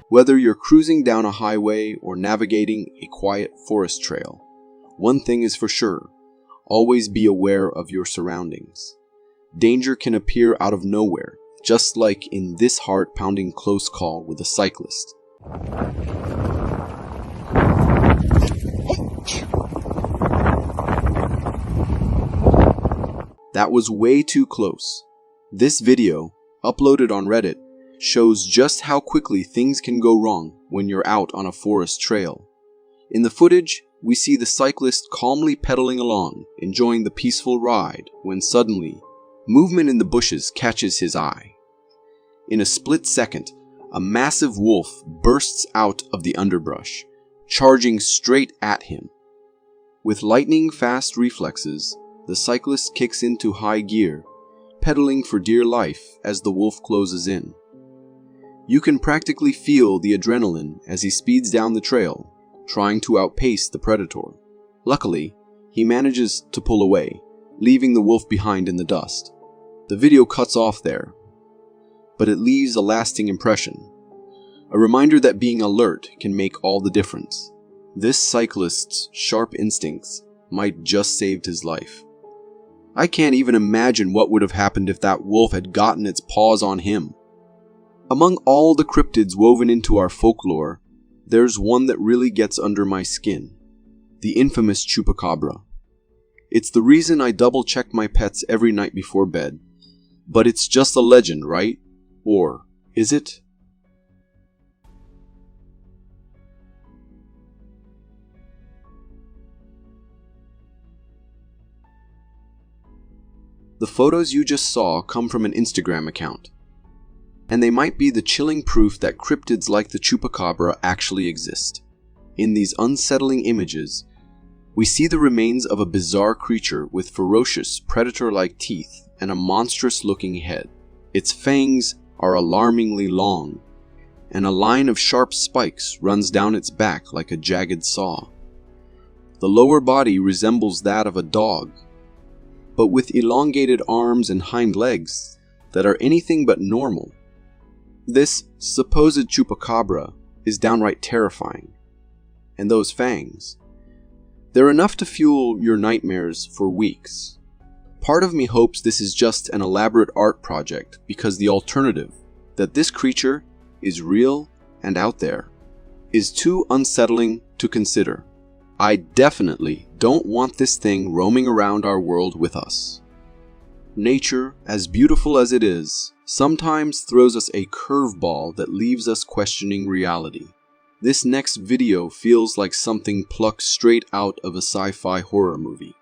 Whether you're cruising down a highway or navigating a quiet forest trail, one thing is for sure: always be aware of your surroundings. Danger can appear out of nowhere, just like in this heart-pounding close call with a cyclist. That was way too close. This video, uploaded on Reddit, shows just how quickly things can go wrong when you're out on a forest trail. In the footage, we see the cyclist calmly pedaling along, enjoying the peaceful ride, when suddenly, movement in the bushes catches his eye. In a split second, a massive wolf bursts out of the underbrush, charging straight at him. With lightning-fast reflexes, the cyclist kicks into high gear, pedaling for dear life as the wolf closes in. You can practically feel the adrenaline as he speeds down the trail, trying to outpace the predator. Luckily, he manages to pull away, leaving the wolf behind in the dust. The video cuts off there, but it leaves a lasting impression. A reminder that being alert can make all the difference. This cyclist's sharp instincts might just saved his life. I can't even imagine what would have happened if that wolf had gotten its paws on him. Among all the cryptids woven into our folklore, there's one that really gets under my skin: the infamous chupacabra. It's the reason I double-check my pets every night before bed. But it's just a legend, right? Or is it? The photos you just saw come from an Instagram account, and they might be the chilling proof that cryptids like the chupacabra actually exist. In these unsettling images, we see the remains of a bizarre creature with ferocious, predator-like teeth and a monstrous-looking head. Its fangs are alarmingly long, and a line of sharp spikes runs down its back like a jagged saw. The lower body resembles that of a dog, but with elongated arms and hind legs that are anything but normal. This supposed chupacabra is downright terrifying. And those fangs, they're enough to fuel your nightmares for weeks. Part of me hopes this is just an elaborate art project, because the alternative, that this creature is real and out there, is too unsettling to consider. I definitely don't want this thing roaming around our world with us. Nature, as beautiful as it is, sometimes throws us a curveball that leaves us questioning reality. This next video feels like something plucked straight out of a sci-fi horror movie.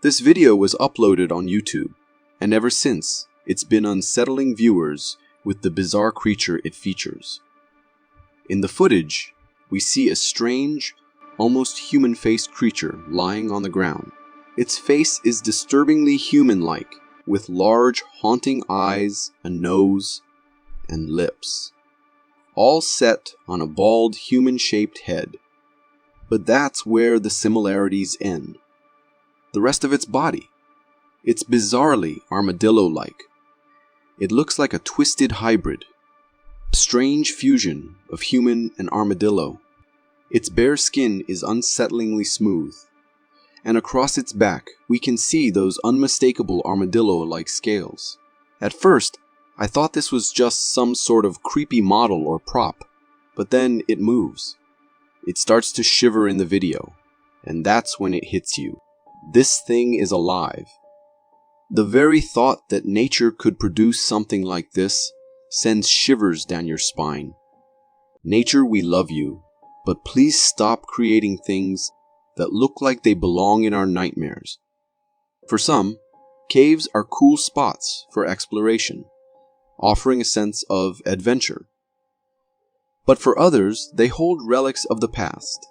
This video was uploaded on YouTube, and ever since, it's been unsettling viewers with the bizarre creature it features. In the footage, we see a strange, almost human-faced creature lying on the ground. Its face is disturbingly human-like, with large, haunting eyes, a nose, and lips, all set on a bald, human-shaped head. But that's where the similarities end. The rest of its body, it's bizarrely armadillo-like. It looks like a twisted hybrid, a strange fusion of human and armadillo. Its bare skin is unsettlingly smooth, and across its back we can see those unmistakable armadillo-like scales. At first, I thought this was just some sort of creepy model or prop, but then it moves. It starts to shiver in the video, and that's when it hits you. This thing is alive. The very thought that nature could produce something like this sends shivers down your spine. Nature, we love you, but please stop creating things that look like they belong in our nightmares. For some, caves are cool spots for exploration, offering a sense of adventure. But for others, they hold relics of the past,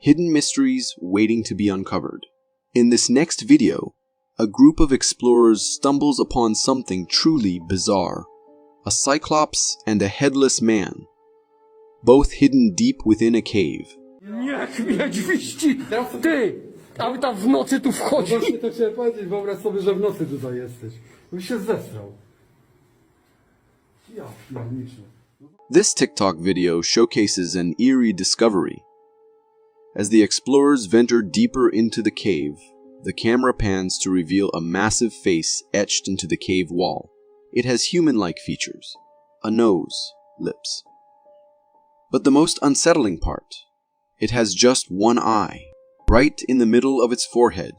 hidden mysteries waiting to be uncovered. In this next video, a group of explorers stumbles upon something truly bizarre: a cyclops and a headless man, both hidden deep within a cave. A wy tam w nocy tu No wchodzi. właśnie to chciałem powiedzieć, wyobraź sobie, że w nocy tutaj jesteś. Byś się zesrał. Ja pierniczę. This TikTok video showcases an eerie discovery. As the explorers venture deeper into the cave, the camera pans to reveal a massive face etched into the cave wall. It has human-like features, a nose, lips. But the most unsettling part, it has just one eye, right in the middle of its forehead,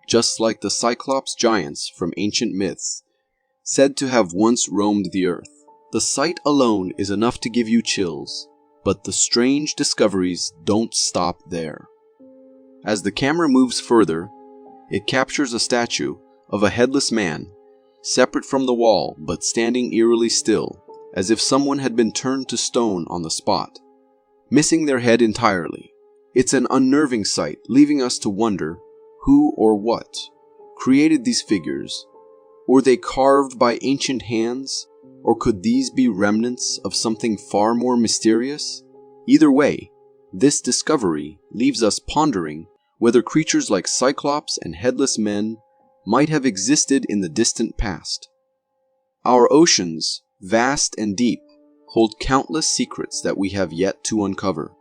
just like the Cyclops giants from ancient myths, said to have once roamed the earth. The sight alone is enough to give you chills, but the strange discoveries don't stop there. As the camera moves further, it captures a statue of a headless man, separate from the wall but standing eerily still, as if someone had been turned to stone on the spot, missing their head entirely. It's an unnerving sight, leaving us to wonder who or what created these figures. Were they carved by ancient hands, or could these be remnants of something far more mysterious? Either way, this discovery leaves us pondering whether creatures like Cyclops and headless men might have existed in the distant past. Our oceans, vast and deep, hold countless secrets that we have yet to uncover.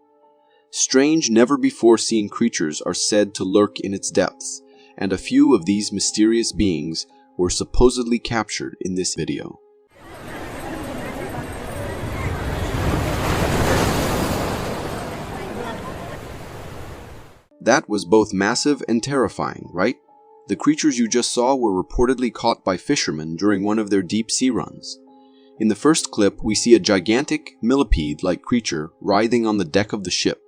Strange, never-before-seen creatures are said to lurk in its depths, and a few of these mysterious beings were supposedly captured in this video. That was both massive and terrifying, right? The creatures you just saw were reportedly caught by fishermen during one of their deep-sea runs. In the first clip, we see a gigantic, millipede-like creature writhing on the deck of the ship,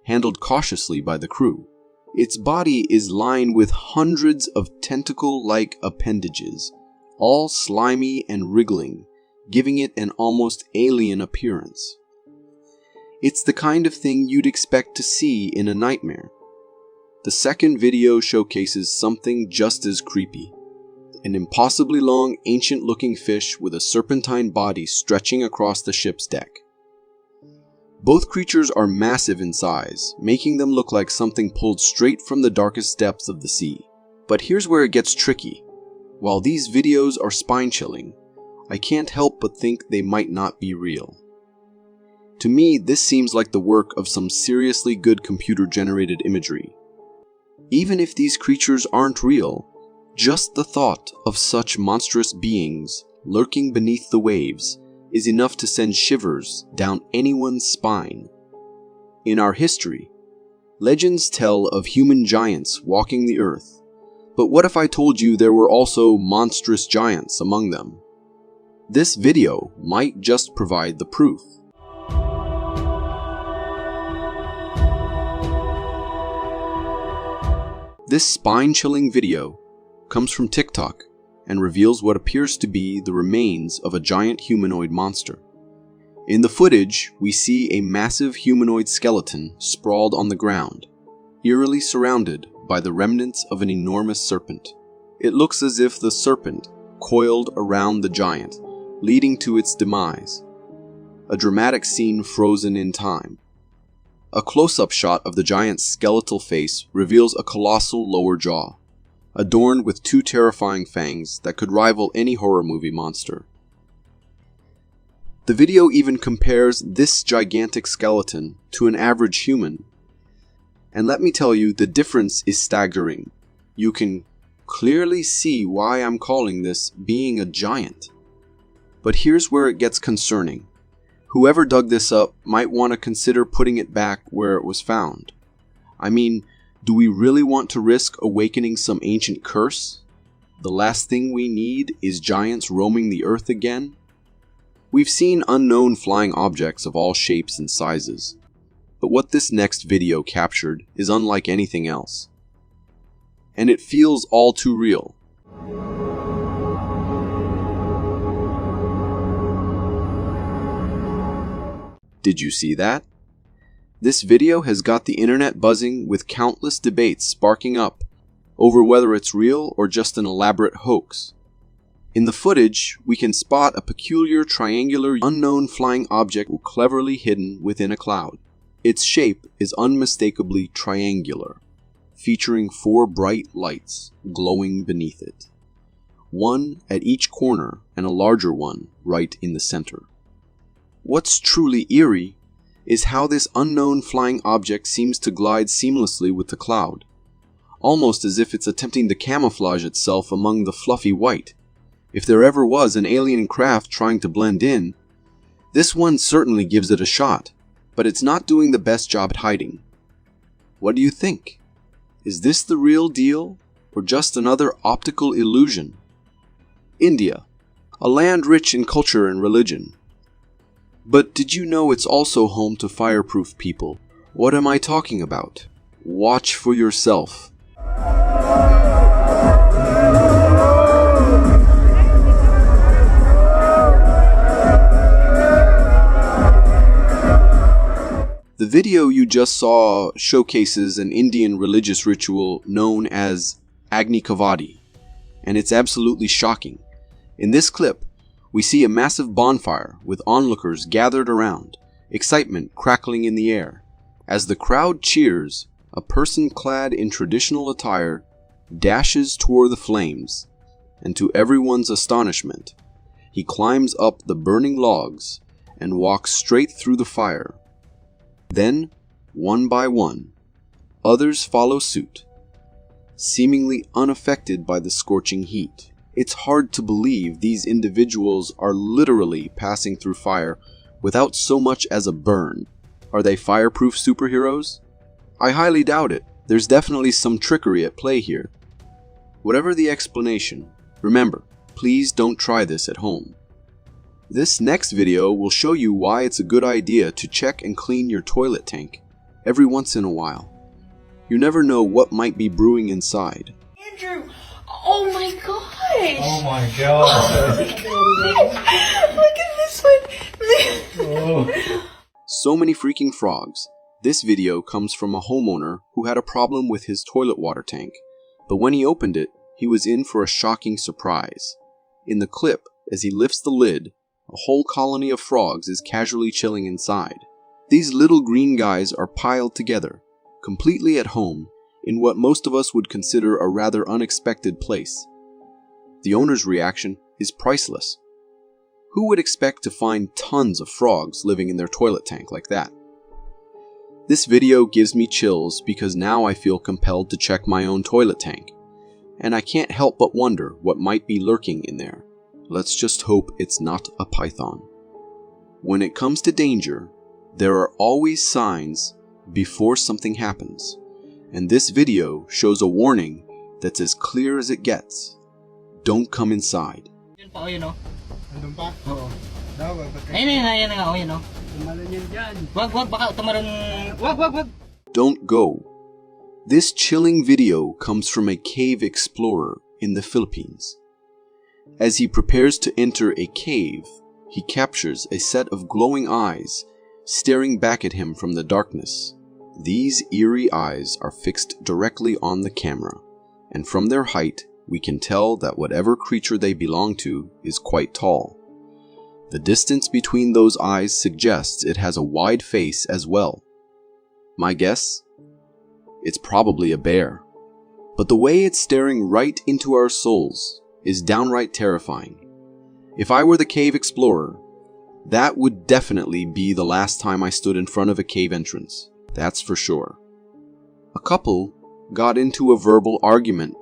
handled cautiously by the crew. Its body is lined with hundreds of tentacle-like appendages, all slimy and wriggling, giving it an almost alien appearance. It's the kind of thing you'd expect to see in a nightmare. The second video showcases something just as creepy. An impossibly long, ancient-looking fish with a serpentine body stretching across the ship's deck. Both creatures are massive in size, making them look like something pulled straight from the darkest depths of the sea. But here's where it gets tricky. While these videos are spine-chilling, I can't help but think they might not be real. To me, this seems like the work of some seriously good computer-generated imagery. Even if these creatures aren't real, just the thought of such monstrous beings lurking beneath the waves is enough to send shivers down anyone's spine. In our history, legends tell of human giants walking the earth, but what if I told you there were also monstrous giants among them? This video might just provide the proof. This spine-chilling video comes from TikTok and reveals what appears to be the remains of a giant humanoid monster. In the footage, we see a massive humanoid skeleton sprawled on the ground, eerily surrounded by the remnants of an enormous serpent. It looks as if the serpent coiled around the giant, leading to its demise. A dramatic scene frozen in time. A close-up shot of the giant's skeletal face reveals a colossal lower jaw, adorned with two terrifying fangs that could rival any horror movie monster. The video even compares this gigantic skeleton to an average human. And let me tell you, the difference is staggering. You can clearly see why I'm calling this being a giant. But here's where it gets concerning. Whoever dug this up might want to consider putting it back where it was found. I mean, do we really want to risk awakening some ancient curse? The last thing we need is giants roaming the earth again? We've seen unknown flying objects of all shapes and sizes, but what this next video captured is unlike anything else. And it feels all too real. Did you see that? This video has got the internet buzzing with countless debates sparking up over whether it's real or just an elaborate hoax. In the footage, we can spot a peculiar triangular unknown flying object cleverly hidden within a cloud. Its shape is unmistakably triangular, featuring 4 bright lights glowing beneath it. One at each corner and a larger one right in the center. What's truly eerie is how this unknown flying object seems to glide seamlessly with the cloud, almost as if it's attempting to camouflage itself among the fluffy white. If there ever was an alien craft trying to blend in, this one certainly gives it a shot, but it's not doing the best job at hiding. What do you think? Is this the real deal, or just another optical illusion? India, a land rich in culture and religion. But did you know it's also home to fireproof people? What am I talking about? Watch for yourself. The video you just saw showcases an Indian religious ritual known as Agni Kavadi, and it's absolutely shocking. In this clip, we see a massive bonfire with onlookers gathered around, excitement crackling in the air. As the crowd cheers, a person clad in traditional attire dashes toward the flames, and to everyone's astonishment, he climbs up the burning logs and walks straight through the fire. Then, one by one, others follow suit, seemingly unaffected by the scorching heat. It's hard to believe these individuals are literally passing through fire without so much as a burn. Are they fireproof superheroes? I highly doubt it. There's definitely some trickery at play here. Whatever the explanation, remember, please don't try this at home. This next video will show you why it's a good idea to check and clean your toilet tank every once in a while. You never know what might be brewing inside. Andrew! Oh my gosh! Oh my god! Look at this one! Oh. So many freaking frogs. This video comes from a homeowner who had a problem with his toilet water tank, but when he opened it, he was in for a shocking surprise. In the clip, as he lifts the lid, a whole colony of frogs is casually chilling inside. These little green guys are piled together, completely at home, in what most of us would consider a rather unexpected place. The owner's reaction is priceless. Who would expect to find tons of frogs living in their toilet tank like that? This video gives me chills because now I feel compelled to check my own toilet tank, and I can't help but wonder what might be lurking in there. Let's just hope it's not a python. When it comes to danger, there are always signs before something happens, and this video shows a warning that's as clear as it gets. Don't come inside. Yun pa, yun o. Andun pa? Oo. Daw, bakit? Ayun nga, yun o. Tumalon yan dyan. Wag, baka tumaron. Wag. Don't go. This chilling video comes from a cave explorer in the Philippines. As he prepares to enter a cave, he captures a set of glowing eyes staring back at him from the darkness. These eerie eyes are fixed directly on the camera, and from their height, we can tell that whatever creature they belong to is quite tall. The distance between those eyes suggests it has a wide face as well. My guess? It's probably a bear. But the way it's staring right into our souls is downright terrifying. If I were the cave explorer, that would definitely be the last time I stood in front of a cave entrance. That's for sure. A couple got into a verbal argument,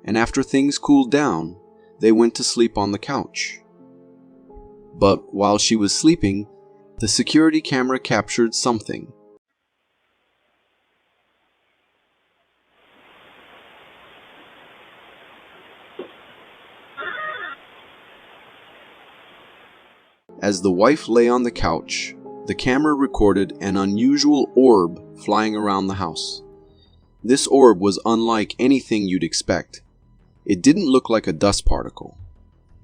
and after things cooled down, they went to sleep on the couch. But while she was sleeping, the security camera captured something. As the wife lay on the couch, the camera recorded an unusual orb flying around the house. This orb was unlike anything you'd expect. It didn't look like a dust particle.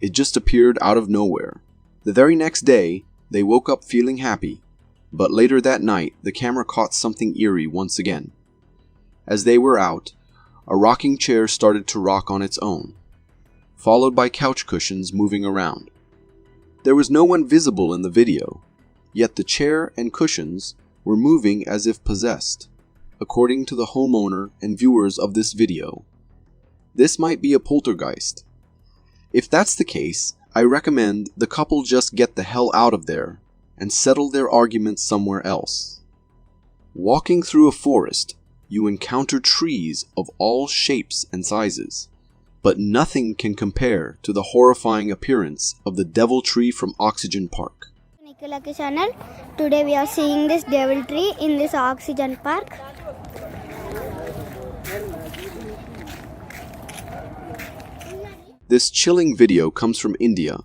It just appeared out of nowhere. The very next day, they woke up feeling happy, but later that night, the camera caught something eerie once again. As they were out, a rocking chair started to rock on its own, followed by couch cushions moving around. There was no one visible in the video, yet the chair and cushions were moving as if possessed. according to the homeowner and viewers of this video. This might be a poltergeist. If that's the case, I recommend the couple just get the hell out of there and settle their arguments somewhere else. Walking through a forest, you encounter trees of all shapes and sizes, but nothing can compare to the horrifying appearance of the devil tree from Oxygen Park. Nikolaki channel. Today we are seeing this devil tree in this Oxygen Park. This chilling video comes from India,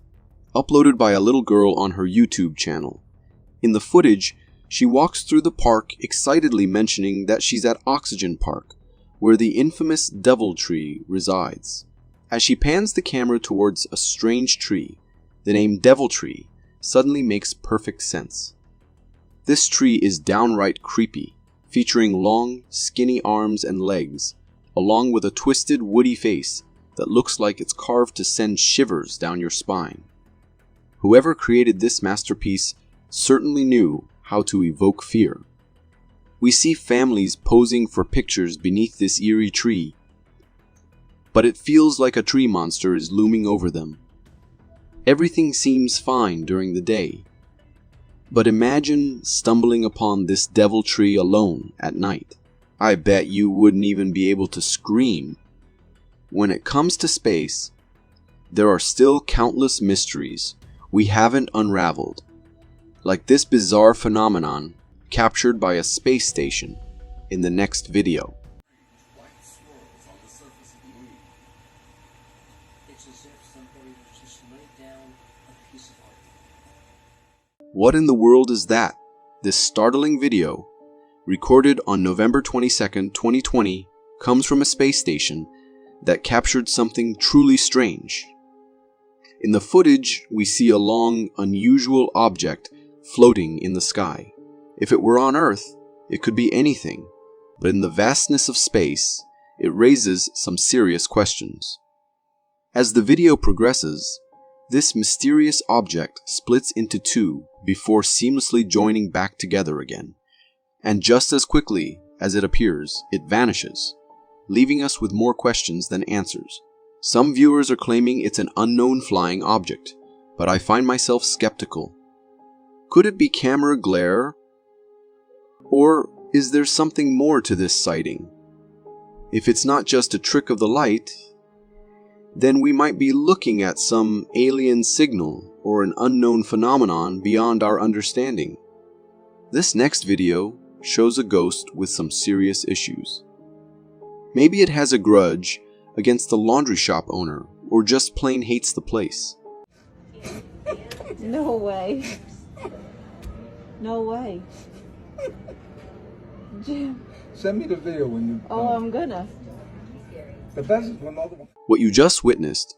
uploaded by a little girl on her YouTube channel. In the footage, she walks through the park excitedly mentioning that she's at Oxygen Park, where the infamous devil tree resides. As she pans the camera towards a strange tree, the name Devil Tree suddenly makes perfect sense. This tree is downright creepy, featuring long, skinny arms and legs, along with a twisted, woody face that looks like it's carved to send shivers down your spine. Whoever created this masterpiece certainly knew how to evoke fear. We see families posing for pictures beneath this eerie tree, but it feels like a tree monster is looming over them. Everything seems fine during the day, but imagine stumbling upon this devil tree alone at night. I bet you wouldn't even be able to scream. When it comes to space, there are still countless mysteries we haven't unraveled, like this bizarre phenomenon captured by a space station in the next video. What in the world is that? This startling video, recorded on November 22nd, 2020, comes from a space station that captured something truly strange. In the footage, we see a long, unusual object floating in the sky. If it were on Earth, it could be anything, but in the vastness of space, it raises some serious questions. As the video progresses, this mysterious object splits into two before seamlessly joining back together again, and just as quickly as it appears, it vanishes, leaving us with more questions than answers. Some viewers are claiming it's an unknown flying object, but I find myself skeptical. Could it be camera glare? Or is there something more to this sighting? If it's not just a trick of the light, then we might be looking at some alien signal or an unknown phenomenon beyond our understanding. This next video shows a ghost with some serious issues. Maybe it has a grudge against the laundry shop owner or just plain hates the place. No way. No way. Jim. Send me the video when you... Oh, I'm gonna. The best is when all the... What you just witnessed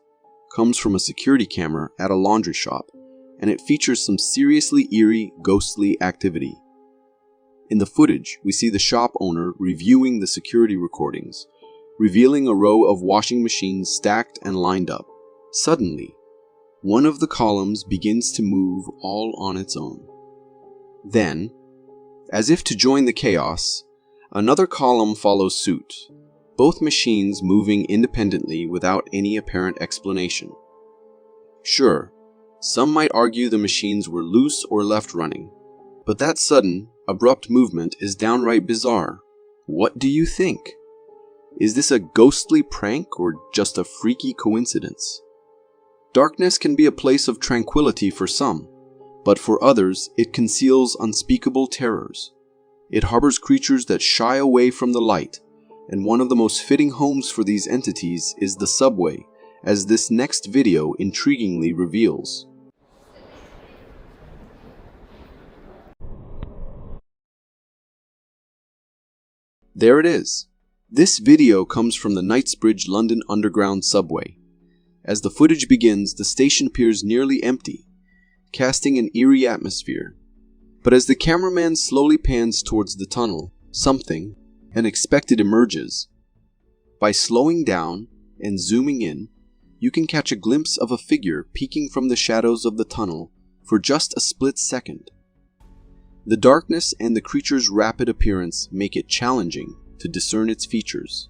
comes from a security camera at a laundry shop, and it features some seriously eerie, ghostly activity. In the footage, we see the shop owner reviewing the security recordings, revealing a row of washing machines stacked and lined up. Suddenly, one of the columns begins to move all on its own. Then, as if to join the chaos, another column follows suit, both machines moving independently without any apparent explanation. Sure, some might argue the machines were loose or left running, but that sudden, abrupt movement is downright bizarre. What do you think? Is this a ghostly prank or just a freaky coincidence? Darkness can be a place of tranquility for some, but for others it conceals unspeakable terrors. It harbors creatures that shy away from the light, and one of the most fitting homes for these entities is the subway, as this next video intriguingly reveals. There it is. This video comes from the Knightsbridge London Underground subway. As the footage begins, the station appears nearly empty, casting an eerie atmosphere. But as the cameraman slowly pans towards the tunnel, something unexpected emerges. By slowing down and zooming in, you can catch a glimpse of a figure peeking from the shadows of the tunnel for just a split second. The darkness and the creature's rapid appearance make it challenging to discern its features,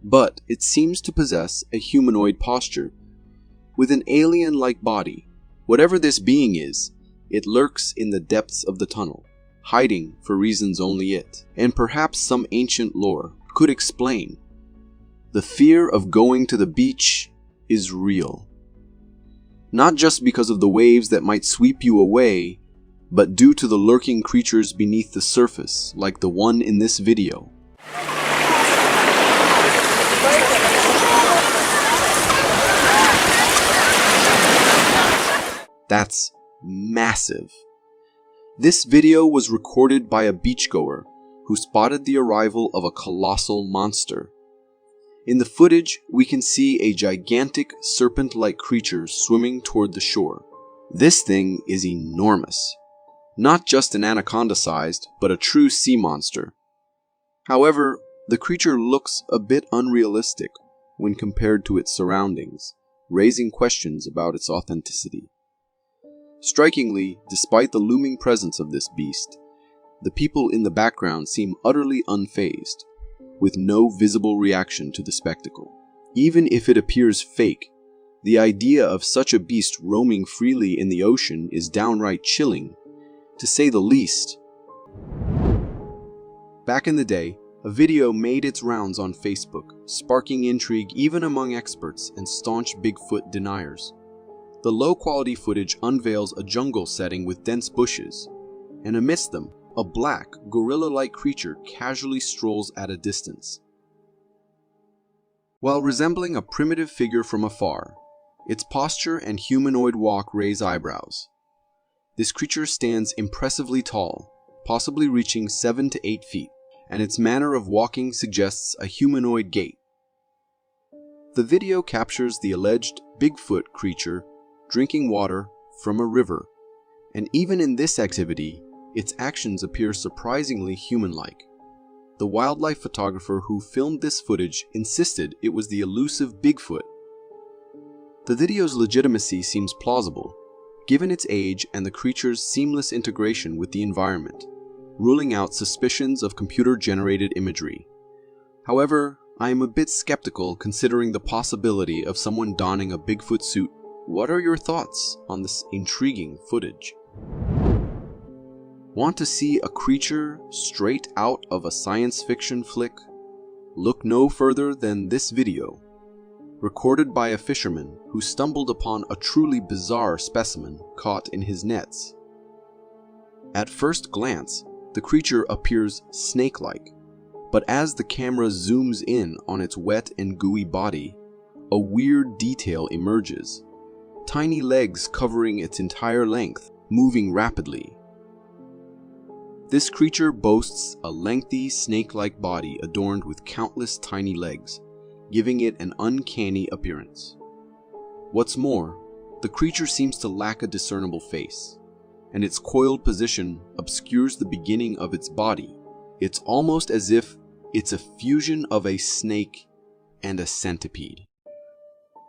but it seems to possess a humanoid posture with an alien-like body. Whatever this being is, it lurks in the depths of the tunnel, hiding for reasons only it, and perhaps some ancient lore, could explain. The fear of going to the beach is real. Not just because of the waves that might sweep you away, but due to the lurking creatures beneath the surface, like the one in this video. That's massive. This video was recorded by a beachgoer who spotted the arrival of a colossal monster. In the footage, we can see a gigantic serpent-like creature swimming toward the shore. This thing is enormous. Not just an anaconda-sized, but a true sea monster. However, the creature looks a bit unrealistic when compared to its surroundings, raising questions about its authenticity. Strikingly, despite the looming presence of this beast, the people in the background seem utterly unfazed, with no visible reaction to the spectacle. Even if it appears fake, the idea of such a beast roaming freely in the ocean is downright chilling, to say the least. Back in the day, a video made its rounds on Facebook, sparking intrigue even among experts and staunch Bigfoot deniers. The low-quality footage unveils a jungle setting with dense bushes, and amidst them, a black, gorilla-like creature casually strolls at a distance. While resembling a primitive figure from afar, its posture and humanoid walk raise eyebrows. This creature stands impressively tall, possibly reaching 7 to 8 feet, and its manner of walking suggests a humanoid gait. The video captures the alleged Bigfoot creature drinking water from a river, and even in this activity, its actions appear surprisingly human-like. The wildlife photographer who filmed this footage insisted it was the elusive Bigfoot. The video's legitimacy seems plausible, given its age and the creature's seamless integration with the environment, ruling out suspicions of computer-generated imagery. However, I am a bit skeptical considering the possibility of someone donning a Bigfoot suit. What are your thoughts on this intriguing footage? Want to see a creature straight out of a science fiction flick? Look no further than this video, recorded by a fisherman who stumbled upon a truly bizarre specimen caught in his nets. At first glance, the creature appears snake-like, but as the camera zooms in on its wet and gooey body, a weird detail emerges. Tiny legs covering its entire length, moving rapidly. This creature boasts a lengthy, snake-like body adorned with countless tiny legs, giving it an uncanny appearance. What's more, the creature seems to lack a discernible face, and its coiled position obscures the beginning of its body. It's almost as if it's a fusion of a snake and a centipede.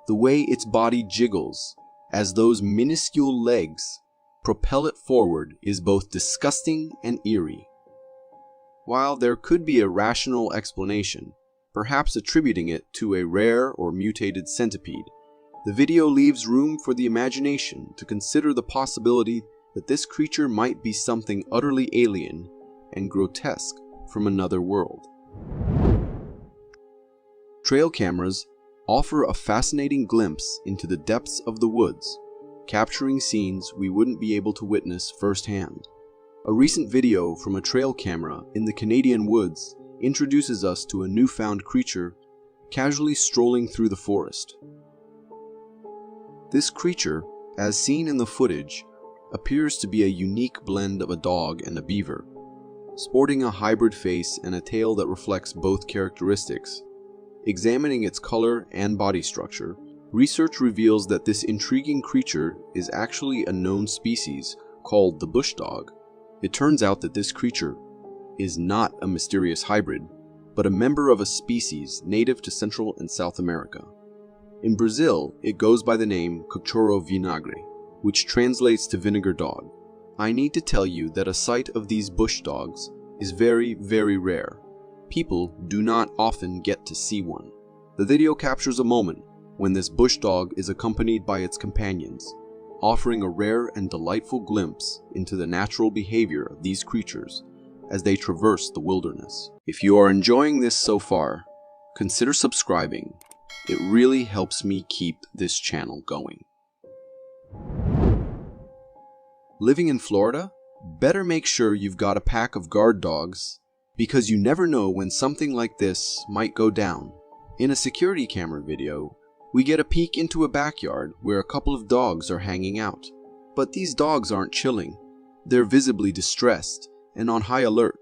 The way its body jiggles as those minuscule legs propel it forward is both disgusting and eerie. While there could be a rational explanation, perhaps attributing it to a rare or mutated centipede, the video leaves room for the imagination to consider the possibility that this creature might be something utterly alien and grotesque from another world. Trail cameras offer a fascinating glimpse into the depths of the woods, capturing scenes we wouldn't be able to witness firsthand. A recent video from a trail camera in the Canadian woods introduces us to a newfound creature casually strolling through the forest. This creature, as seen in the footage, appears to be a unique blend of a dog and a beaver, sporting a hybrid face and a tail that reflects both characteristics. Examining its color and body structure, research reveals that this intriguing creature is actually a known species called the bush dog. It turns out that this creature is not a mysterious hybrid, but a member of a species native to Central and South America. In Brazil, it goes by the name Cachorro vinagre, which translates to vinegar dog, I need to tell you that a sight of these bush dogs is very, very rare. People do not often get to see one. The video captures a moment when this bush dog is accompanied by its companions, offering a rare and delightful glimpse into the natural behavior of these creatures as they traverse the wilderness. If you are enjoying this so far, consider subscribing. It really helps me keep this channel going. Living in Florida? Better make sure you've got a pack of guard dogs, because you never know when something like this might go down. In a security camera video, we get a peek into a backyard where a couple of dogs are hanging out. But these dogs aren't chilling. They're visibly distressed and on high alert,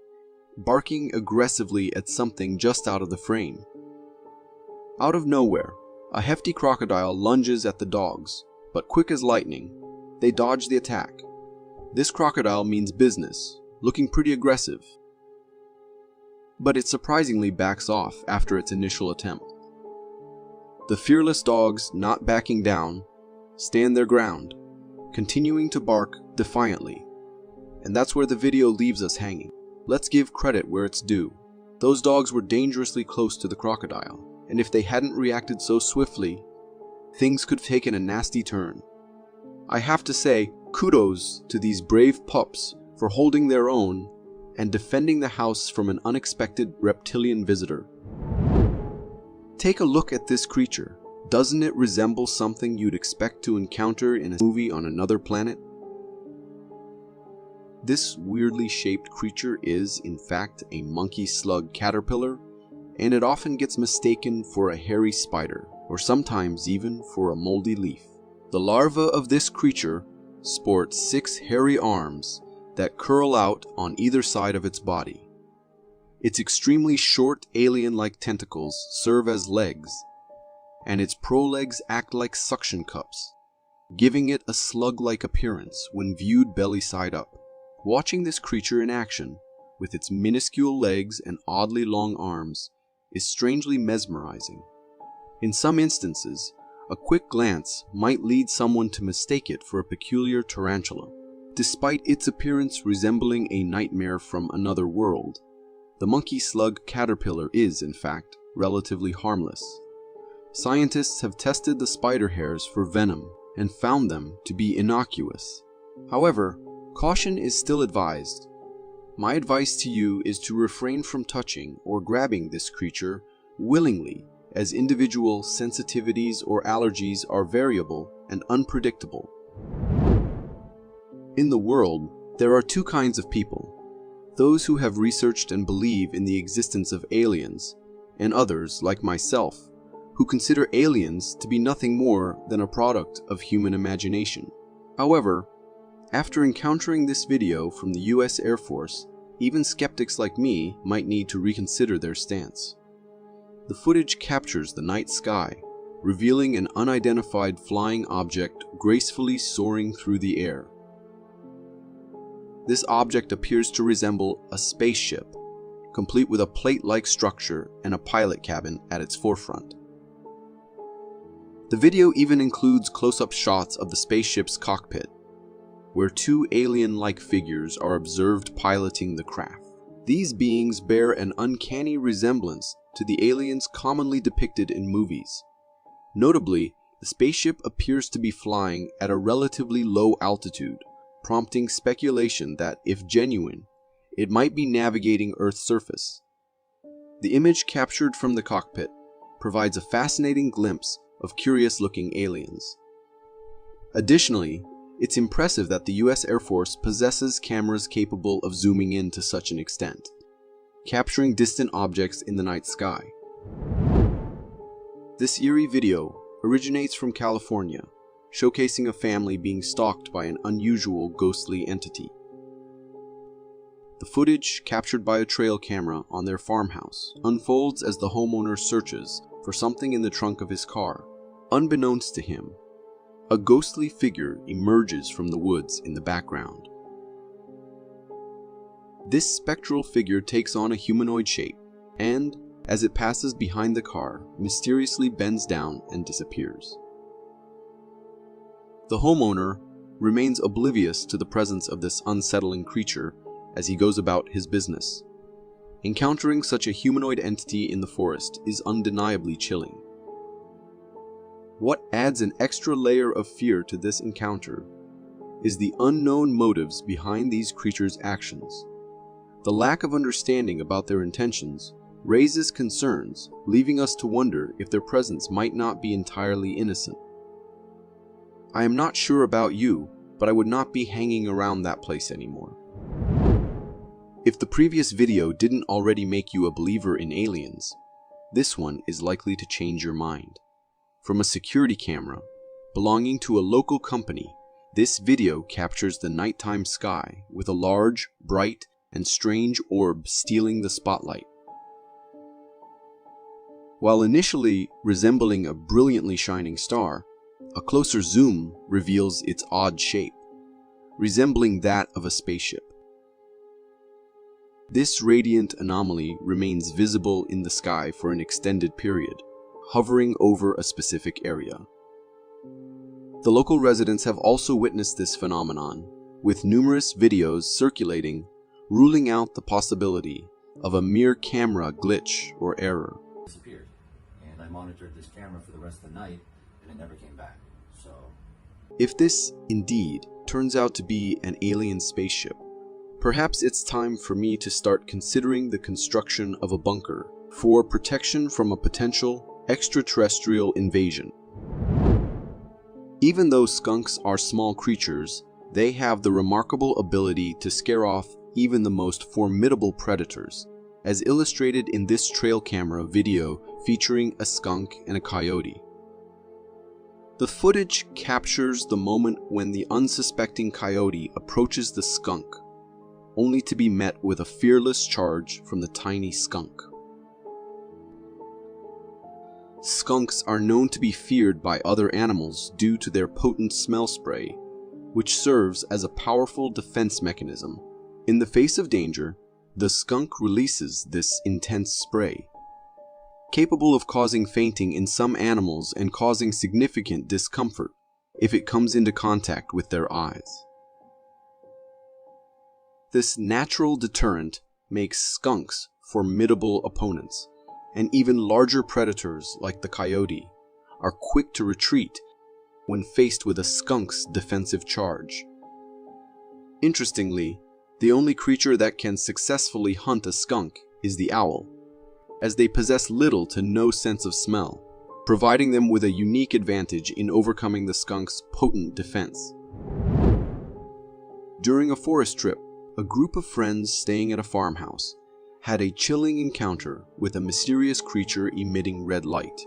barking aggressively at something just out of the frame. Out of nowhere, a hefty crocodile lunges at the dogs, but quick as lightning, they dodge the attack. This crocodile means business, looking pretty aggressive. But it surprisingly backs off after its initial attempt. The fearless dogs, not backing down, stand their ground, continuing to bark defiantly. And that's where the video leaves us hanging. Let's give credit where it's due. Those dogs were dangerously close to the crocodile, and if they hadn't reacted so swiftly, things could have taken a nasty turn. I have to say, kudos to these brave pups for holding their own and defending the house from an unexpected reptilian visitor. Take a look at this creature. Doesn't it resemble something you'd expect to encounter in a movie on another planet? This weirdly shaped creature is, in fact, a monkey slug caterpillar, and it often gets mistaken for a hairy spider, or sometimes even for a moldy leaf. The larva of this creature sports 6 hairy arms that curl out on either side of its body. Its extremely short alien-like tentacles serve as legs, and its prolegs act like suction cups, giving it a slug-like appearance when viewed belly side up. Watching this creature in action, with its minuscule legs and oddly long arms, is strangely mesmerizing. In some instances, a quick glance might lead someone to mistake it for a peculiar tarantula. Despite its appearance resembling a nightmare from another world, the monkey slug caterpillar is, in fact, relatively harmless. Scientists have tested the spider hairs for venom and found them to be innocuous. However, caution is still advised. My advice to you is to refrain from touching or grabbing this creature willingly, as individual sensitivities or allergies are variable and unpredictable. In the world, there are 2 kinds of people: those who have researched and believe in the existence of aliens, and others, like myself, who consider aliens to be nothing more than a product of human imagination. However, after encountering this video from the US Air Force, even skeptics like me might need to reconsider their stance. The footage captures the night sky, revealing an unidentified flying object gracefully soaring through the air. This object appears to resemble a spaceship, complete with a plate-like structure and a pilot cabin at its forefront. The video even includes close-up shots of the spaceship's cockpit, where 2 alien-like figures are observed piloting the craft. These beings bear an uncanny resemblance to the aliens commonly depicted in movies. Notably, the spaceship appears to be flying at a relatively low altitude, prompting speculation that, if genuine, it might be navigating Earth's surface. The image captured from the cockpit provides a fascinating glimpse of curious-looking aliens. Additionally, it's impressive that the US Air Force possesses cameras capable of zooming in to such an extent, capturing distant objects in the night sky. This eerie video originates from California, showcasing a family being stalked by an unusual ghostly entity. The footage, captured by a trail camera on their farmhouse, unfolds as the homeowner searches for something in the trunk of his car. Unbeknownst to him, a ghostly figure emerges from the woods in the background. This spectral figure takes on a humanoid shape and, as it passes behind the car, mysteriously bends down and disappears. The homeowner, remains oblivious to the presence of this unsettling creature as he goes about his business. Encountering such a humanoid entity in the forest is undeniably chilling. What adds an extra layer of fear to this encounter is the unknown motives behind these creatures' actions. The lack of understanding about their intentions raises concerns, leaving us to wonder if their presence might not be entirely innocent. I am not sure about you, but I would not be hanging around that place anymore. If the previous video didn't already make you a believer in aliens, this one is likely to change your mind. From a security camera belonging to a local company, this video captures the nighttime sky with a large, bright, and strange orb stealing the spotlight. While initially resembling a brilliantly shining star, a closer zoom reveals its odd shape, resembling that of a spaceship. This radiant anomaly remains visible in the sky for an extended period, hovering over a specific area. The local residents have also witnessed this phenomenon, with numerous videos circulating, ruling out the possibility of a mere camera glitch or error. Disappeared, and I monitored this camera for the rest of the night, and it never came back. So, if this indeed turns out to be an alien spaceship, perhaps it's time for me to start considering the construction of a bunker for protection from a potential extraterrestrial invasion. Even though skunks are small creatures, they have the remarkable ability to scare off even the most formidable predators, as illustrated in this trail camera video featuring a skunk and a coyote. The footage captures the moment when the unsuspecting coyote approaches the skunk, only to be met with a fearless charge from the tiny skunk. Skunks are known to be feared by other animals due to their potent smell spray, which serves as a powerful defense mechanism. In the face of danger, the skunk releases this intense spray, capable of causing fainting in some animals and causing significant discomfort if it comes into contact with their eyes. This natural deterrent makes skunks formidable opponents, and even larger predators like the coyote are quick to retreat when faced with a skunk's defensive charge. Interestingly, the only creature that can successfully hunt a skunk is the owl, as they possess little to no sense of smell, providing them with a unique advantage in overcoming the skunk's potent defense. During a forest trip, a group of friends staying at a farmhouse had a chilling encounter with a mysterious creature emitting red light.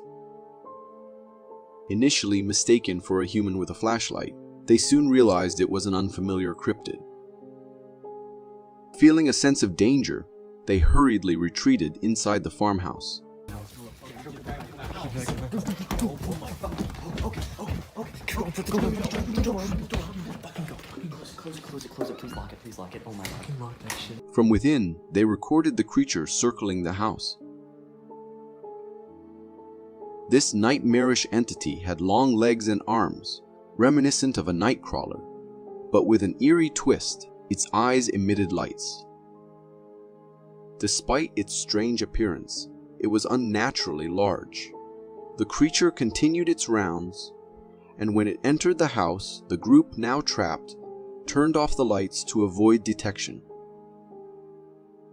Initially mistaken for a human with a flashlight, they soon realized it was an unfamiliar cryptid. Feeling a sense of danger, they hurriedly retreated inside the farmhouse. From within, they recorded the creature circling the house. This nightmarish entity had long legs and arms, reminiscent of a nightcrawler, but with an eerie twist, its eyes emitted lights. Despite its strange appearance, it was unnaturally large. The creature continued its rounds, and when it entered the house, the group, now trapped, turned off the lights to avoid detection.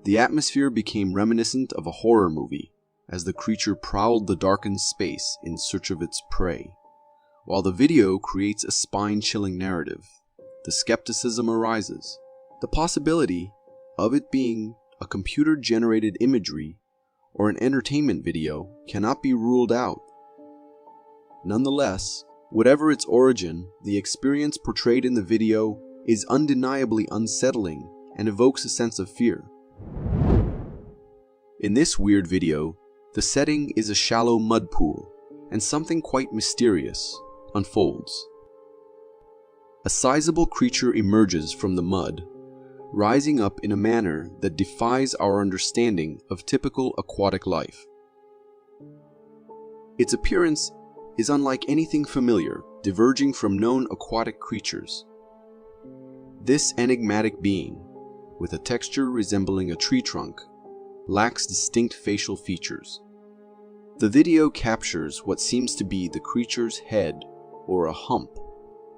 The atmosphere became reminiscent of a horror movie as the creature prowled the darkened space in search of its prey. While the video creates a spine-chilling narrative, the skepticism arises. The possibility of it being a computer-generated imagery or an entertainment video cannot be ruled out. Nonetheless, whatever its origin, the experience portrayed in the video is undeniably unsettling and evokes a sense of fear. In this weird video, the setting is a shallow mud pool, and something quite mysterious unfolds. A sizable creature emerges from the mud, rising up in a manner that defies our understanding of typical aquatic life. Its appearance is unlike anything familiar, diverging from known aquatic creatures. This enigmatic being, with a texture resembling a tree trunk, lacks distinct facial features. The video captures what seems to be the creature's head or a hump,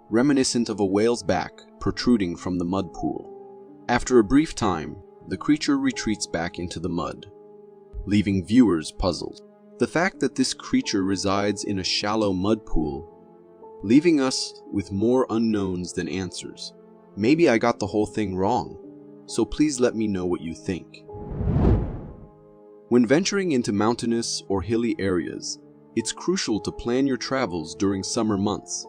reminiscent of a whale's back protruding from the mud pool. After a brief time, the creature retreats back into the mud, leaving viewers puzzled. The fact that this creature resides in a shallow mud pool, leaving us with more unknowns than answers. Maybe I got the whole thing wrong, so please let me know what you think. When venturing into mountainous or hilly areas, it's crucial to plan your travels during summer months.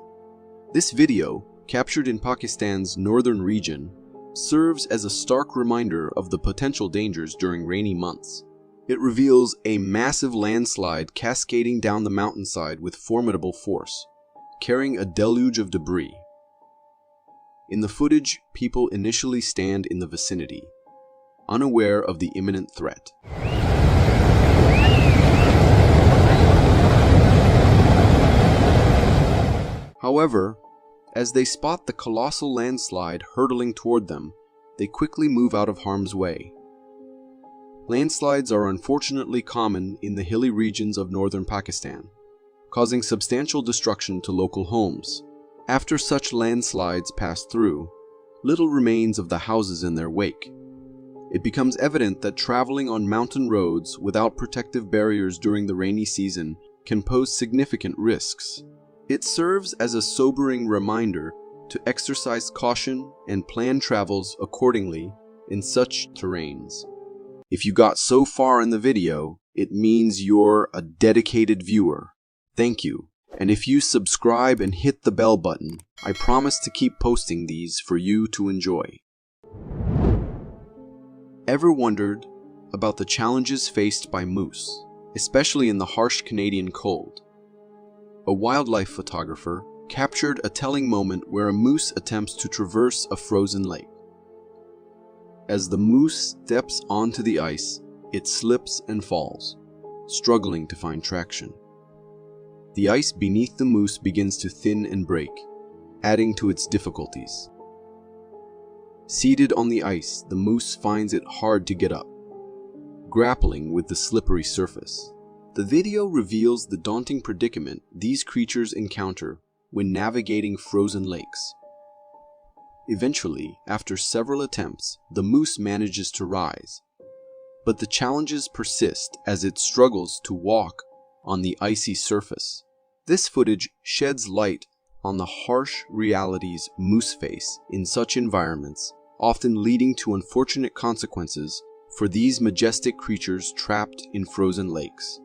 This video, captured in Pakistan's northern region, serves as a stark reminder of the potential dangers during rainy months. It reveals a massive landslide cascading down the mountainside with formidable force, carrying a deluge of debris. In the footage, people initially stand in the vicinity, unaware of the imminent threat. However, as they spot the colossal landslide hurtling toward them, they quickly move out of harm's way. Landslides are unfortunately common in the hilly regions of northern Pakistan, causing substantial destruction to local homes. After such landslides pass through, little remains of the houses in their wake. It becomes evident that traveling on mountain roads without protective barriers during the rainy season can pose significant risks. It serves as a sobering reminder to exercise caution and plan travels accordingly in such terrains. If you got so far in the video, it means you're a dedicated viewer. Thank you. And if you subscribe and hit the bell button, I promise to keep posting these for you to enjoy. Ever wondered about the challenges faced by moose, especially in the harsh Canadian cold? A wildlife photographer captured a telling moment where a moose attempts to traverse a frozen lake. As the moose steps onto the ice, it slips and falls, struggling to find traction. The ice beneath the moose begins to thin and break, adding to its difficulties. Seated on the ice, the moose finds it hard to get up, grappling with the slippery surface. The video reveals the daunting predicament these creatures encounter when navigating frozen lakes. Eventually, after several attempts, the moose manages to rise, but the challenges persist as it struggles to walk on the icy surface. This footage sheds light on the harsh realities moose face in such environments, often leading to unfortunate consequences for these majestic creatures trapped in frozen lakes.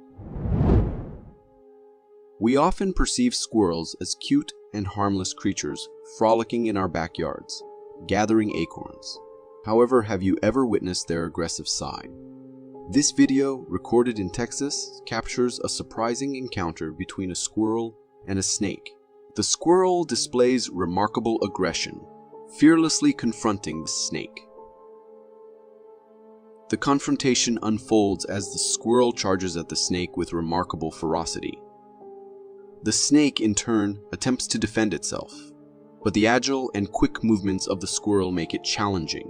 We often perceive squirrels as cute and harmless creatures frolicking in our backyards, gathering acorns. However, have you ever witnessed their aggressive side? This video, recorded in Texas, captures a surprising encounter between a squirrel and a snake. The squirrel displays remarkable aggression, fearlessly confronting the snake. The confrontation unfolds as the squirrel charges at the snake with remarkable ferocity. The snake, in turn, attempts to defend itself, but the agile and quick movements of the squirrel make it challenging.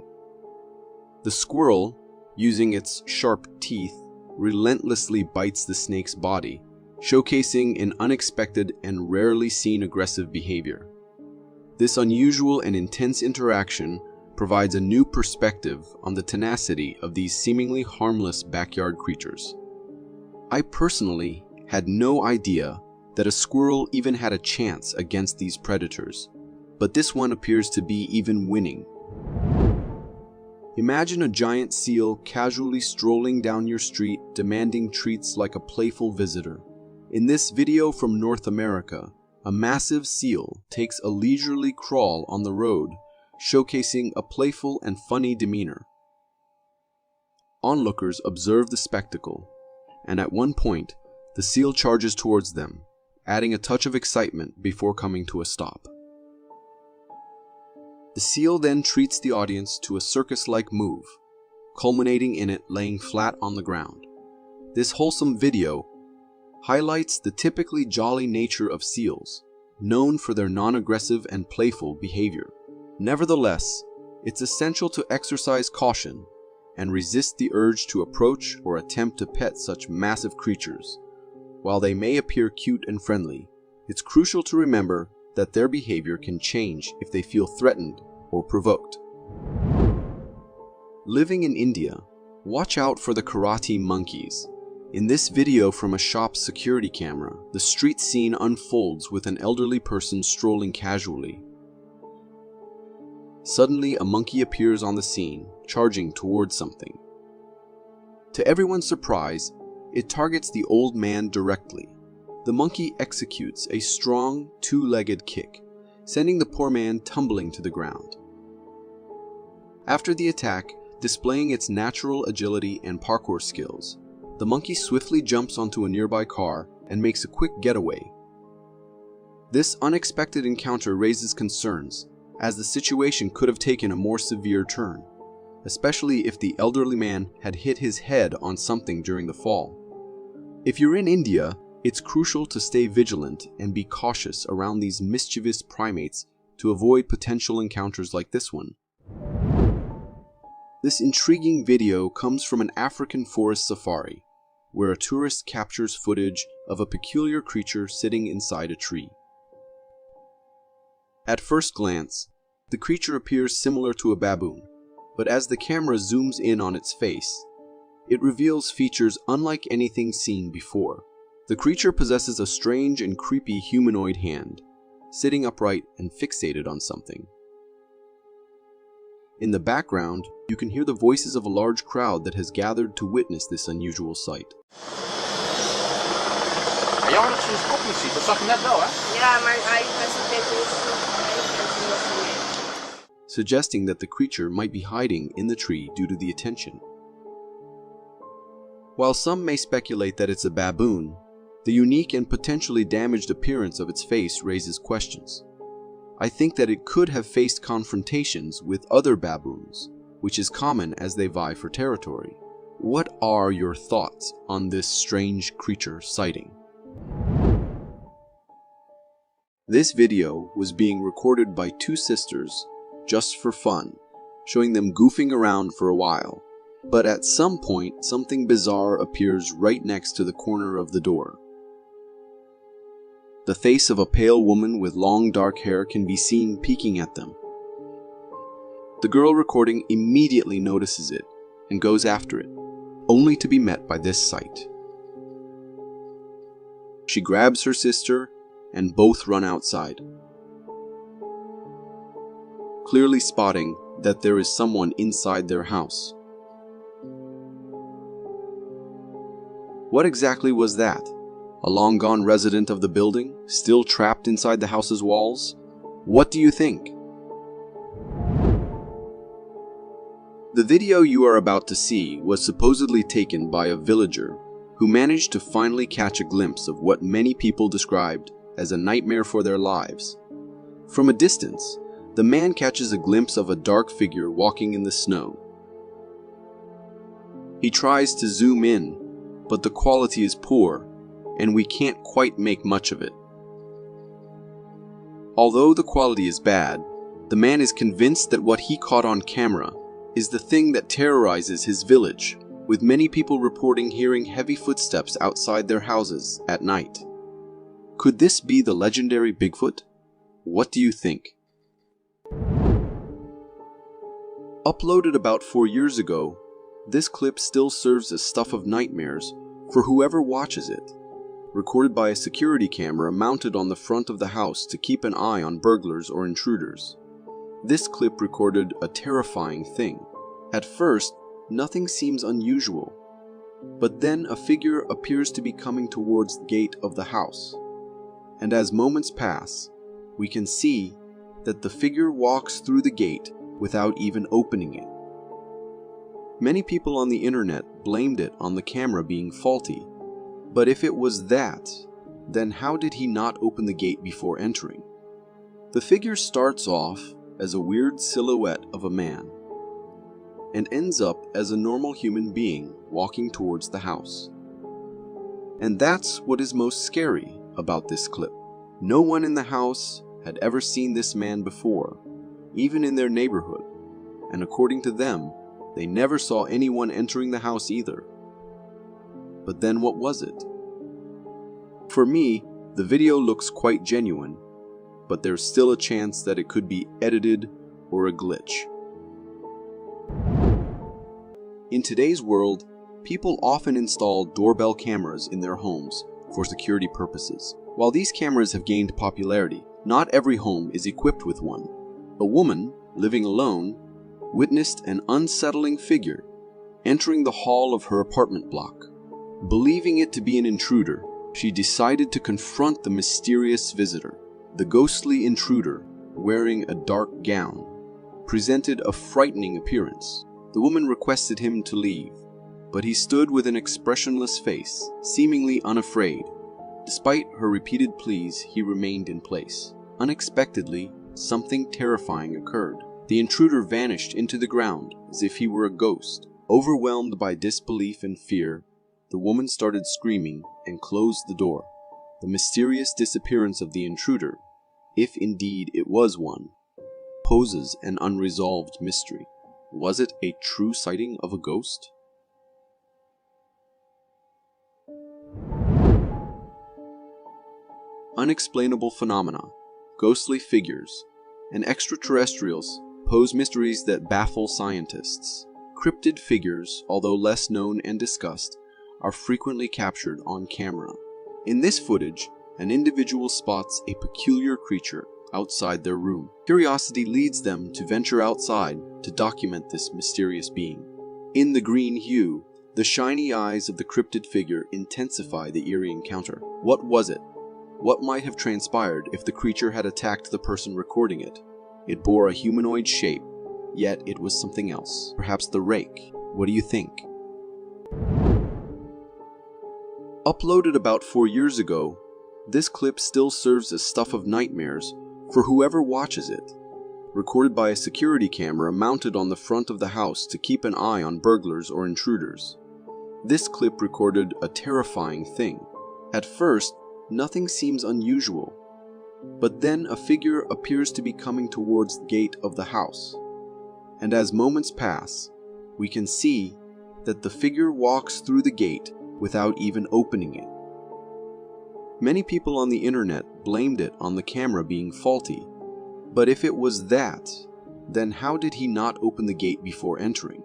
The squirrel, using its sharp teeth, relentlessly bites the snake's body, showcasing an unexpected and rarely seen aggressive behavior. This unusual and intense interaction provides a new perspective on the tenacity of these seemingly harmless backyard creatures. I personally had no idea that a squirrel even had a chance against these predators, but this one appears to be even winning. Imagine a giant seal casually strolling down your street, demanding treats like a playful visitor. In this video from North America, a massive seal takes a leisurely crawl on the road, showcasing a playful and funny demeanor. Onlookers observe the spectacle, and at one point, the seal charges towards them, adding a touch of excitement before coming to a stop. The seal then treats the audience to a circus-like move, culminating in it laying flat on the ground. This wholesome video highlights the typically jolly nature of seals, known for their non-aggressive and playful behavior. Nevertheless, it's essential to exercise caution and resist the urge to approach or attempt to pet such massive creatures. While they may appear cute and friendly, it's crucial to remember that their behavior can change if they feel threatened or provoked. Living in India, watch out for the karate monkeys. In this video from a shop's security camera, the street scene unfolds with an elderly person strolling casually. Suddenly, a monkey appears on the scene, charging towards something. To everyone's surprise, it targets the old man directly. The monkey executes a strong, two-legged kick, sending the poor man tumbling to the ground. After the attack, displaying its natural agility and parkour skills, the monkey swiftly jumps onto a nearby car and makes a quick getaway. This unexpected encounter raises concerns, as the situation could have taken a more severe turn, especially if the elderly man had hit his head on something during the fall. If you're in India, it's crucial to stay vigilant and be cautious around these mischievous primates to avoid potential encounters like this one. This intriguing video comes from an African forest safari, where a tourist captures footage of a peculiar creature sitting inside a tree. At first glance, the creature appears similar to a baboon, but as the camera zooms in on its face, it reveals features unlike anything seen before. The creature possesses a strange and creepy humanoid hand, sitting upright and fixated on something. In the background, you can hear the voices of a large crowd that has gathered to witness this unusual sight. Jammer dat ze een kop niet ziet, dat zag je net wel, hè? Ja, maar hij presenteert niet. Suggesting that the creature might be hiding in the tree due to the attention. While some may speculate that it's a baboon, the unique and potentially damaged appearance of its face raises questions. I think that it could have faced confrontations with other baboons, which is common as they vie for territory. What are your thoughts on this strange creature sighting? This video was being recorded by two sisters just for fun, showing them goofing around for a while. But at some point, something bizarre appears right next to the corner of the door. The face of a pale woman with long dark hair can be seen peeking at them. The girl recording immediately notices it and goes after it, only to be met by this sight. She grabs her sister and both run outside, clearly spotting that there is someone inside their house. What exactly was that? A long-gone resident of the building, still trapped inside the house's walls? What do you think? The video you are about to see was supposedly taken by a villager who managed to finally catch a glimpse of what many people described as a nightmare for their lives. From a distance, the man catches a glimpse of a dark figure walking in the snow. He tries to zoom in, but the quality is poor, and we can't quite make much of it. Although the quality is bad, the man is convinced that what he caught on camera is the thing that terrorizes his village, with many people reporting hearing heavy footsteps outside their houses at night. Could this be the legendary Bigfoot? What do you think? Uploaded about 4 years ago, this clip still serves as stuff of nightmares for whoever watches it. Recorded by a security camera mounted on the front of the house to keep an eye on burglars or intruders. This clip recorded a terrifying thing. At first, nothing seems unusual, but then a figure appears to be coming towards the gate of the house. And as moments pass, we can see that the figure walks through the gate without even opening it. Many people on the internet blamed it on the camera being faulty, but if it was that, then how did he not open the gate before entering? The figure starts off as a weird silhouette of a man, and ends up as a normal human being walking towards the house. And that's what is most scary about this clip. No one in the house had ever seen this man before, even in their neighborhood. and according to them, they never saw anyone entering the house either. But then what was it? For me, the video looks quite genuine, but there's still a chance that it could be edited or a glitch. In today's world, people often install doorbell cameras in their homes for security purposes. While these cameras have gained popularity, not every home is equipped with one. A woman, living alone, witnessed an unsettling figure entering the hall of her apartment block. Believing it to be an intruder, she decided to confront the mysterious visitor. The ghostly intruder, wearing a dark gown, presented a frightening appearance. The woman requested him to leave, but he stood with an expressionless face, seemingly unafraid. Despite her repeated pleas, he remained in place. Unexpectedly, something terrifying occurred. The intruder vanished into the ground as if he were a ghost. Overwhelmed by disbelief and fear, the woman started screaming and closed the door. The mysterious disappearance of the intruder, if indeed it was one, poses an unresolved mystery. Was it a true sighting of a ghost? Unexplainable phenomena, ghostly figures, and extraterrestrials pose mysteries that baffle scientists. Cryptid figures, although less known and discussed, are frequently captured on camera. In this footage, an individual spots a peculiar creature outside their room. Curiosity leads them to venture outside to document this mysterious being. In the green hue, the shiny eyes of the cryptid figure intensify the eerie encounter. What was it? What might have transpired if the creature had attacked the person recording it? It bore a humanoid shape, yet it was something else. Perhaps the rake. What do you think? Uploaded about 4 years ago, this clip still serves as stuff of nightmares for whoever watches it. Recorded by a security camera mounted on the front of the house to keep an eye on burglars or intruders. This clip recorded a terrifying thing. At first, nothing seems unusual, but then a figure appears to be coming towards the gate of the house. And as moments pass, we can see that the figure walks through the gate without even opening it. Many people on the internet blamed it on the camera being faulty, but if it was that, then how did he not open the gate before entering?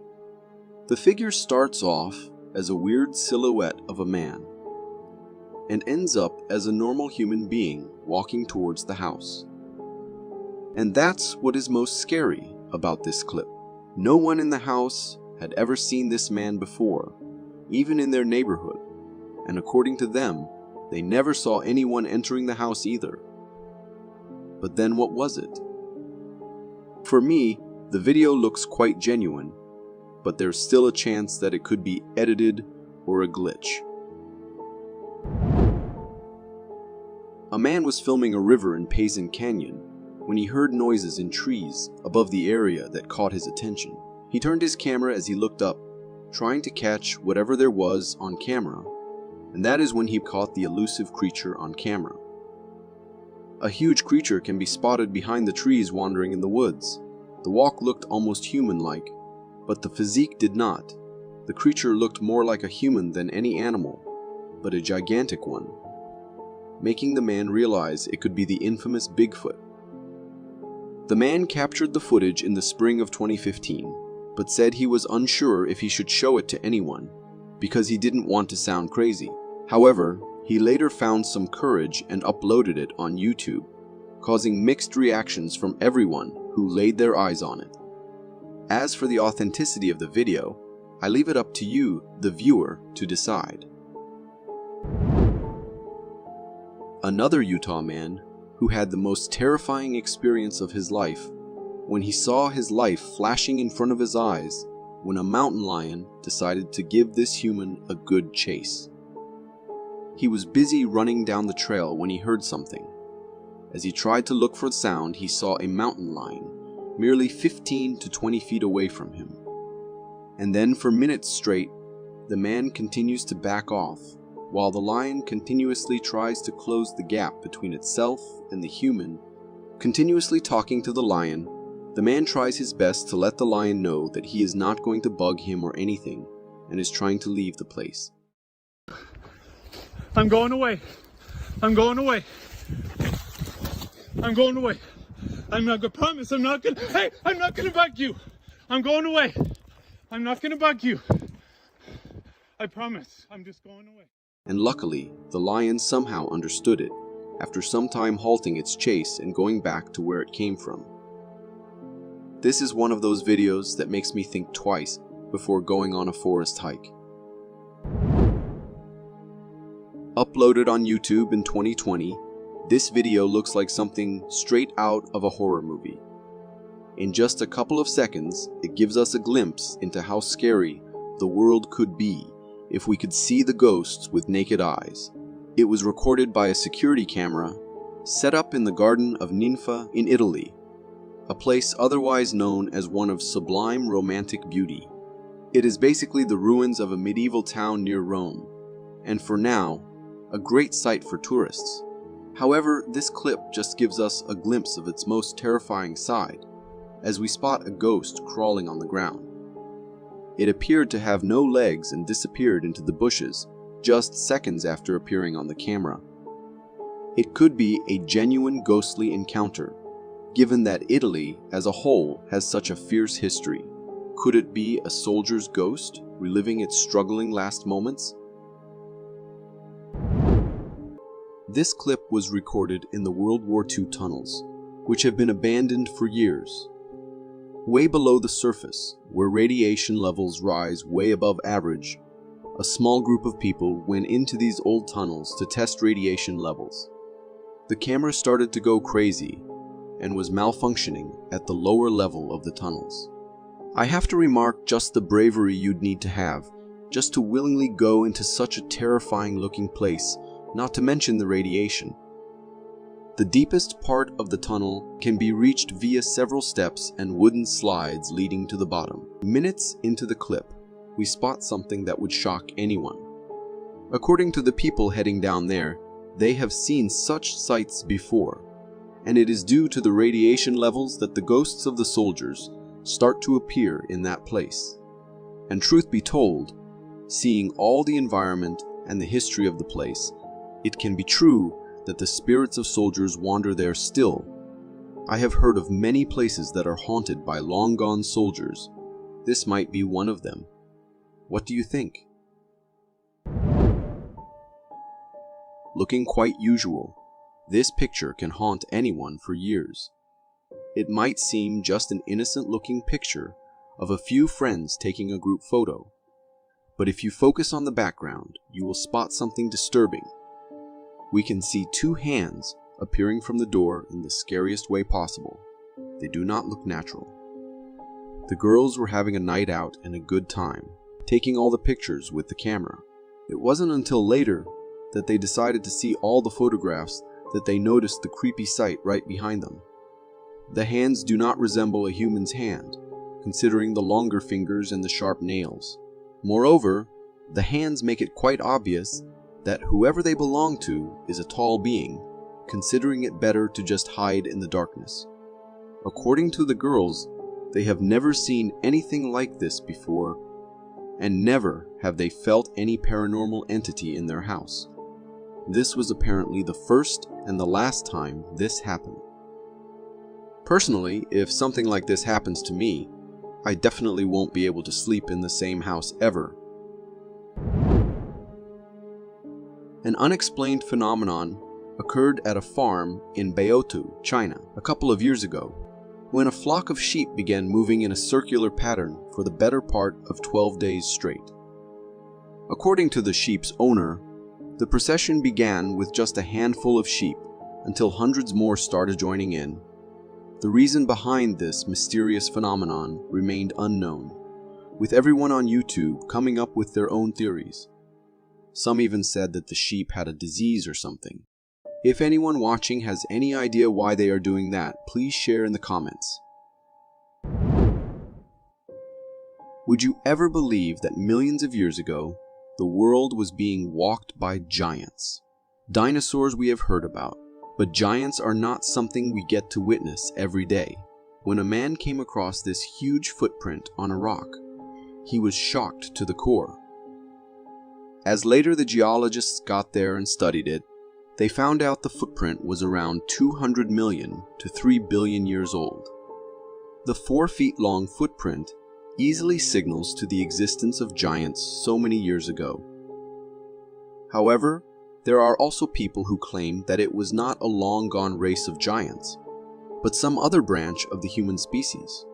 The figure starts off as a weird silhouette of a man, and ends up as a normal human being walking towards the house. And that's what is most scary about this clip. No one in the house had ever seen this man before, even in their neighborhood, and according to them, they never saw anyone entering the house either. But then what was it? For me, the video looks quite genuine, but there's still a chance that it could be edited or a glitch. A man was filming a river in Payson Canyon when he heard noises in trees above the area that caught his attention. He turned his camera as he looked up, trying to catch whatever there was on camera, and that is when he caught the elusive creature on camera. A huge creature can be spotted behind the trees wandering in the woods. The walk looked almost human-like, but the physique did not. The creature looked more like a human than any animal, but a gigantic one, making the man realize it could be the infamous Bigfoot. The man captured the footage in the spring of 2015, but said he was unsure if he should show it to anyone, because he didn't want to sound crazy. However, he later found some courage and uploaded it on YouTube, causing mixed reactions from everyone who laid their eyes on it. As for the authenticity of the video, I leave it up to you, the viewer, to decide. Another Utah man who had the most terrifying experience of his life when he saw his life flashing in front of his eyes when a mountain lion decided to give this human a good chase. He was busy running down the trail when he heard something. As he tried to look for the sound, he saw a mountain lion merely 15 to 20 feet away from him. And then for minutes straight, the man continues to back off, while the lion continuously tries to close the gap between itself and the human, continuously talking to the lion The man tries his best to let the lion know that he is not going to bug him or anything, and is trying to leave the place. I'm going away. I'm going away. I'm going away. I'm not gonna promise I'm not gonna, hey, I'm not gonna bug you. I'm going away. I'm not gonna bug you. I promise, I'm just going away. And luckily, the lion somehow understood it, after some time halting its chase and going back to where it came from. This is one of those videos that makes me think twice before going on a forest hike. Uploaded on YouTube in 2020, this video looks like something straight out of a horror movie. In just a couple of seconds, it gives us a glimpse into how scary the world could be if we could see the ghosts with naked eyes. It was recorded by a security camera set up in the Garden of Ninfa in Italy, a place otherwise known as one of sublime romantic beauty. It is basically the ruins of a medieval town near Rome, and for now, a great sight for tourists. However, this clip just gives us a glimpse of its most terrifying side, as we spot a ghost crawling on the ground. It appeared to have no legs and disappeared into the bushes just seconds after appearing on the camera. It could be a genuine ghostly encounter, given that Italy as a whole has such a fierce history. Could it be a soldier's ghost reliving its struggling last moments? This clip was recorded in the World War II tunnels, which have been abandoned for years. Way below the surface, where radiation levels rise way above average, a small group of people went into these old tunnels to test radiation levels. The camera started to go crazy and was malfunctioning at the lower level of the tunnels. I have to remark just the bravery you'd need to have just to willingly go into such a terrifying looking place, not to mention the radiation. The deepest part of the tunnel can be reached via several steps and wooden slides leading to the bottom. Minutes into the clip, we spot something that would shock anyone. According to the people heading down there, they have seen such sights before, and it is due to the radiation levels that the ghosts of the soldiers start to appear in that place. And truth be told, seeing all the environment and the history of the place, it can be true that the spirits of soldiers wander there still. I have heard of many places that are haunted by long-gone soldiers. This might be one of them. What do you think? Looking quite usual, this picture can haunt anyone for years. It might seem just an innocent-looking picture of a few friends taking a group photo, but if you focus on the background, you will spot something disturbing. We can see two hands appearing from the door in the scariest way possible. They do not look natural. The girls were having a night out and a good time, taking all the pictures with the camera. It wasn't until later that they decided to see all the photographs that they noticed the creepy sight right behind them. The hands do not resemble a human's hand, considering the longer fingers and the sharp nails. Moreover, the hands make it quite obvious that whoever they belong to is a tall being, considering it better to just hide in the darkness. According to the girls, they have never seen anything like this before, and never have they felt any paranormal entity in their house. This was apparently the first and the last time this happened. Personally, if something like this happens to me, I definitely won't be able to sleep in the same house ever. An unexplained phenomenon occurred at a farm in Beotu, China, a couple of years ago, when a flock of sheep began moving in a circular pattern for the better part of 12 days straight. According to the sheep's owner, the procession began with just a handful of sheep until hundreds more started joining in. The reason behind this mysterious phenomenon remained unknown, with everyone on YouTube coming up with their own theories. Some even said that the sheep had a disease or something. If anyone watching has any idea why they are doing that, please share in the comments. Would you ever believe that millions of years ago, the world was being walked by giants? Dinosaurs we have heard about, but giants are not something we get to witness every day. when a man came across this huge footprint on a rock. He was shocked to the core. As later the geologists got there and studied it, they found out the footprint was around 200 million to 3 billion years old. The 4 feet long footprint easily signals to the existence of giants so many years ago. However, there are also people who claim that it was not a long-gone race of giants, but some other branch of the human species,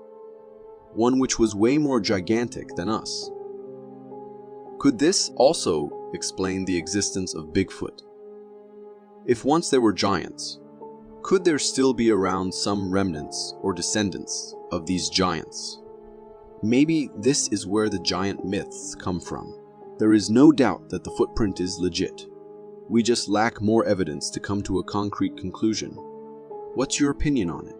one which was way more gigantic than us. Could this also explain the existence of Bigfoot? If once there were giants, could there still be around some remnants or descendants of these giants? Maybe this is where the giant myths come from. There is no doubt that the footprint is legit. We just lack more evidence to come to a concrete conclusion. What's your opinion on it?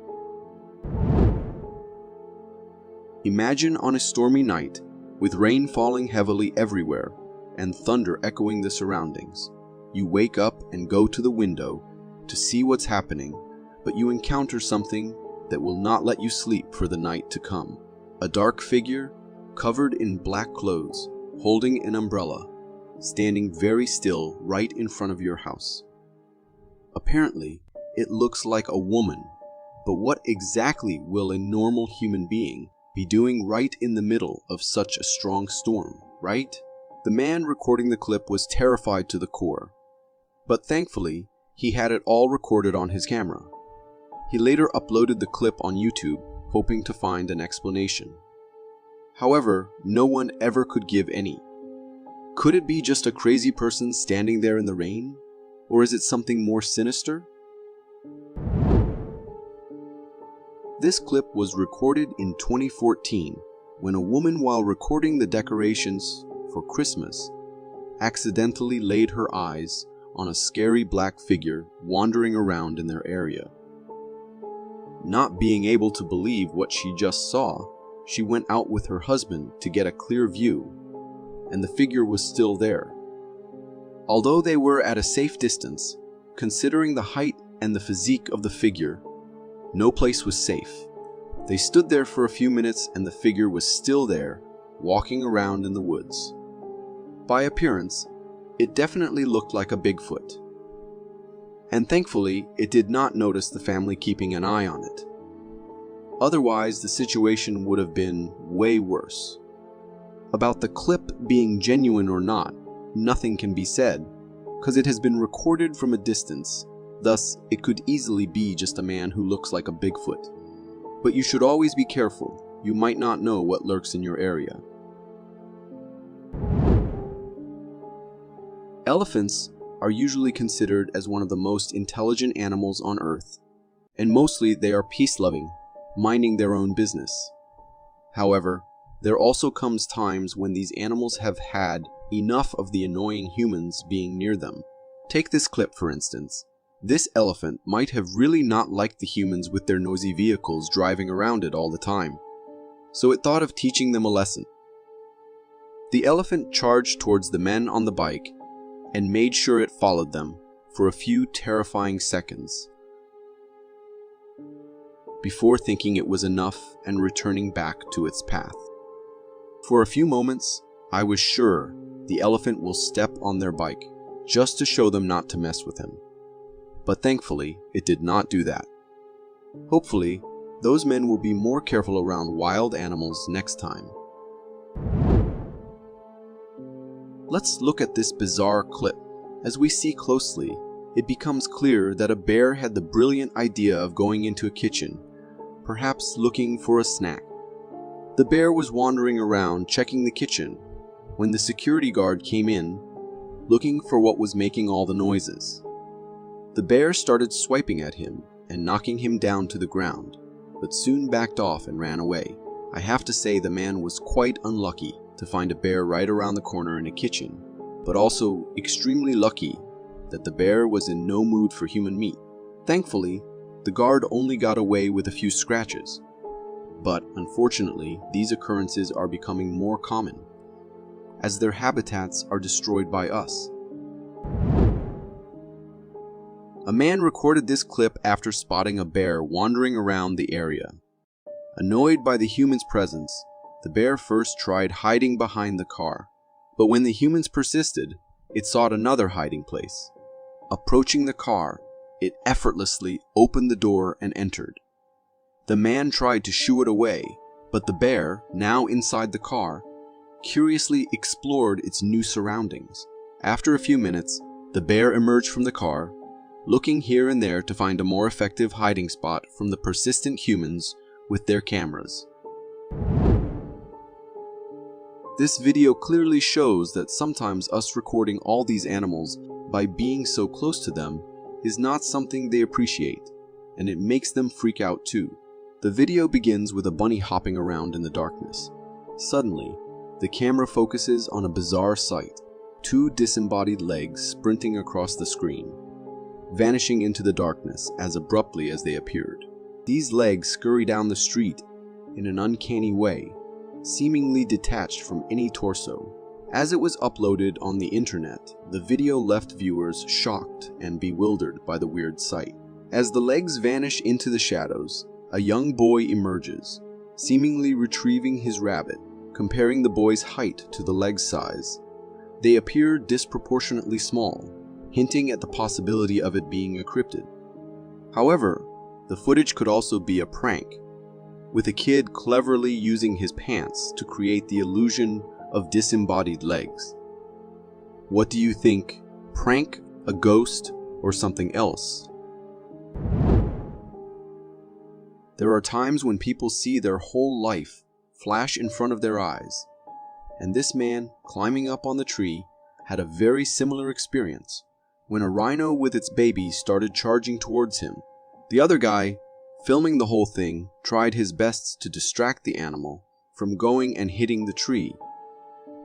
Imagine on a stormy night, with rain falling heavily everywhere and thunder echoing the surroundings. You wake up and go to the window to see what's happening, but you encounter something that will not let you sleep for the night to come. A dark figure, covered in black clothes, holding an umbrella, standing very still right in front of your house. Apparently, it looks like a woman, but what exactly will a normal human being be doing right in the middle of such a strong storm, right? The man recording the clip was terrified to the core, but thankfully, he had it all recorded on his camera. He later uploaded the clip on YouTube, hoping to find an explanation. However, no one ever could give any. Could it be just a crazy person standing there in the rain? Or is it something more sinister? This clip was recorded in 2014 when a woman, while recording the decorations for Christmas, accidentally laid her eyes on a scary black figure wandering around in their area. Not being able to believe what she just saw, she went out with her husband to get a clear view, and the figure was still there. Although they were at a safe distance, considering the height and the physique of the figure, no place was safe. They stood there for a few minutes and the figure was still there, walking around in the woods. By appearance, it definitely looked like a Bigfoot. And thankfully, it did not notice the family keeping an eye on it. Otherwise, the situation would have been way worse. About the clip being genuine or not, nothing can be said, because it has been recorded from a distance, thus it could easily be just a man who looks like a Bigfoot. But you should always be careful, you might not know what lurks in your area. Elephants are usually considered as one of the most intelligent animals on Earth, and mostly they are peace-loving, minding their own business. However, there also comes times when these animals have had enough of the annoying humans being near them. Take this clip for instance. This elephant might have really not liked the humans with their noisy vehicles driving around it all the time, so it thought of teaching them a lesson. The elephant charged towards the men on the bike and made sure it followed them for a few terrifying seconds before thinking it was enough and returning back to its path. For a few moments, I was sure the elephant will step on their bike just to show them not to mess with him. But thankfully, it did not do that. Hopefully, those men will be more careful around wild animals next time. Let's look at this bizarre clip. As we see closely, it becomes clear that a bear had the brilliant idea of going into a kitchen, perhaps looking for a snack. The bear was wandering around checking the kitchen when the security guard came in, looking for what was making all the noises. The bear started swiping at him and knocking him down to the ground, but soon backed off and ran away. I have to say the man was quite unlucky to find a bear right around the corner in a kitchen, but also extremely lucky that the bear was in no mood for human meat. Thankfully, the guard only got away with a few scratches, but unfortunately, these occurrences are becoming more common, as their habitats are destroyed by us. A man recorded this clip after spotting a bear wandering around the area. Annoyed by the humans' presence, the bear first tried hiding behind the car, but when the humans persisted, it sought another hiding place. Approaching the car, it effortlessly opened the door and entered. The man tried to shoo it away, but the bear, now inside the car, curiously explored its new surroundings. After a few minutes, the bear emerged from the car, looking here and there to find a more effective hiding spot from the persistent humans with their cameras. This video clearly shows that sometimes us recording all these animals by being so close to them is not something they appreciate, and it makes them freak out too. The video begins with a bunny hopping around in the darkness. Suddenly, the camera focuses on a bizarre sight: two disembodied legs sprinting across the screen, vanishing into the darkness as abruptly as they appeared. These legs scurry down the street in an uncanny way, seemingly detached from any torso. As it was uploaded on the internet, the video left viewers shocked and bewildered by the weird sight. As the legs vanish into the shadows, a young boy emerges, seemingly retrieving his rabbit. Comparing the boy's height to the leg's size, they appear disproportionately small, hinting at the possibility of it being a cryptid. However, the footage could also be a prank, with a kid cleverly using his pants to create the illusion of disembodied legs. What do you think? Prank, a ghost, or something else? There are times when people see their whole life flash in front of their eyes, and this man climbing up on the tree had a very similar experience when a rhino with its baby started charging towards him. The other guy, filming the whole thing, tried his best to distract the animal from going and hitting the tree,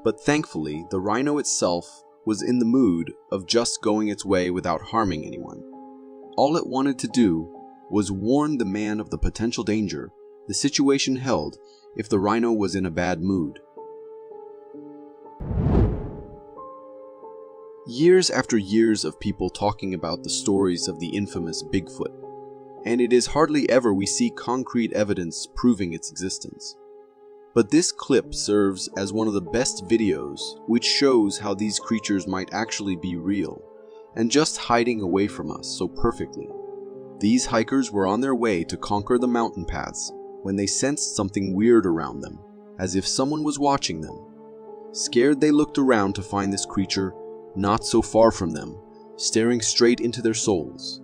but thankfully the rhino itself was in the mood of just going its way without harming anyone. All it wanted to do was warn the man of the potential danger the situation held if the rhino was in a bad mood. Years after years of people talking about the stories of the infamous Bigfoot, and it is hardly ever we see concrete evidence proving its existence. But this clip serves as one of the best videos which shows how these creatures might actually be real, and just hiding away from us so perfectly. These hikers were on their way to conquer the mountain paths when they sensed something weird around them, as if someone was watching them. Scared, they looked around to find this creature not so far from them, staring straight into their souls.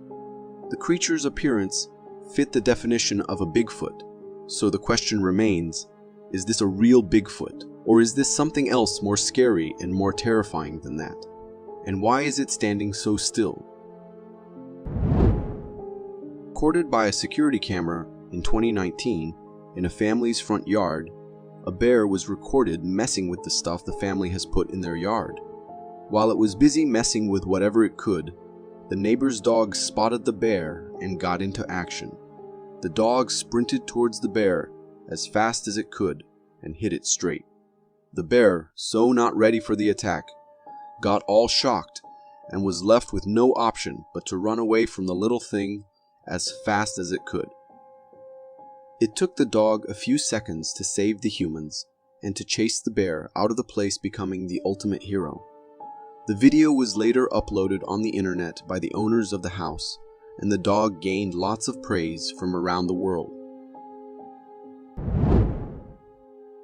The creature's appearance fit the definition of a Bigfoot, so the question remains, is this a real Bigfoot, or is this something else more scary and more terrifying than that? And why is it standing so still? Recorded by a security camera in 2019 in a family's front yard, a bear was recorded messing with the stuff the family has put in their yard. While it was busy messing with whatever it could, the neighbor's dog spotted the bear and got into action. The dog sprinted towards the bear as fast as it could and hit it straight. The bear, so not ready for the attack, got all shocked and was left with no option but to run away from the little thing as fast as it could. It took the dog a few seconds to save the humans and to chase the bear out of the place, becoming the ultimate hero. The video was later uploaded on the internet by the owners of the house, and the dog gained lots of praise from around the world.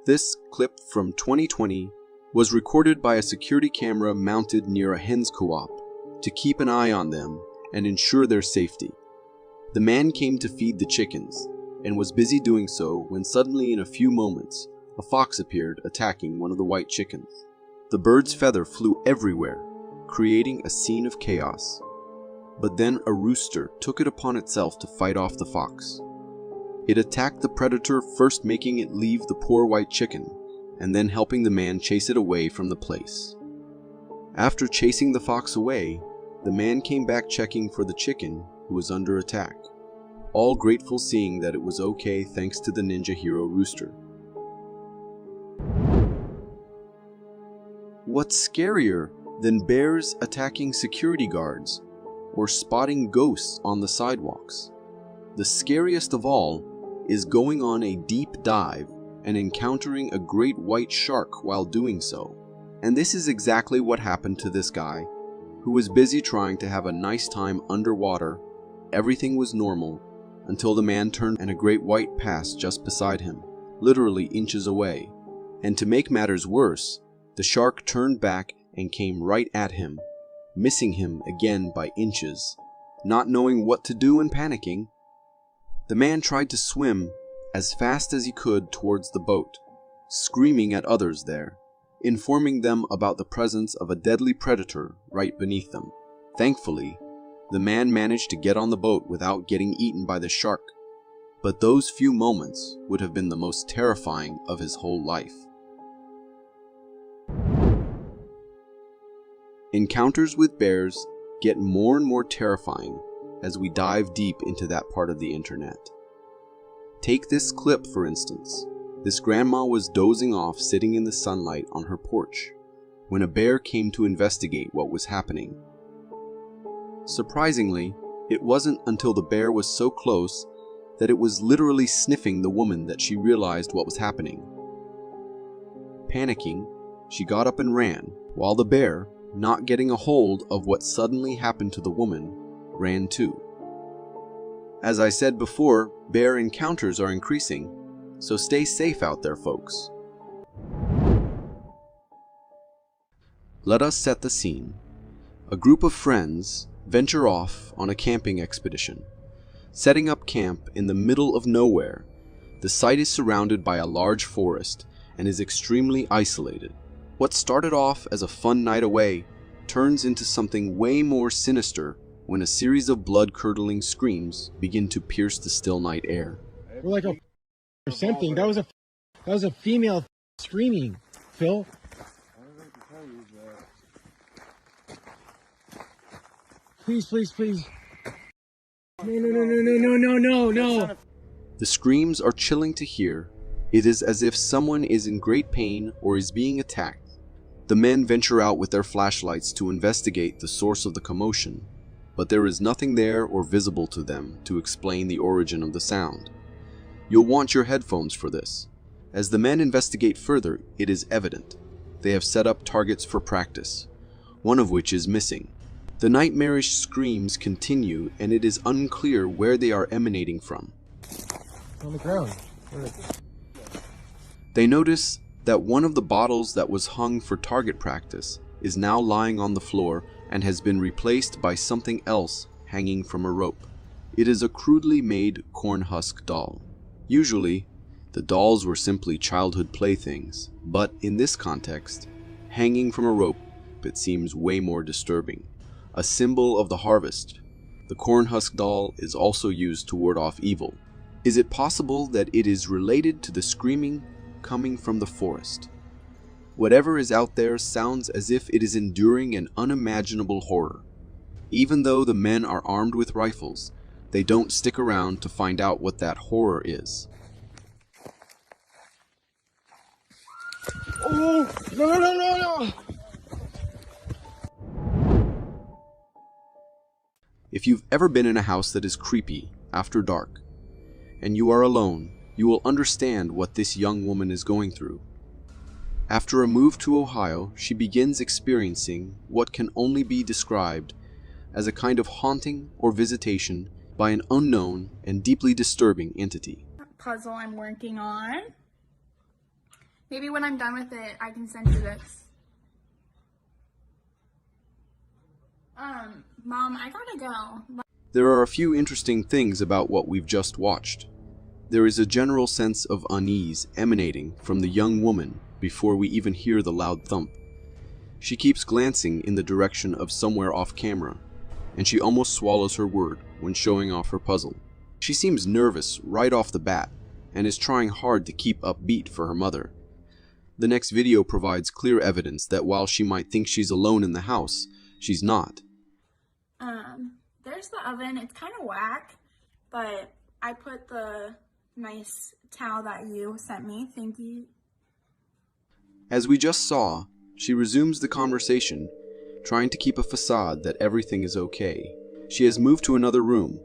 This clip from 2020 was recorded by a security camera mounted near a hen's co-op to keep an eye on them and ensure their safety. The man came to feed the chickens and was busy doing so when suddenly, in a few moments, a fox appeared, attacking one of the white chickens. The bird's feather flew everywhere, creating a scene of chaos. But then a rooster took it upon itself to fight off the fox. It attacked the predator, first making it leave the poor white chicken, and then helping the man chase it away from the place. After chasing the fox away, the man came back checking for the chicken who was under attack, all grateful seeing that it was okay thanks to the ninja hero rooster. What's scarier than bears attacking security guards or spotting ghosts on the sidewalks? The scariest of all is going on a deep dive and encountering a great white shark while doing so. And this is exactly what happened to this guy, who was busy trying to have a nice time underwater. Everything was normal until the man turned and a great white passed just beside him, literally inches away. And to make matters worse, the shark turned back and came right at him, missing him again by inches. Not knowing what to do and panicking, the man tried to swim as fast as he could towards the boat, screaming at others there, informing them about the presence of a deadly predator right beneath them. Thankfully, the man managed to get on the boat without getting eaten by the shark, but those few moments would have been the most terrifying of his whole life. Encounters with bears get more and more terrifying as we dive deep into that part of the internet. Take this clip for instance. This grandma was dozing off sitting in the sunlight on her porch when a bear came to investigate what was happening. Surprisingly, it wasn't until the bear was so close that it was literally sniffing the woman that she realized what was happening. Panicking, she got up and ran, while the bear, not getting a hold of what suddenly happened to the woman, ran too. As I said before, bear encounters are increasing, so stay safe out there, folks. Let us set the scene. A group of friends venture off on a camping expedition. Setting up camp in the middle of nowhere, the site is surrounded by a large forest and is extremely isolated. What started off as a fun night away turns into something way more sinister when a series of blood-curdling screams begin to pierce the still night air. We're like or something. That was a female screaming, Phil. Please, please, please. No. The screams are chilling to hear. It is as if someone is in great pain or is being attacked. The men venture out with their flashlights to investigate the source of the commotion, but there is nothing there or visible to them to explain the origin of the sound. You'll want your headphones for this. As the men investigate further, it is evident. They have set up targets for practice, one of which is missing. The nightmarish screams continue and it is unclear where they are emanating from. On the ground. They notice that one of the bottles that was hung for target practice is now lying on the floor and has been replaced by something else hanging from a rope. It is a crudely made corn husk doll. Usually, the dolls were simply childhood playthings, but in this context, hanging from a rope, it seems way more disturbing. A symbol of the harvest, the corn husk doll is also used to ward off evil. Is it possible that it is related to the screaming coming from the forest? Whatever is out there sounds as if it is enduring an unimaginable horror. Even though the men are armed with rifles, they don't stick around to find out what that horror is. Oh, no. If you've ever been in a house that is creepy after dark, and you are alone, you will understand what this young woman is going through. After a move to Ohio, she begins experiencing what can only be described as a kind of haunting or visitation by an unknown and deeply disturbing entity. Puzzle I'm working on. Maybe when I'm done with it, I can send you this. Mom, I gotta go. There are a few interesting things about what we've just watched. There is a general sense of unease emanating from the young woman before we even hear the loud thump. She keeps glancing in the direction of somewhere off camera, and she almost swallows her word when showing off her puzzle. She seems nervous right off the bat, and is trying hard to keep upbeat for her mother. The next video provides clear evidence that while she might think she's alone in the house, she's not. There's the oven. It's kind of whack, but I put the nice towel that you sent me. Thank you. As we just saw, she resumes the conversation, trying to keep a facade that everything is okay. She has moved to another room,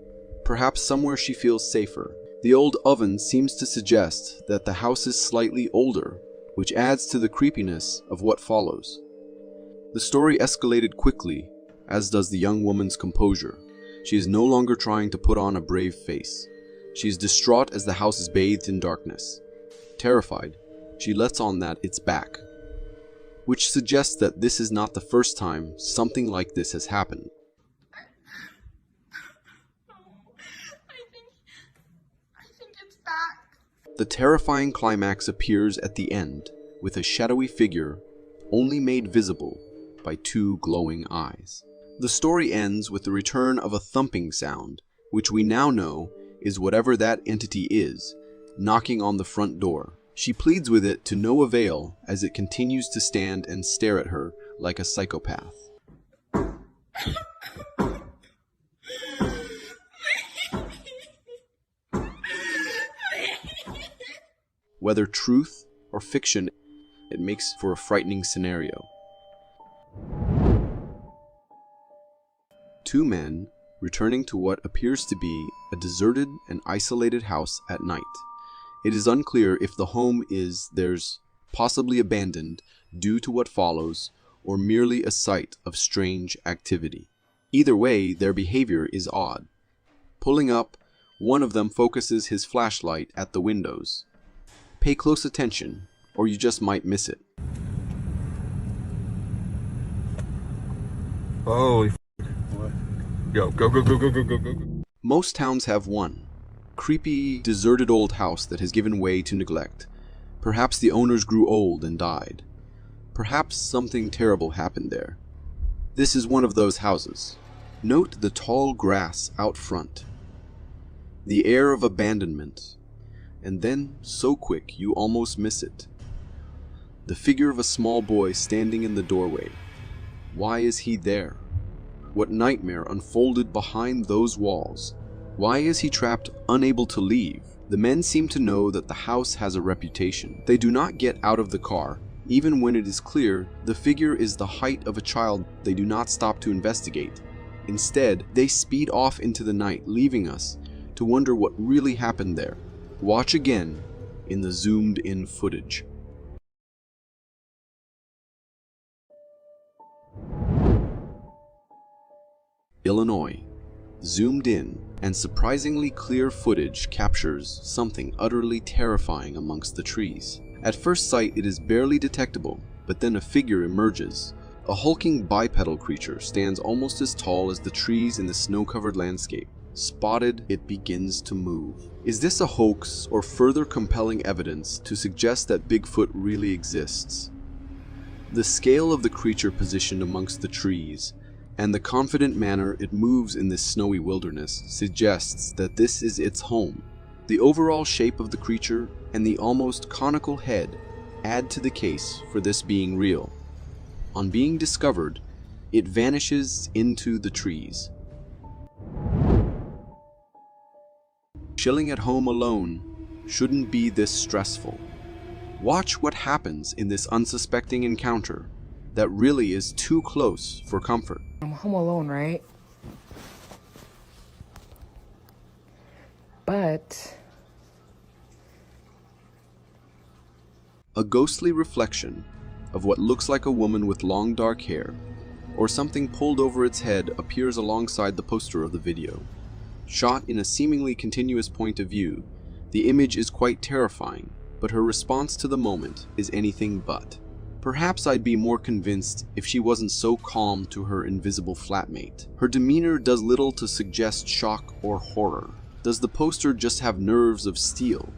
perhaps somewhere she feels safer. The old oven seems to suggest that the house is slightly older, which adds to the creepiness of what follows. The story escalated quickly, as does the young woman's composure. She is no longer trying to put on a brave face. She is distraught as the house is bathed in darkness. Terrified, she lets on that it's back, which suggests that this is not the first time something like this has happened. I think it's back. The terrifying climax appears at the end, with a shadowy figure only made visible by two glowing eyes. The story ends with the return of a thumping sound, which we now know is whatever that entity is, knocking on the front door. She pleads with it to no avail as it continues to stand and stare at her like a psychopath. Whether truth or fiction, it makes for a frightening scenario. Two men returning to what appears to be a deserted and isolated house at night. It is unclear if the home is theirs, possibly abandoned due to what follows, or merely a site of strange activity. Either way, their behavior is odd. Pulling up, one of them focuses his flashlight at the windows. Pay close attention, or you just might miss it. Holy Yo, go. Most towns have one. Creepy, deserted old house that has given way to neglect. Perhaps the owners grew old and died. Perhaps something terrible happened there. This is one of those houses. Note the tall grass out front. The air of abandonment. And then, so quick, you almost miss it. The figure of a small boy standing in the doorway. Why is he there? What nightmare unfolded behind those walls? Why is he trapped, unable to leave? The men seem to know that the house has a reputation. They do not get out of the car. Even when it is clear the figure is the height of a child, they do not stop to investigate. Instead, they speed off into the night, leaving us to wonder what really happened there. Watch again in the zoomed-in footage. Illinois. Zoomed in and surprisingly clear footage captures something utterly terrifying amongst the trees. At first sight it is barely detectable, but then a figure emerges. A hulking bipedal creature stands almost as tall as the trees in the snow-covered landscape. Spotted, it begins to move. Is this a hoax or further compelling evidence to suggest that Bigfoot really exists? The scale of the creature positioned amongst the trees and the confident manner it moves in this snowy wilderness suggests that this is its home. The overall shape of the creature and the almost conical head add to the case for this being real. On being discovered, it vanishes into the trees. Chilling at home alone shouldn't be this stressful. Watch what happens in this unsuspecting encounter that really is too close for comfort. I'm home alone, right? But a ghostly reflection of what looks like a woman with long dark hair or something pulled over its head appears alongside the poster of the video. Shot in a seemingly continuous point of view, the image is quite terrifying, but her response to the moment is anything but. Perhaps I'd be more convinced if she wasn't so calm to her invisible flatmate. Her demeanor does little to suggest shock or horror. Does the poster just have nerves of steel?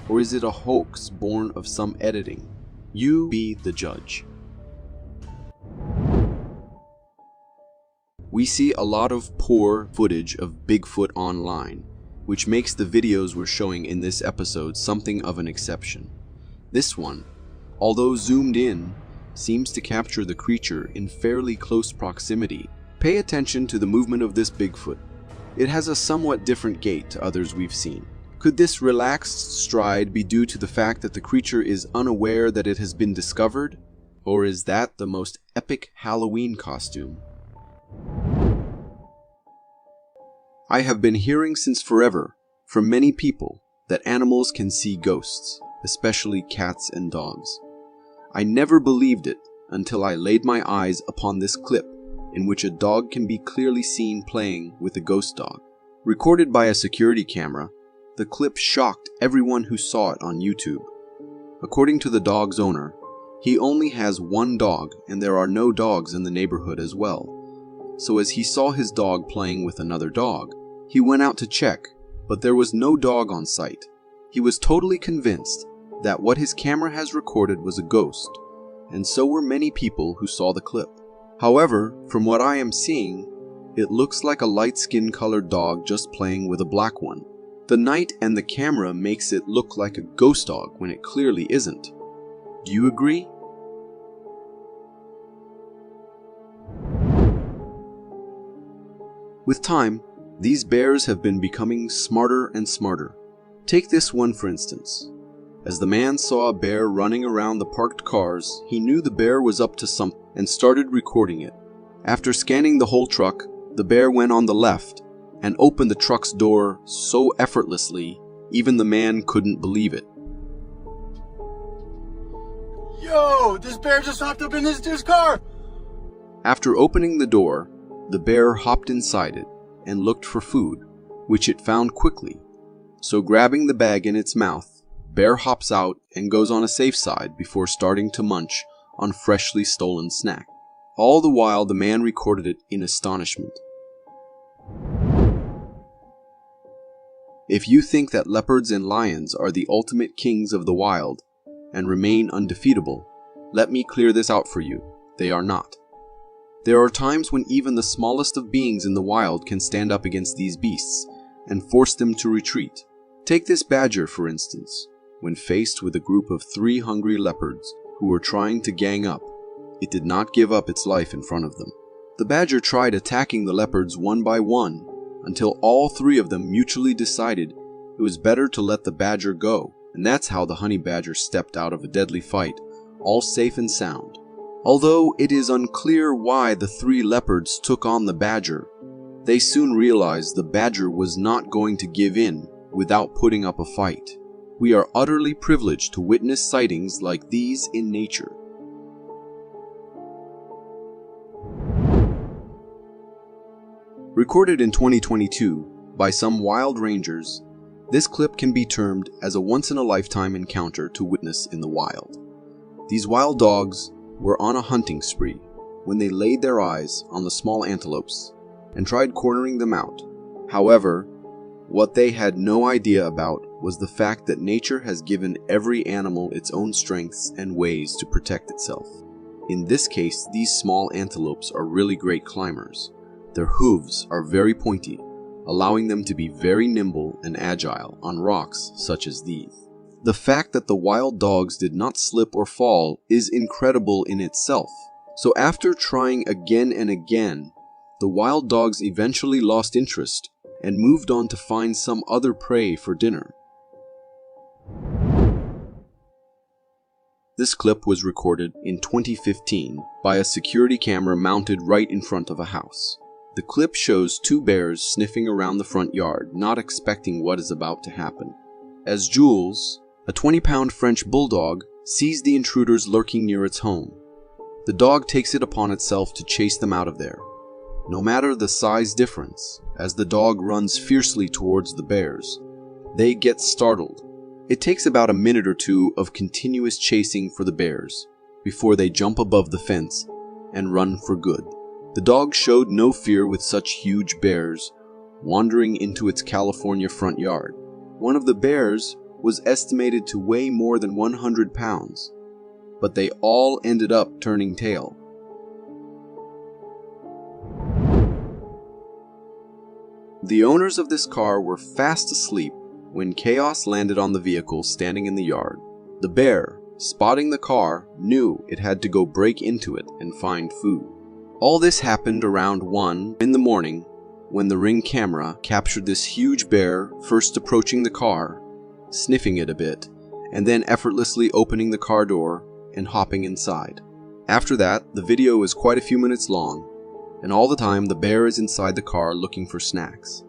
Or is it a hoax born of some editing? You be the judge. We see a lot of poor footage of Bigfoot online, which makes the videos we're showing in this episode something of an exception. This one, although zoomed in, seems to capture the creature in fairly close proximity. Pay attention to the movement of this Bigfoot. It has a somewhat different gait to others we've seen. Could this relaxed stride be due to the fact that the creature is unaware that it has been discovered? Or is that the most epic Halloween costume? I have been hearing since forever from many people that animals can see ghosts, especially cats and dogs. I never believed it until I laid my eyes upon this clip in which a dog can be clearly seen playing with a ghost dog. Recorded by a security camera, the clip shocked everyone who saw it on YouTube. According to the dog's owner, he only has one dog and there are no dogs in the neighborhood as well. So as he saw his dog playing with another dog, he went out to check, but there was no dog on site. He was totally convinced that what his camera has recorded was a ghost, and so were many people who saw the clip. However, from what I am seeing, it looks like a light skin colored dog just playing with a black one. The night and the camera makes it look like a ghost dog when it clearly isn't. Do you agree? With time, these bears have been becoming smarter and smarter. Take this one for instance. As the man saw a bear running around the parked cars, he knew the bear was up to something and started recording it. After scanning the whole truck, the bear went on the left and opened the truck's door so effortlessly, even the man couldn't believe it. Yo, this bear just hopped up in this dude's car! After opening the door, the bear hopped inside it and looked for food, which it found quickly. So grabbing the bag in its mouth, bear hops out and goes on a safe side before starting to munch on freshly stolen snack. All the while the man recorded it in astonishment. If you think that leopards and lions are the ultimate kings of the wild and remain undefeatable, let me clear this out for you. They are not. There are times when even the smallest of beings in the wild can stand up against these beasts and force them to retreat. Take this badger for instance. When faced with a group of 3 hungry leopards who were trying to gang up, it did not give up its life in front of them. The badger tried attacking the leopards one by one until all 3 of them mutually decided it was better to let the badger go, and that's how the honey badger stepped out of a deadly fight, all safe and sound. Although it is unclear why the 3 leopards took on the badger, they soon realized the badger was not going to give in without putting up a fight. We are utterly privileged to witness sightings like these in nature. Recorded in 2022 by some wild rangers, this clip can be termed as a once-in-a-lifetime encounter to witness in the wild. These wild dogs were on a hunting spree when they laid their eyes on the small antelopes and tried cornering them out. However, what they had no idea about was the fact that nature has given every animal its own strengths and ways to protect itself. In this case, these small antelopes are really great climbers. Their hooves are very pointy, allowing them to be very nimble and agile on rocks such as these. The fact that the wild dogs did not slip or fall is incredible in itself. So after trying again and again, the wild dogs eventually lost interest and moved on to find some other prey for dinner. This clip was recorded in 2015 by a security camera mounted right in front of a house. The clip shows 2 bears sniffing around the front yard, not expecting what is about to happen. As Jules, a 20-pound French bulldog, sees the intruders lurking near its home, the dog takes it upon itself to chase them out of there. No matter the size difference, as the dog runs fiercely towards the bears, they get startled. It takes about a minute or 2 of continuous chasing for the bears before they jump above the fence and run for good. The dog showed no fear with such huge bears wandering into its California front yard. One of the bears was estimated to weigh more than 100 pounds, but they all ended up turning tail. The owners of this car were fast asleep when chaos landed on the vehicle standing in the yard. The bear, spotting the car, knew it had to go break into it and find food. All this happened around 1 in the morning when the Ring camera captured this huge bear first approaching the car, sniffing it a bit, and then effortlessly opening the car door and hopping inside. After that, the video is quite a few minutes long, and all the time the bear is inside the car looking for snacks.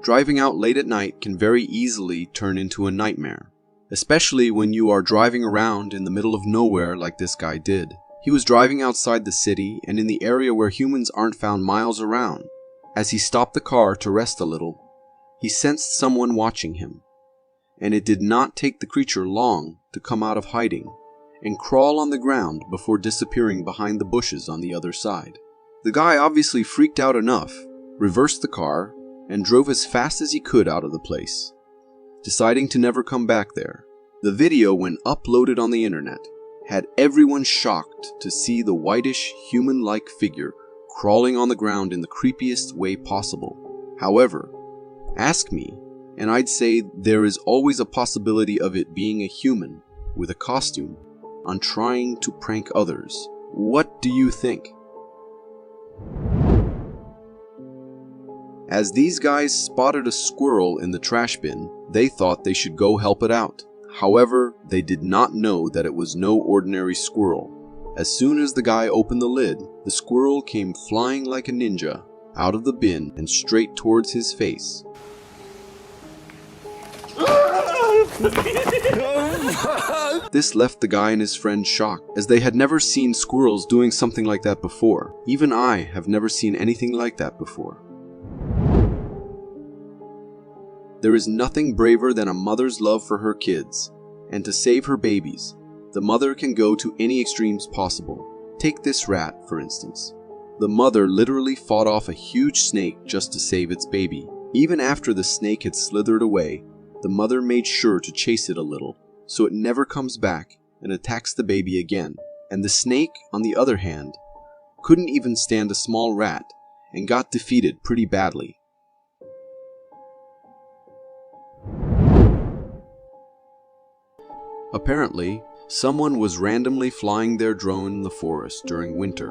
Driving out late at night can very easily turn into a nightmare, especially when you are driving around in the middle of nowhere like this guy did. He was driving outside the city and in the area where humans aren't found miles around. As he stopped the car to rest a little, he sensed someone watching him, and it did not take the creature long to come out of hiding and crawl on the ground before disappearing behind the bushes on the other side. The guy obviously freaked out enough, reversed the car, and drove as fast as he could out of the place, deciding to never come back there. The video, when uploaded on the internet, had everyone shocked to see the whitish, human-like figure crawling on the ground in the creepiest way possible. However, ask me, and I'd say there is always a possibility of it being a human with a costume on trying to prank others. What do you think? As these guys spotted a squirrel in the trash bin, they thought they should go help it out. However, they did not know that it was no ordinary squirrel. As soon as the guy opened the lid, the squirrel came flying like a ninja out of the bin and straight towards his face. This left the guy and his friend shocked, as they had never seen squirrels doing something like that before. Even I have never seen anything like that before. There is nothing braver than a mother's love for her kids, and to save her babies, the mother can go to any extremes possible. Take this rat, for instance. The mother literally fought off a huge snake just to save its baby. Even after the snake had slithered away, the mother made sure to chase it a little, so it never comes back and attacks the baby again. And the snake, on the other hand, couldn't even stand a small rat and got defeated pretty badly. Apparently, someone was randomly flying their drone in the forest during winter,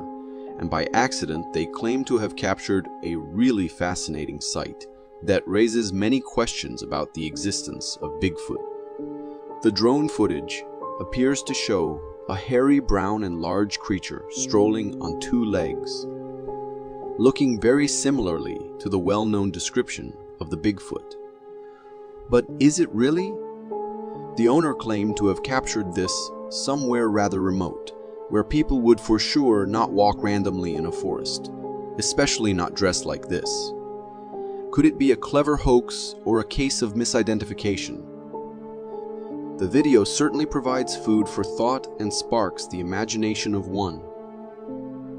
and by accident they claim to have captured a really fascinating sight that raises many questions about the existence of Bigfoot. The drone footage appears to show a hairy brown and large creature strolling on two legs, looking very similarly to the well-known description of the Bigfoot. But is it really? The owner claimed to have captured this somewhere rather remote, where people would for sure not walk randomly in a forest, especially not dressed like this. Could it be a clever hoax or a case of misidentification? The video certainly provides food for thought and sparks the imagination of one.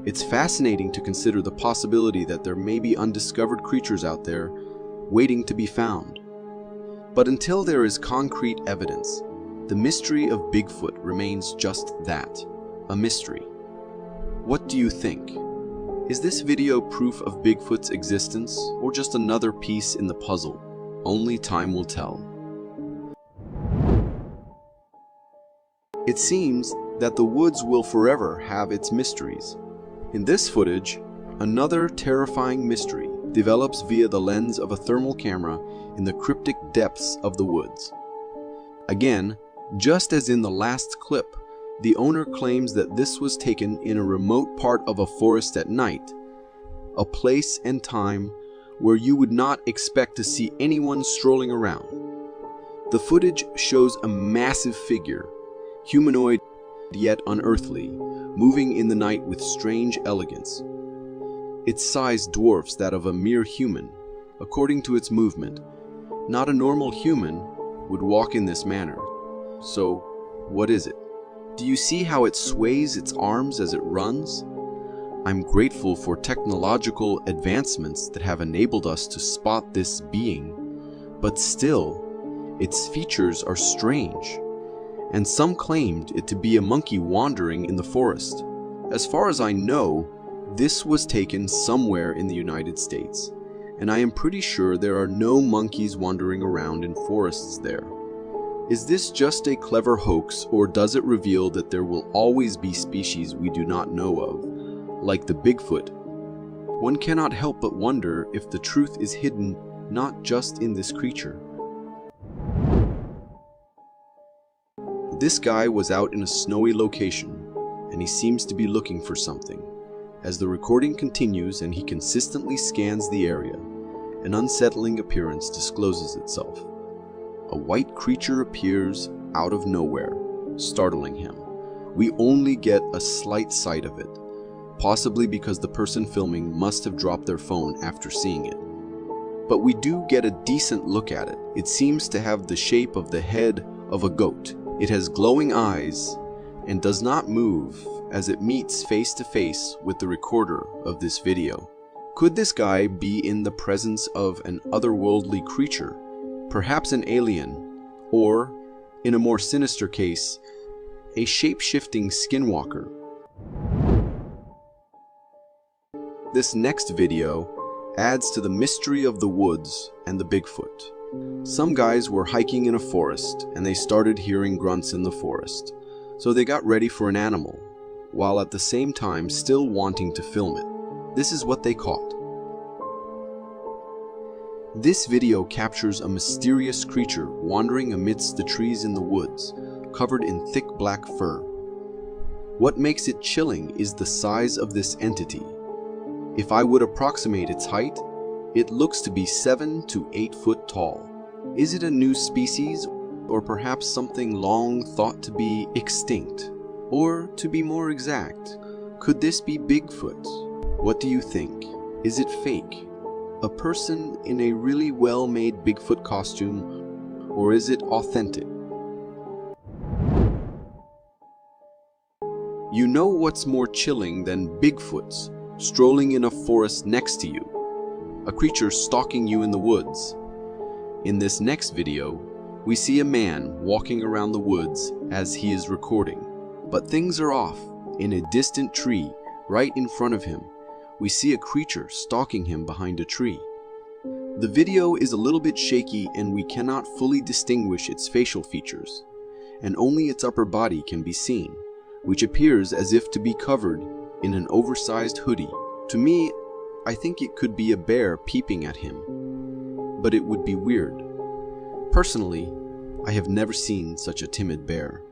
It's fascinating to consider the possibility that there may be undiscovered creatures out there waiting to be found. But until there is concrete evidence, the mystery of Bigfoot remains just that, a mystery. What do you think? Is this video proof of Bigfoot's existence, or just another piece in the puzzle? Only time will tell. It seems that the woods will forever have its mysteries. In this footage, another terrifying mystery develops via the lens of a thermal camera in the cryptic depths of the woods. Again, just as in the last clip, the owner claims that this was taken in a remote part of a forest at night, a place and time where you would not expect to see anyone strolling around. The footage shows a massive figure, humanoid yet unearthly, moving in the night with strange elegance. Its size dwarfs that of a mere human, according to its movement. Not a normal human would walk in this manner. So, what is it? Do you see how it sways its arms as it runs? I'm grateful for technological advancements that have enabled us to spot this being, but still, its features are strange, and some claimed it to be a monkey wandering in the forest. As far as I know, this was taken somewhere in the United States, and I am pretty sure there are no monkeys wandering around in forests there. Is this just a clever hoax, or does it reveal that there will always be species we do not know of, like the Bigfoot? One cannot help but wonder if the truth is hidden not just in this creature. This guy was out in a snowy location, and he seems to be looking for something. As the recording continues and he consistently scans the area, an unsettling appearance discloses itself. A white creature appears out of nowhere, startling him. We only get a slight sight of it, possibly because the person filming must have dropped their phone after seeing it. But we do get a decent look at it. It seems to have the shape of the head of a goat. It has glowing eyes and does not move as it meets face to face with the recorder of this video. Could this guy be in the presence of an otherworldly creature, perhaps an alien, or, in a more sinister case, a shape-shifting skinwalker? This next video adds to the mystery of the woods and the Bigfoot. Some guys were hiking in a forest and they started hearing grunts in the forest, so they got ready for an animal, while at the same time still wanting to film it. This is what they caught. This video captures a mysterious creature wandering amidst the trees in the woods, covered in thick black fur. What makes it chilling is the size of this entity. If I would approximate its height, it looks to be 7 to 8 foot tall. Is it a new species, or perhaps something long thought to be extinct? Or, to be more exact, could this be Bigfoot? What do you think? Is it fake? A person in a really well-made Bigfoot costume, or is it authentic? You know what's more chilling than Bigfoots strolling in a forest next to you, a creature stalking you in the woods? In this next video, we see a man walking around the woods as he is recording, but things are off. In a distant tree, right in front of him, we see a creature stalking him behind a tree. The video is a little bit shaky and we cannot fully distinguish its facial features, and only its upper body can be seen, which appears as if to be covered in an oversized hoodie. To me, I think it could be a bear peeping at him, but it would be weird. Personally, I have never seen such a timid bear.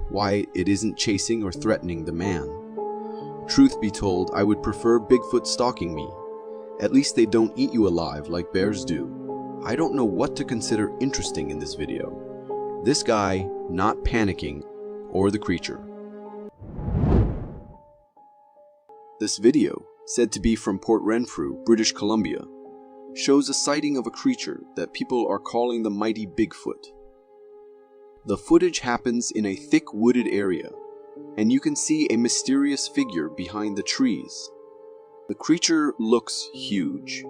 Why it isn't chasing or threatening the man? Truth be told, I would prefer Bigfoot stalking me. At least they don't eat you alive like bears do. I don't know what to consider interesting in this video. This guy not panicking, or the creature. This video, said to be from Port Renfrew, British Columbia, shows a sighting of a creature that people are calling the mighty Bigfoot. The footage happens in a thick wooded area, and you can see a mysterious figure behind the trees. The creature looks huge,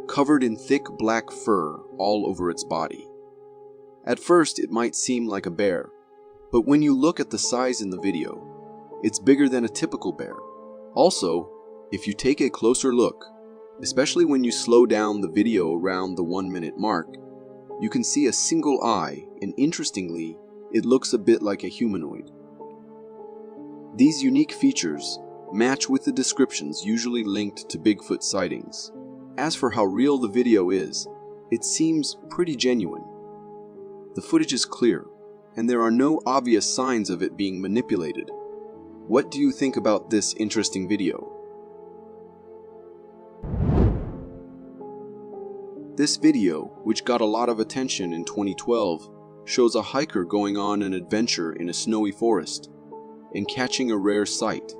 covered in thick black fur all over its body. At first it might seem like a bear, but when you look at the size in the video, it's bigger than a typical bear. Also, if you take a closer look, especially when you slow down the video around the 1 minute mark, you can see a single eye, and interestingly, it looks a bit like a humanoid. These unique features match with the descriptions usually linked to Bigfoot sightings. As for how real the video is, it seems pretty genuine. The footage is clear, and there are no obvious signs of it being manipulated. What do you think about this interesting video? This video, which got a lot of attention in 2012, shows a hiker going on an adventure in a snowy forest and catching a rare sight.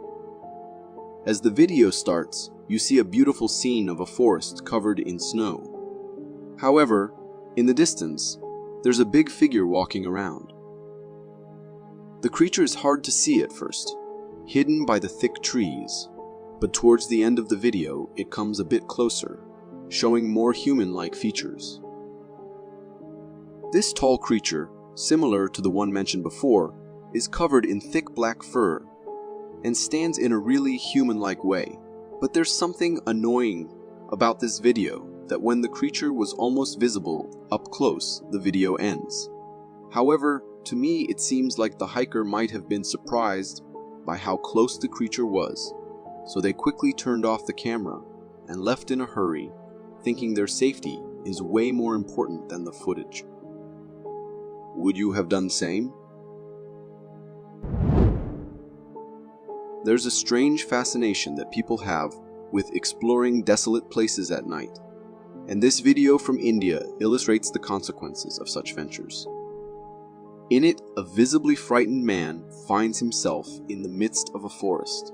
As the video starts, you see a beautiful scene of a forest covered in snow. However, in the distance, there's a big figure walking around. The creature is hard to see at first, hidden by the thick trees, but towards the end of the video, it comes a bit closer, showing more human-like features. This tall creature, similar to the one mentioned before, is covered in thick black fur and stands in a really human-like way. But there's something annoying about this video, that when the creature was almost visible up close, the video ends. However, to me it seems like the hiker might have been surprised by how close the creature was, so they quickly turned off the camera and left in a hurry, thinking their safety is way more important than the footage. Would you have done the same? There's a strange fascination that people have with exploring desolate places at night, and this video from India illustrates the consequences of such ventures. In it, a visibly frightened man finds himself in the midst of a forest,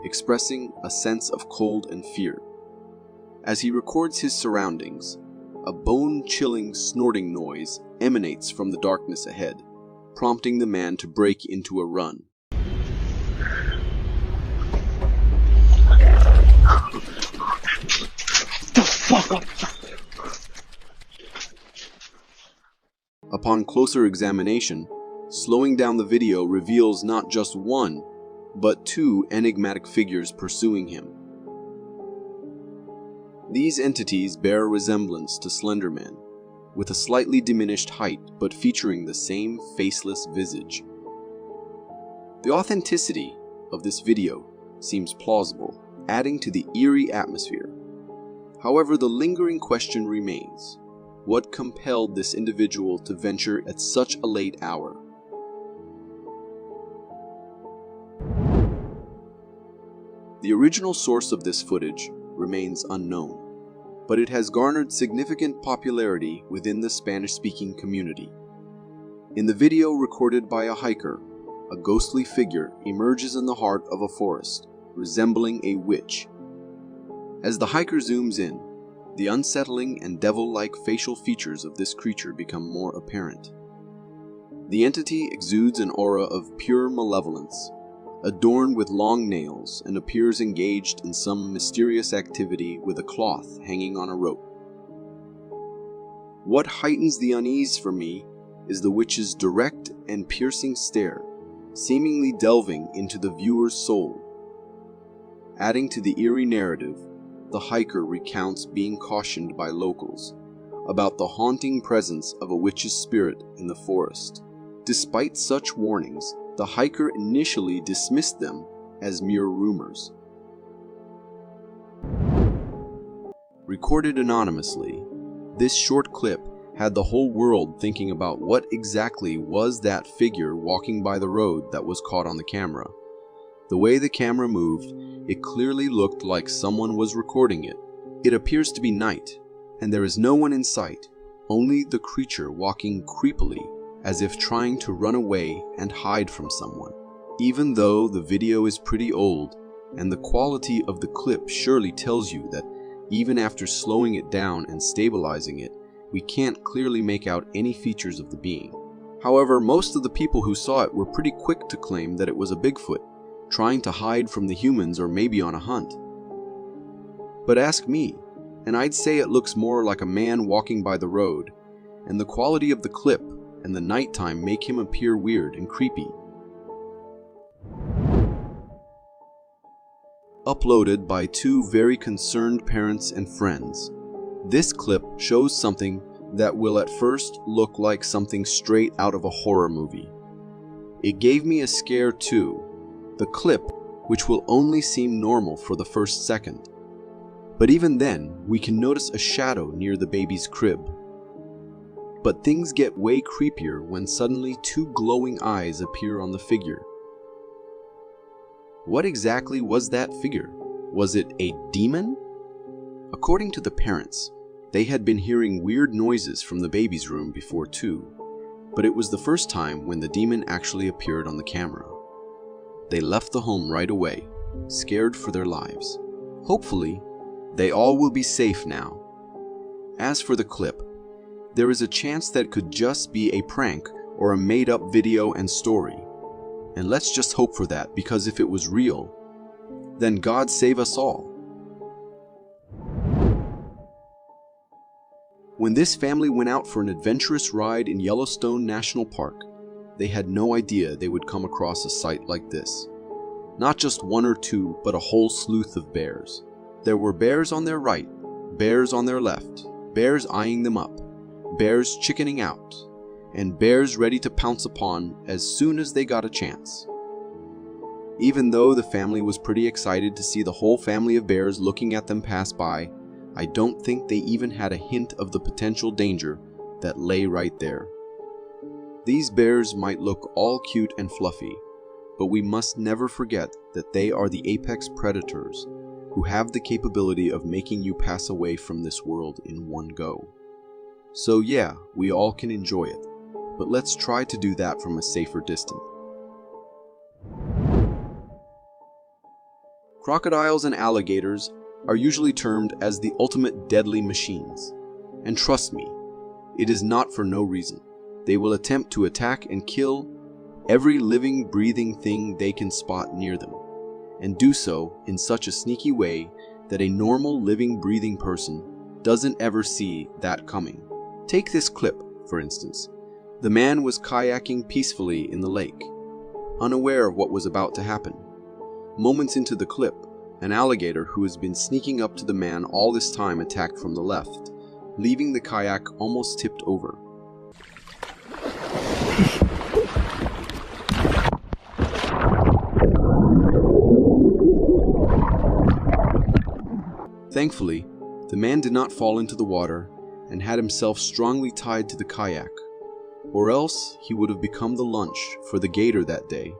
expressing a sense of cold and fear. As he records his surroundings, a bone-chilling snorting noise emanates from the darkness ahead, prompting the man to break into a run. Upon closer examination, slowing down the video reveals not just one, but two enigmatic figures pursuing him. These entities bear a resemblance to Slender Man, with a slightly diminished height but featuring the same faceless visage. The authenticity of this video seems plausible, adding to the eerie atmosphere. However, the lingering question remains: what compelled this individual to venture at such a late hour? The original source of this footage remains unknown, but it has garnered significant popularity within the Spanish-speaking community. In the video recorded by a hiker, a ghostly figure emerges in the heart of a forest, resembling a witch. As the hiker zooms in, the unsettling and devil-like facial features of this creature become more apparent. The entity exudes an aura of pure malevolence, adorned with long nails, and appears engaged in some mysterious activity with a cloth hanging on a rope. What heightens the unease for me is the witch's direct and piercing stare, seemingly delving into the viewer's soul. Adding to the eerie narrative, the hiker recounts being cautioned by locals about the haunting presence of a witch's spirit in the forest. Despite such warnings, the hiker initially dismissed them as mere rumors. Recorded anonymously, this short clip had the whole world thinking about what exactly was that figure walking by the road that was caught on the camera. The way the camera moved, it clearly looked like someone was recording it. It appears to be night, and there is no one in sight, only the creature walking creepily, as if trying to run away and hide from someone. Even though the video is pretty old, and the quality of the clip surely tells you that even after slowing it down and stabilizing it, we can't clearly make out any features of the being. However, most of the people who saw it were pretty quick to claim that it was a Bigfoot, trying to hide from the humans or maybe on a hunt. But ask me, and I'd say it looks more like a man walking by the road, and the quality of the clip and the nighttime make him appear weird and creepy. Uploaded by two very concerned parents and friends, this clip shows something that will at first look like something straight out of a horror movie. It gave me a scare too. The clip, which will only seem normal for the first second. But even then, we can notice a shadow near the baby's crib. But things get way creepier when suddenly two glowing eyes appear on the figure. What exactly was that figure? Was it a demon? According to the parents, they had been hearing weird noises from the baby's room before too, but it was the first time when the demon actually appeared on the camera. They left the home right away, scared for their lives. Hopefully, they all will be safe now. As for the clip, there is a chance that it could just be a prank or a made-up video and story. And let's just hope for that, because if it was real, then God save us all. When this family went out for an adventurous ride in Yellowstone National Park, they had no idea they would come across a sight like this. Not just one or two, but a whole sleuth of bears. There were bears on their right, bears on their left, bears eyeing them up, bears chickening out, and bears ready to pounce upon as soon as they got a chance. Even though the family was pretty excited to see the whole family of bears looking at them pass by, I don't think they even had a hint of the potential danger that lay right there. These bears might look all cute and fluffy, but we must never forget that they are the apex predators who have the capability of making you pass away from this world in one go. So yeah, we all can enjoy it, but let's try to do that from a safer distance. Crocodiles and alligators are usually termed as the ultimate deadly machines. And trust me, it is not for no reason. They will attempt to attack and kill every living, breathing thing they can spot near them, and do so in such a sneaky way that a normal, living, breathing person doesn't ever see that coming. Take this clip, for instance. The man was kayaking peacefully in the lake, unaware of what was about to happen. Moments into the clip, an alligator who has been sneaking up to the man all this time attacked from the left, leaving the kayak almost tipped over. Thankfully, the man did not fall into the water and had himself strongly tied to the kayak, or else he would have become the lunch for the gator that day.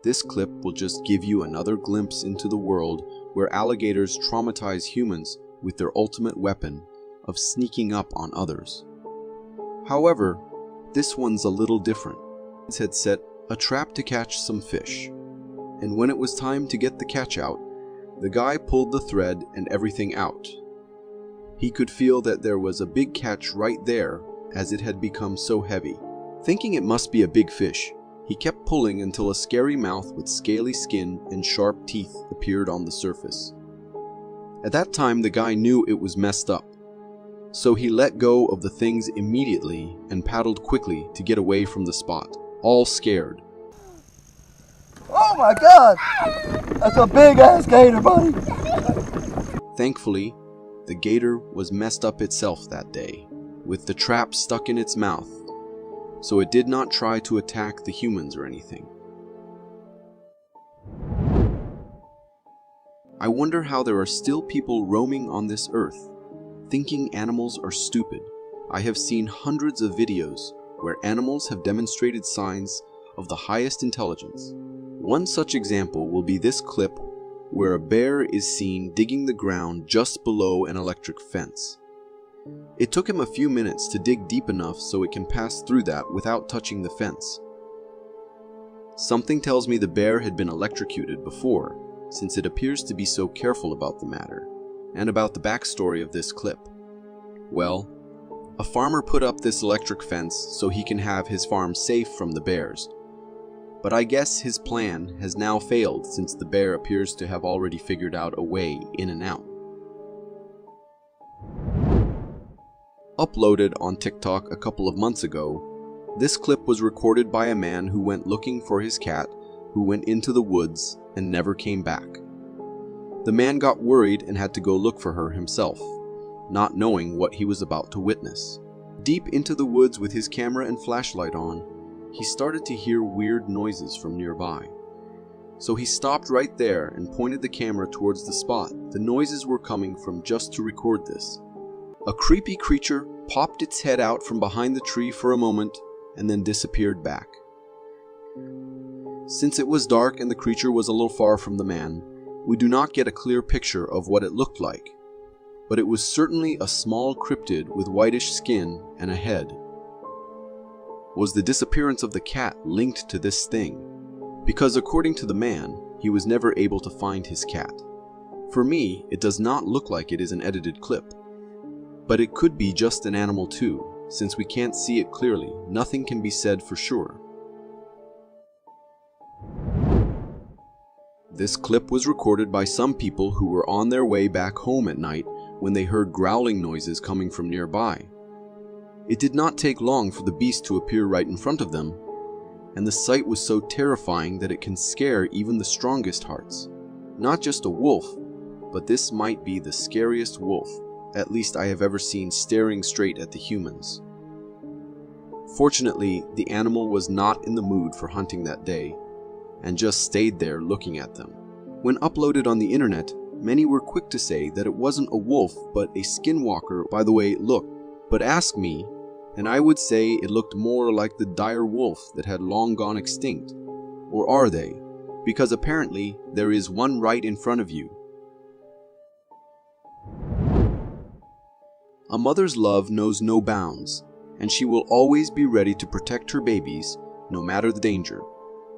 This clip will just give you another glimpse into the world where alligators traumatize humans with their ultimate weapon of sneaking up on others. However, this one's a little different. It had set a trap to catch some fish, and when it was time to get the catch out, the guy pulled the thread and everything out. He could feel that there was a big catch right there as it had become so heavy. Thinking it must be a big fish, he kept pulling until a scary mouth with scaly skin and sharp teeth appeared on the surface. At that time, the guy knew it was messed up, so he let go of the things immediately and paddled quickly to get away from the spot, all scared. Oh my God! That's a big ass gator, buddy! Thankfully, the gator was messed up itself that day, with the trap stuck in its mouth, so it did not try to attack the humans or anything. I wonder how there are still people roaming on this earth, thinking animals are stupid. I have seen hundreds of videos where animals have demonstrated signs of the highest intelligence. One such example will be this clip where a bear is seen digging the ground just below an electric fence. It took him a few minutes to dig deep enough so it can pass through that without touching the fence. Something tells me the bear had been electrocuted before, since it appears to be so careful about the matter, and about the backstory of this clip. Well, a farmer put up this electric fence so he can have his farm safe from the bears. But I guess his plan has now failed since the bear appears to have already figured out a way in and out. Uploaded on TikTok a couple of months ago, this clip was recorded by a man who went looking for his cat, who went into the woods and never came back. The man got worried and had to go look for her himself, not knowing what he was about to witness. Deep into the woods with his camera and flashlight on, he started to hear weird noises from nearby. So he stopped right there and pointed the camera towards the spot the noises were coming from just to record this. A creepy creature popped its head out from behind the tree for a moment and then disappeared back. Since it was dark and the creature was a little far from the man, we do not get a clear picture of what it looked like, but it was certainly a small cryptid with whitish skin and a head. Was the disappearance of the cat linked to this thing? Because according to the man, he was never able to find his cat. For me, it does not look like it is an edited clip. But it could be just an animal too, since we can't see it clearly. Nothing can be said for sure. This clip was recorded by some people who were on their way back home at night when they heard growling noises coming from nearby. It did not take long for the beast to appear right in front of them, and the sight was so terrifying that it can scare even the strongest hearts. Not just a wolf, but this might be the scariest wolf, at least I have ever seen, staring straight at the humans. Fortunately, the animal was not in the mood for hunting that day, and just stayed there looking at them. When uploaded on the internet, many were quick to say that it wasn't a wolf but a skinwalker by the way it looked. But ask me, and I would say it looked more like the dire wolf that had long gone extinct. Or are they? because apparently there is one right in front of you. A mother's love knows no bounds, and she will always be ready to protect her babies, no matter the danger.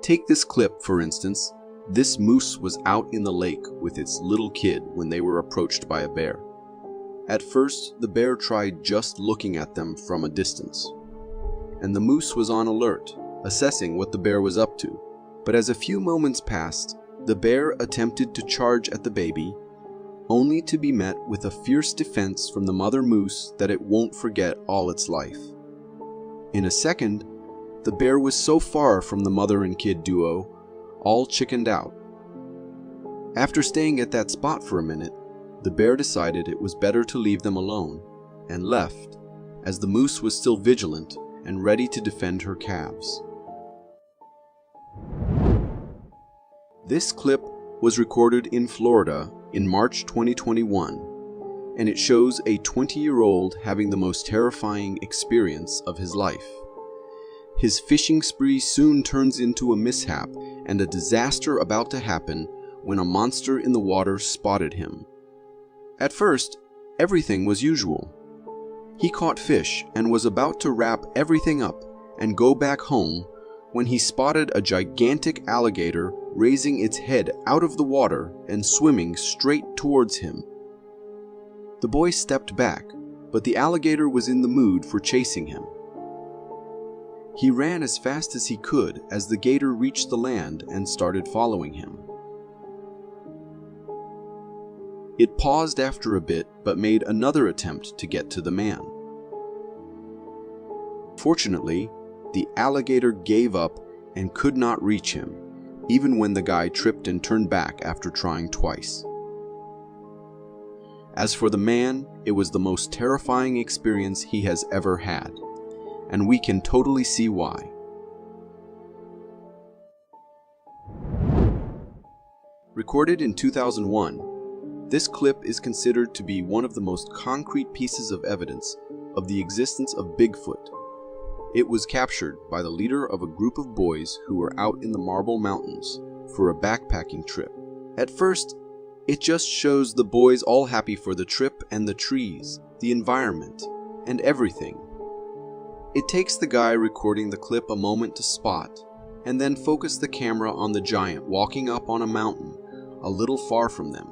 Take this clip, for instance. This moose was out in the lake with its little kid when they were approached by a bear. At first, the bear tried just looking at them from a distance, and the moose was on alert, assessing what the bear was up to. But as a few moments passed, the bear attempted to charge at the baby, only to be met with a fierce defense from the mother moose that it won't forget all its life. In a second, the bear was so far from the mother and kid duo, all chickened out. After staying at that spot for a minute, the bear decided it was better to leave them alone, and left, as the moose was still vigilant and ready to defend her calves. This clip was recorded in Florida in March 2021, and it shows a 20-year-old having the most terrifying experience of his life. His fishing spree soon turns into a mishap and a disaster about to happen when a monster in the water spotted him. At first, everything was usual. He caught fish and was about to wrap everything up and go back home when he spotted a gigantic alligator raising its head out of the water and swimming straight towards him. The boy stepped back, but the alligator was in the mood for chasing him. He ran as fast as he could as the gator reached the land and started following him. It paused after a bit, but made another attempt to get to the man. Fortunately, the alligator gave up and could not reach him, even when the guy tripped and turned back after trying twice. As for the man, it was the most terrifying experience he has ever had, and we can totally see why. Recorded in 2001, this clip is considered to be one of the most concrete pieces of evidence of the existence of Bigfoot. It was captured by the leader of a group of boys who were out in the Marble Mountains for a backpacking trip. At first, it just shows the boys all happy for the trip and the trees, the environment, and everything. It takes the guy recording the clip a moment to spot, and then focus the camera on the giant walking up on a mountain a little far from them.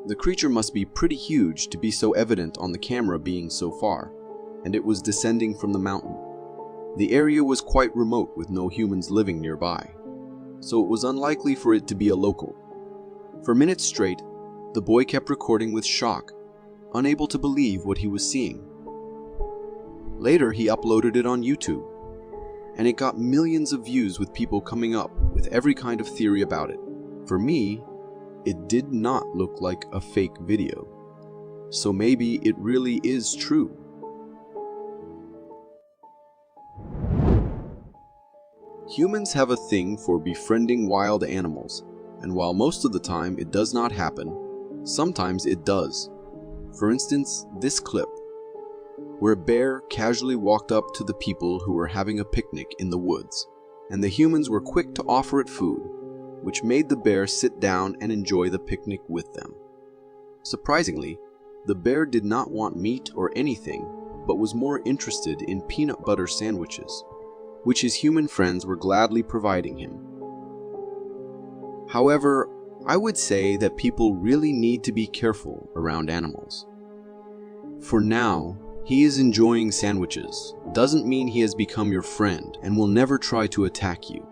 The creature must be pretty huge to be so evident on the camera being so far, and it was descending from the mountain. The area was quite remote with no humans living nearby, so it was unlikely for it to be a local. For minutes straight, the boy kept recording with shock, unable to believe what he was seeing. Later, he uploaded it on YouTube, and it got millions of views with people coming up with every kind of theory about it. For me, it did not look like a fake video, so maybe it really is true. Humans have a thing for befriending wild animals, and while most of the time it does not happen, sometimes it does. For instance, this clip, where a bear casually walked up to the people who were having a picnic in the woods, and the humans were quick to offer it food, which made the bear sit down and enjoy the picnic with them. Surprisingly, the bear did not want meat or anything, but was more interested in peanut butter sandwiches, which his human friends were gladly providing him. However, I would say that people really need to be careful around animals. For now, he is enjoying sandwiches doesn't mean he has become your friend and will never try to attack you.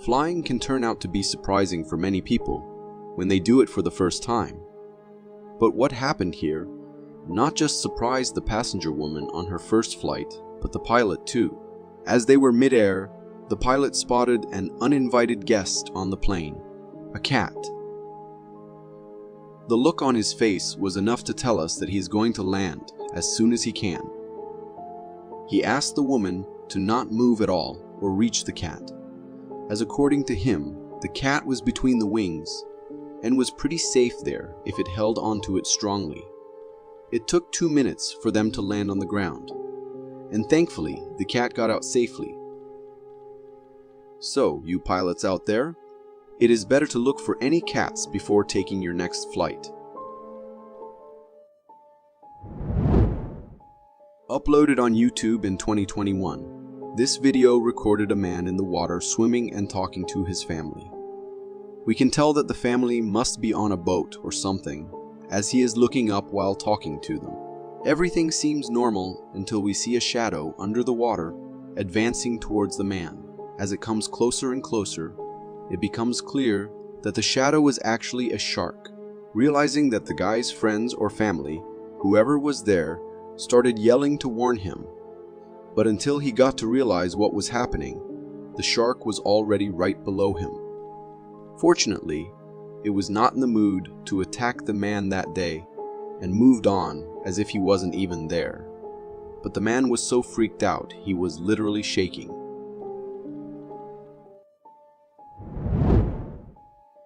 Flying can turn out to be surprising for many people when they do it for the first time. But what happened here not just surprised the passenger woman on her first flight, but the pilot too. As they were mid-air, the pilot spotted an uninvited guest on the plane, a cat. The look on his face was enough to tell us that he is going to land as soon as he can. He asked the woman to not move at all or reach the cat, as according to him, the cat was between the wings and was pretty safe there if it held onto it strongly. It took 2 minutes for them to land on the ground, and thankfully the cat got out safely. So, you pilots out there, it is better to look for any cats before taking your next flight. Uploaded on YouTube in 2021, this video recorded a man in the water swimming and talking to his family. We can tell that the family must be on a boat or something, as he is looking up while talking to them. Everything seems normal until we see a shadow under the water advancing towards the man. As it comes closer and closer, it becomes clear that the shadow was actually a shark. Realizing that the guy's friends or family, whoever was there, started yelling to warn him. But until he got to realize what was happening, the shark was already right below him. Fortunately, it was not in the mood to attack the man that day and moved on as if he wasn't even there. But the man was so freaked out, he was literally shaking.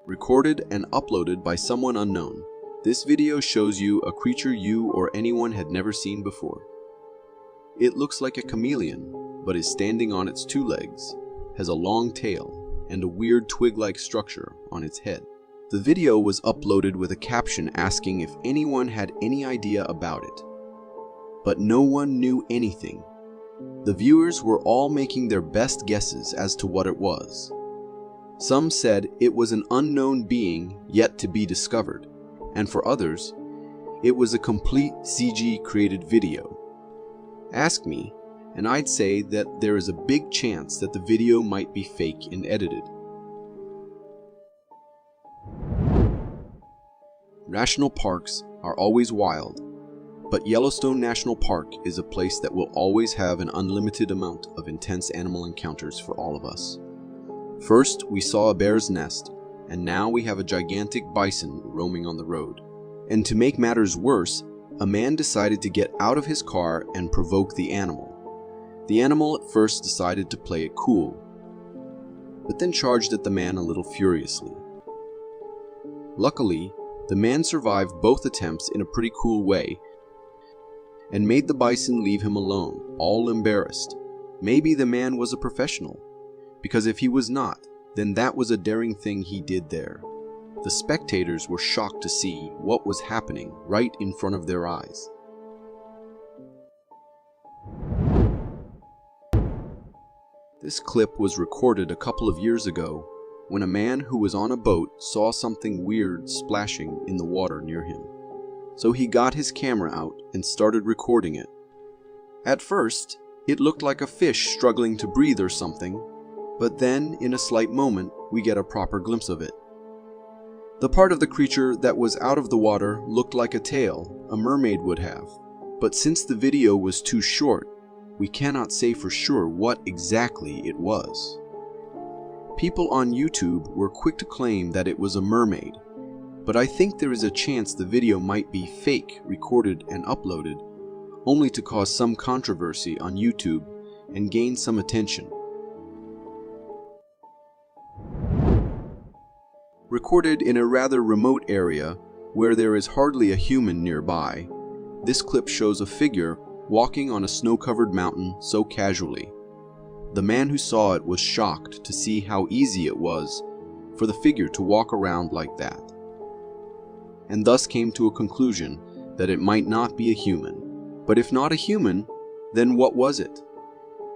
Recorded and uploaded by someone unknown, this video shows you a creature you or anyone had never seen before. It looks like a chameleon, but is standing on its two legs, has a long tail, and a weird twig-like structure on its head. The video was uploaded with a caption asking if anyone had any idea about it. But no one knew anything. The viewers were all making their best guesses as to what it was. Some said it was an unknown being yet to be discovered, and for others, it was a complete CG-created video. Ask me, and I'd say that there is a big chance that the video might be fake and edited. National parks are always wild, but Yellowstone National Park is a place that will always have an unlimited amount of intense animal encounters for all of us. First, we saw a bear's nest, and now we have a gigantic bison roaming on the road. And to make matters worse, a man decided to get out of his car and provoke the animal. The animal at first decided to play it cool, but then charged at the man a little furiously. Luckily, the man survived both attempts in a pretty cool way and made the bison leave him alone, all embarrassed. Maybe the man was a professional, because if he was not, then that was a daring thing he did there. The spectators were shocked to see what was happening right in front of their eyes. This clip was recorded a couple of years ago when a man who was on a boat saw something weird splashing in the water near him. So he got his camera out and started recording it. At first, it looked like a fish struggling to breathe or something, but then, in a slight moment, we get a proper glimpse of it. The part of the creature that was out of the water looked like a tail a mermaid would have, but since the video was too short, we cannot say for sure what exactly it was. People on YouTube were quick to claim that it was a mermaid, but I think there is a chance the video might be fake, recorded and uploaded, only to cause some controversy on YouTube and gain some attention. Recorded in a rather remote area where there is hardly a human nearby, this clip shows a figure walking on a snow-covered mountain so casually. The man who saw it was shocked to see how easy it was for the figure to walk around like that, and thus came to a conclusion that it might not be a human. But if not a human, then what was it?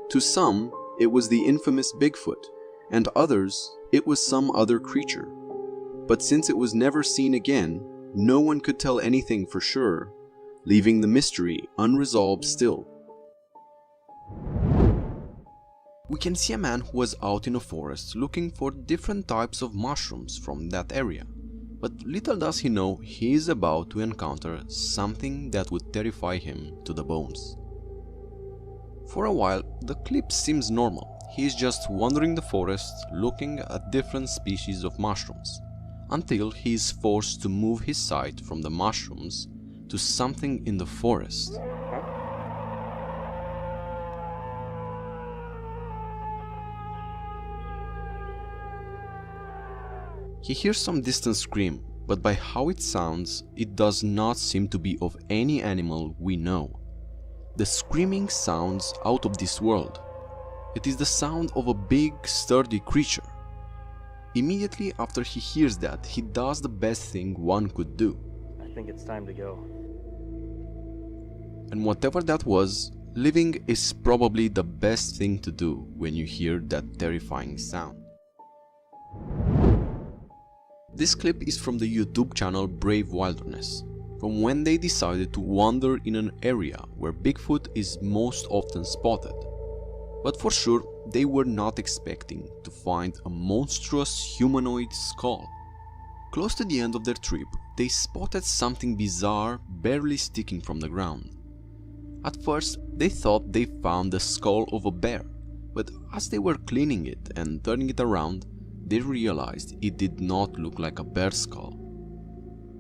To some, it was the infamous Bigfoot, and to others, it was some other creature. But since it was never seen again, no one could tell anything for sure, leaving the mystery unresolved still. We can see a man who was out in a forest looking for different types of mushrooms from that area. But little does he know he is about to encounter something that would terrify him to the bones. For a while, the clip seems normal. He is just wandering the forest looking at different species of mushrooms, until he is forced to move his sight from the mushrooms to something in the forest. He hears some distant scream, but by how it sounds, it does not seem to be of any animal we know. The screaming sounds out of this world. It is the sound of a big, sturdy creature. Immediately after he hears that, he does the best thing one could do. I think it's time to go. And whatever that was, leaving is probably the best thing to do when you hear that terrifying sound. This clip is from the YouTube channel Brave Wilderness, from when they decided to wander in an area where Bigfoot is most often spotted. But for sure, they were not expecting to find a monstrous humanoid skull. Close to the end of their trip, they spotted something bizarre barely sticking from the ground. At first, they thought they found the skull of a bear, but as they were cleaning it and turning it around, they realized it did not look like a bear skull.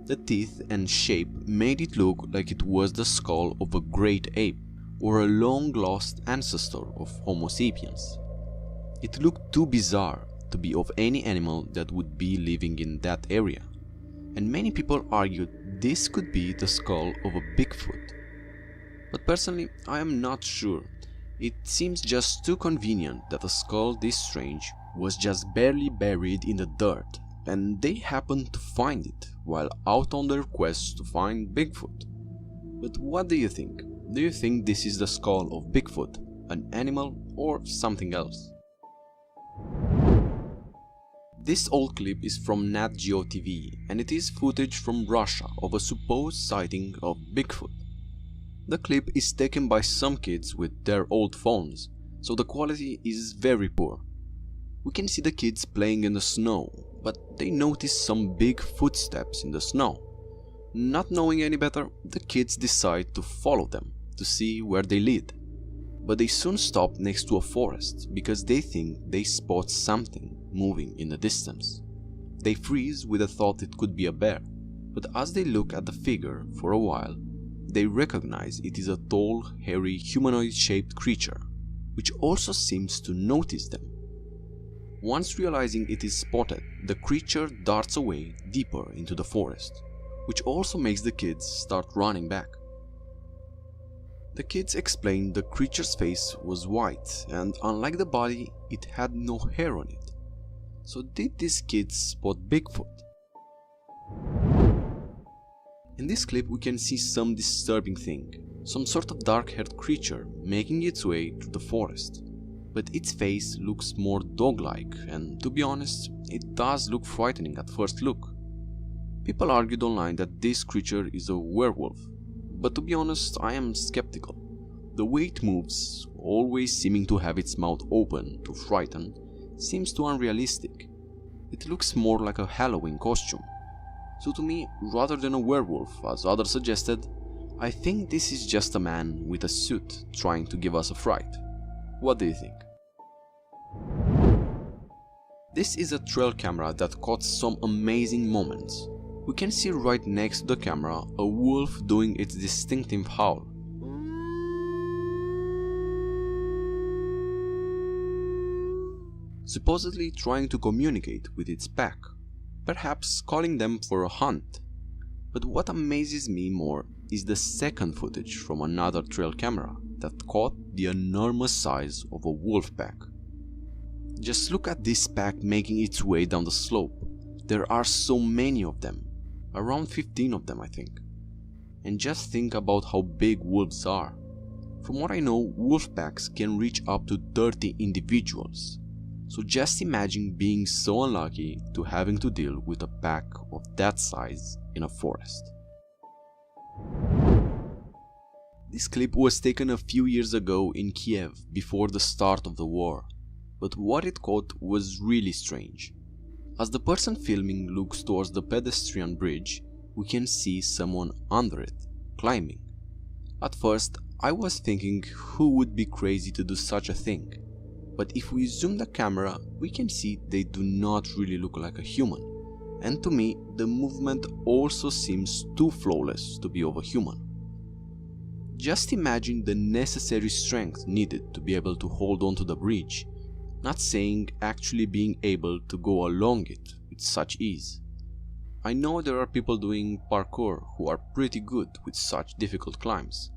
The teeth and shape made it look like it was the skull of a great ape or a long-lost ancestor of Homo sapiens. It looked too bizarre to be of any animal that would be living in that area, and many people argued this could be the skull of a Bigfoot. But personally, I am not sure. It seems just too convenient that a skull this strange was just barely buried in the dirt, and they happened to find it while out on their quest to find Bigfoot. But what do you think? Do you think this is the skull of Bigfoot, an animal, or something else? This old clip is from Nat Geo TV, and it is footage from Russia of a supposed sighting of Bigfoot. The clip is taken by some kids with their old phones, so the quality is very poor. We can see the kids playing in the snow, but they notice some big footsteps in the snow. Not knowing any better, the kids decide to follow them to see where they lead. But they soon stop next to a forest because they think they spot something moving in the distance. They freeze with the thought it could be a bear, but as they look at the figure for a while, they recognize it is a tall, hairy, humanoid-shaped creature, which also seems to notice them. Once realizing it is spotted, the creature darts away deeper into the forest, which also makes the kids start running back. The kids explained the creature's face was white, and unlike the body, it had no hair on it. So did these kids spot Bigfoot? In this clip we can see some disturbing thing, some sort of dark-haired creature making its way through the forest. But its face looks more dog-like, and to be honest, it does look frightening at first look. People argued online that this creature is a werewolf, but to be honest, I am skeptical. The way it moves, always seeming to have its mouth open to frighten, seems too unrealistic. It looks more like a Halloween costume. So to me, rather than a werewolf, as others suggested, I think this is just a man with a suit trying to give us a fright. What do you think? This is a trail camera that caught some amazing moments. We can see right next to the camera a wolf doing its distinctive howl. Supposedly trying to communicate with its pack, perhaps calling them for a hunt. But what amazes me more is the second footage from another trail camera that caught the enormous size of a wolf pack. Just look at this pack making its way down the slope. There are so many of them, around 15 of them I think. And just think about how big wolves are. From what I know, wolf packs can reach up to 30 individuals. So just imagine being so unlucky to having to deal with a pack of that size in a forest. This clip was taken a few years ago in Kiev before the start of the war, but what it caught was really strange. As the person filming looks towards the pedestrian bridge, we can see someone under it, climbing. At first, I was thinking who would be crazy to do such a thing. But if we zoom the camera, we can see they do not really look like a human. And to me, the movement also seems too flawless to be of a human. Just imagine the necessary strength needed to be able to hold on to the bridge, not saying actually being able to go along it with such ease. I know there are people doing parkour who are pretty good with such difficult climbs,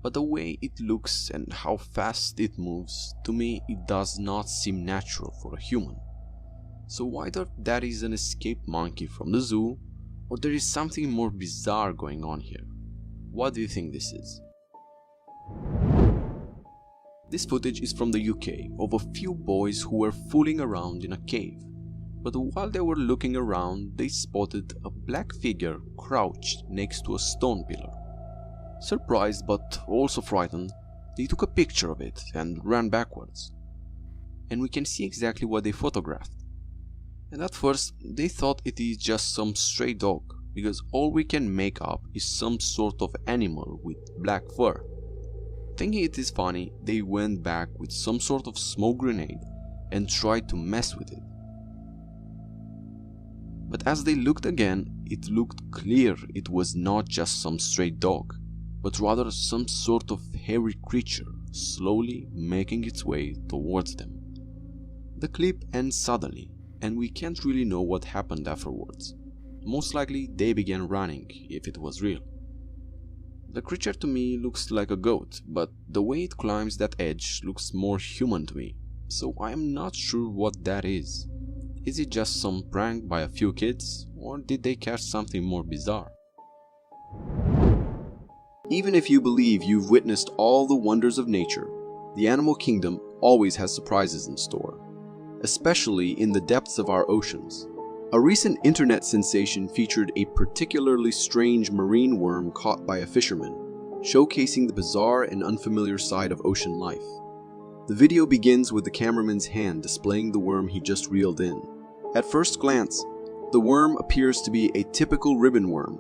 but the way it looks and how fast it moves, to me it does not seem natural for a human. So either that is an escaped monkey from the zoo, or there is something more bizarre going on here. What do you think this is? This footage is from the UK of a few boys who were fooling around in a cave. But while they were looking around, they spotted a black figure crouched next to a stone pillar. Surprised but also frightened, they took a picture of it and ran backwards. And we can see exactly what they photographed. And at first, they thought it is just some stray dog, because all we can make up is some sort of animal with black fur. Thinking it is funny, they went back with some sort of smoke grenade and tried to mess with it. But as they looked again, it looked clear it was not just some stray dog, but rather some sort of hairy creature slowly making its way towards them. The clip ends suddenly, and we can't really know what happened afterwards. Most likely they began running, if it was real. The creature to me looks like a goat, but the way it climbs that edge looks more human to me, so I am not sure what that is. Is it just some prank by a few kids, or did they catch something more bizarre? Even if you believe you've witnessed all the wonders of nature, the animal kingdom always has surprises in store, especially in the depths of our oceans. A recent internet sensation featured a particularly strange marine worm caught by a fisherman, showcasing the bizarre and unfamiliar side of ocean life. The video begins with the cameraman's hand displaying the worm he just reeled in. At first glance, the worm appears to be a typical ribbon worm,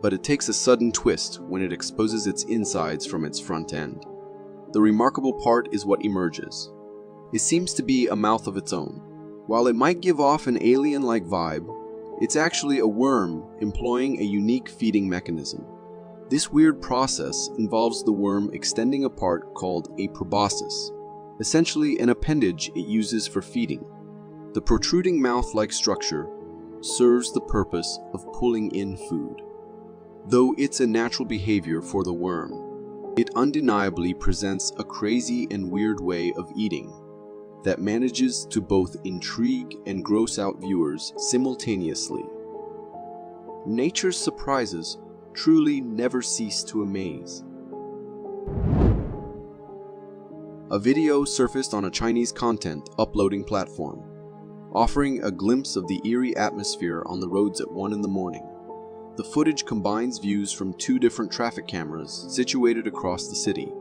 but it takes a sudden twist when it exposes its insides from its front end. The remarkable part is what emerges. It seems to be a mouth of its own. While it might give off an alien-like vibe, it's actually a worm employing a unique feeding mechanism. This weird process involves the worm extending a part called a proboscis, essentially an appendage it uses for feeding. The protruding mouth-like structure serves the purpose of pulling in food. Though it's a natural behavior for the worm, it undeniably presents a crazy and weird way of eating that manages to both intrigue and gross out viewers simultaneously. Nature's surprises truly never cease to amaze. A video surfaced on a Chinese content uploading platform, offering a glimpse of the eerie atmosphere on the roads at 1 in the morning. The footage combines views from 2 different traffic cameras situated across the city.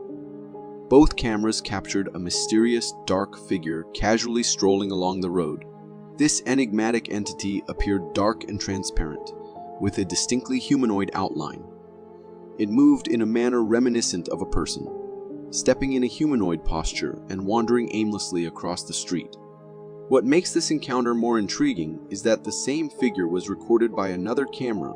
Both cameras captured a mysterious, dark figure casually strolling along the road. This enigmatic entity appeared dark and transparent, with a distinctly humanoid outline. It moved in a manner reminiscent of a person, stepping in a humanoid posture and wandering aimlessly across the street. What makes this encounter more intriguing is that the same figure was recorded by another camera,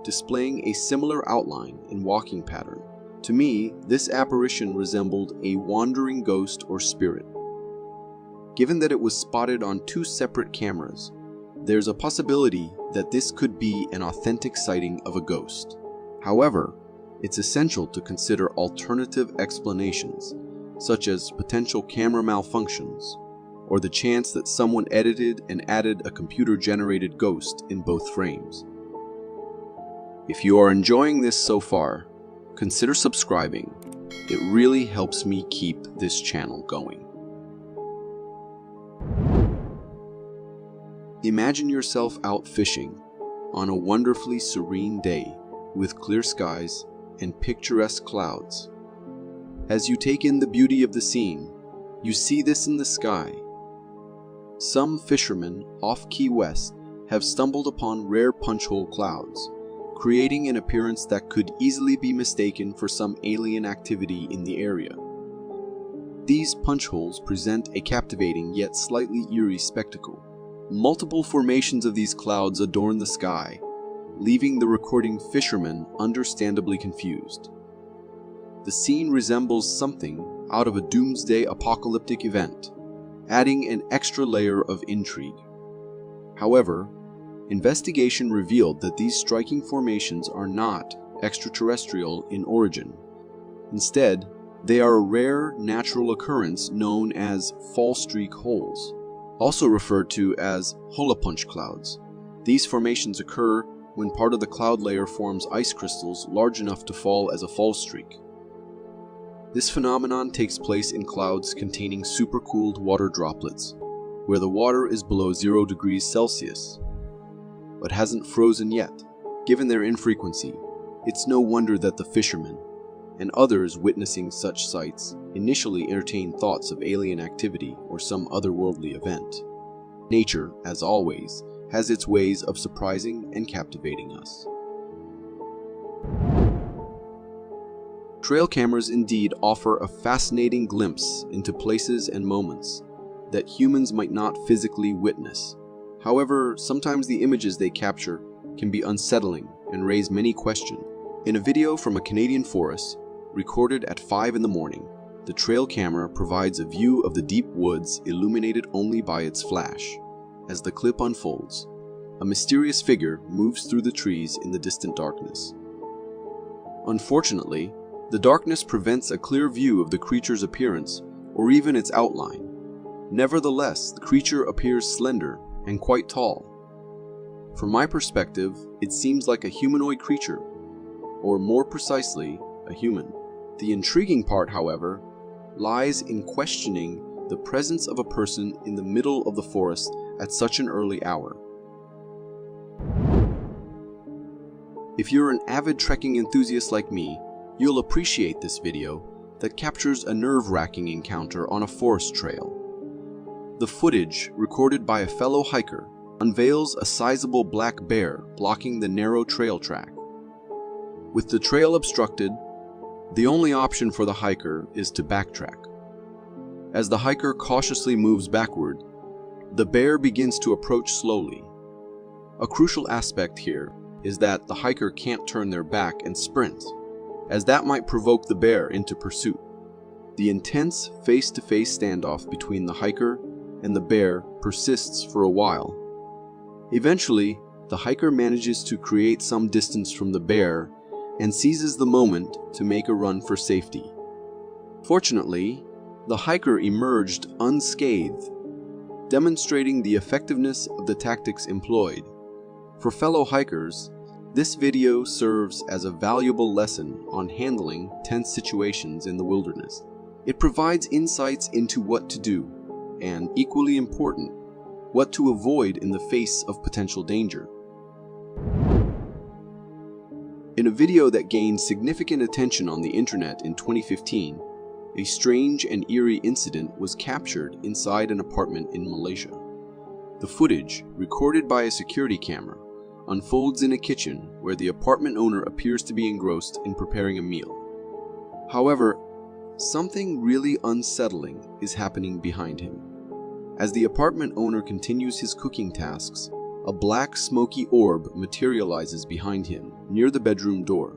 displaying a similar outline and walking pattern. To me, this apparition resembled a wandering ghost or spirit. Given that it was spotted on 2 separate cameras, there's a possibility that this could be an authentic sighting of a ghost. However, it's essential to consider alternative explanations, such as potential camera malfunctions, or the chance that someone edited and added a computer-generated ghost in both frames. If you are enjoying this so far, consider subscribing. It really helps me keep this channel going. Imagine yourself out fishing on a wonderfully serene day with clear skies and picturesque clouds. As you take in the beauty of the scene, you see this in the sky. Some fishermen off Key West have stumbled upon rare punch-hole clouds, creating an appearance that could easily be mistaken for some alien activity in the area. These punch holes present a captivating yet slightly eerie spectacle. Multiple formations of these clouds adorn the sky, leaving the recording fishermen understandably confused. The scene resembles something out of a doomsday apocalyptic event, adding an extra layer of intrigue. However, investigation revealed that these striking formations are not extraterrestrial in origin. Instead, they are a rare natural occurrence known as fall streak holes, also referred to as hole punch clouds. These formations occur when part of the cloud layer forms ice crystals large enough to fall as a fall streak. This phenomenon takes place in clouds containing supercooled water droplets, where the water is below 0 degrees Celsius, but hasn't frozen yet. Given their infrequency, it's no wonder that the fishermen, and others witnessing such sights, initially entertain thoughts of alien activity or some otherworldly event. Nature, as always, has its ways of surprising and captivating us. Trail cameras indeed offer a fascinating glimpse into places and moments that humans might not physically witness. However, sometimes the images they capture can be unsettling and raise many questions. In a video from a Canadian forest, recorded at 5 in the morning, the trail camera provides a view of the deep woods illuminated only by its flash. As the clip unfolds, a mysterious figure moves through the trees in the distant darkness. Unfortunately, the darkness prevents a clear view of the creature's appearance or even its outline. Nevertheless, the creature appears slender and quite tall. From my perspective, it seems like a humanoid creature, or more precisely, a human. The intriguing part, however, lies in questioning the presence of a person in the middle of the forest at such an early hour. If you're an avid trekking enthusiast like me, you'll appreciate this video that captures a nerve-wracking encounter on a forest trail. The footage, recorded by a fellow hiker, unveils a sizable black bear blocking the narrow trail track. With the trail obstructed, the only option for the hiker is to backtrack. As the hiker cautiously moves backward, the bear begins to approach slowly. A crucial aspect here is that the hiker can't turn their back and sprint, as that might provoke the bear into pursuit. The intense face-to-face standoff between the hiker and the bear persists for a while. Eventually, the hiker manages to create some distance from the bear and seizes the moment to make a run for safety. Fortunately, the hiker emerged unscathed, demonstrating the effectiveness of the tactics employed. For fellow hikers, this video serves as a valuable lesson on handling tense situations in the wilderness. It provides insights into what to do, and equally important, what to avoid in the face of potential danger. In a video that gained significant attention on the internet in 2015, a strange and eerie incident was captured inside an apartment in Malaysia. The footage, recorded by a security camera, unfolds in a kitchen where the apartment owner appears to be engrossed in preparing a meal. However, something really unsettling is happening behind him. As the apartment owner continues his cooking tasks, a black smoky orb materializes behind him near the bedroom door.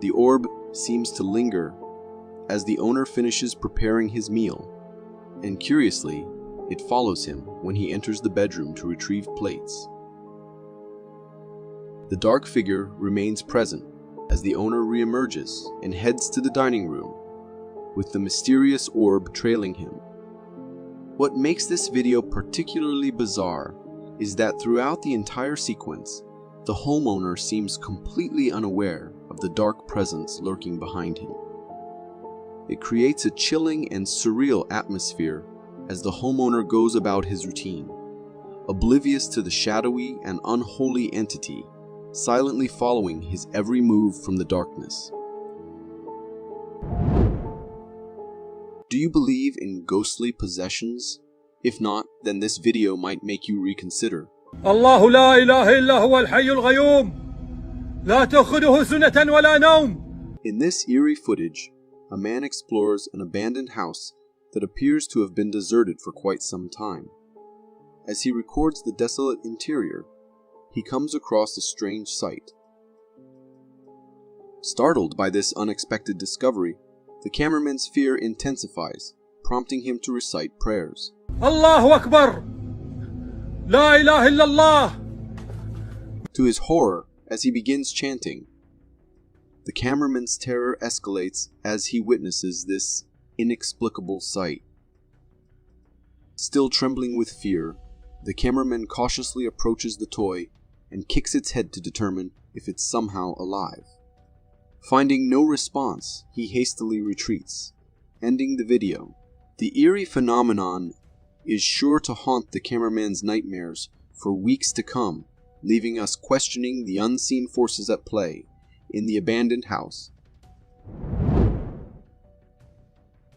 The orb seems to linger as the owner finishes preparing his meal, and curiously, it follows him when he enters the bedroom to retrieve plates. The dark figure remains present as the owner reemerges and heads to the dining room, with the mysterious orb trailing him. What makes this video particularly bizarre is that throughout the entire sequence, the homeowner seems completely unaware of the dark presence lurking behind him. It creates a chilling and surreal atmosphere as the homeowner goes about his routine, oblivious to the shadowy and unholy entity silently following his every move from the darkness. Do you believe in ghostly possessions? If not, then this video might make you reconsider. الله لا إله إلا هو الحي القيوم لا تأخذه سنة ولا نوم. In this eerie footage, a man explores an abandoned house that appears to have been deserted for quite some time. As he records the desolate interior, he comes across a strange sight. Startled by this unexpected discovery, the cameraman's fear intensifies, prompting him to recite prayers. Allahu Akbar! La ilaha illallah! To his horror, as he begins chanting, The cameraman's terror escalates as he witnesses this inexplicable sight. Still trembling with fear, the cameraman cautiously approaches the toy and kicks its head to determine if it's somehow alive. Finding no response, he hastily retreats, ending the video. The eerie phenomenon is sure to haunt the cameraman's nightmares for weeks to come, leaving us questioning the unseen forces at play in the abandoned house.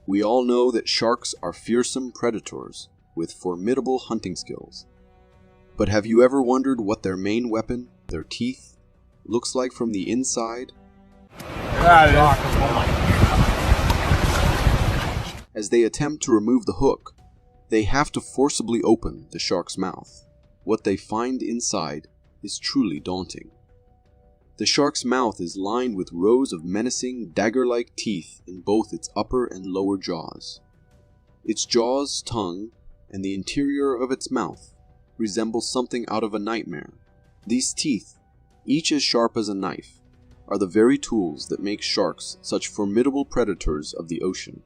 We all know that sharks are fearsome predators with formidable hunting skills. But have you ever wondered what their main weapon, their teeth, looks like from the inside? As they attempt to remove the hook, they have to forcibly open the shark's mouth. What they find inside is truly daunting. The shark's mouth is lined with rows of menacing, dagger-like teeth in both its upper and lower jaws. Its jaws, tongue, and the interior of its mouth resemble something out of a nightmare. These teeth, each as sharp as a knife, are the very tools that make sharks such formidable predators of the ocean.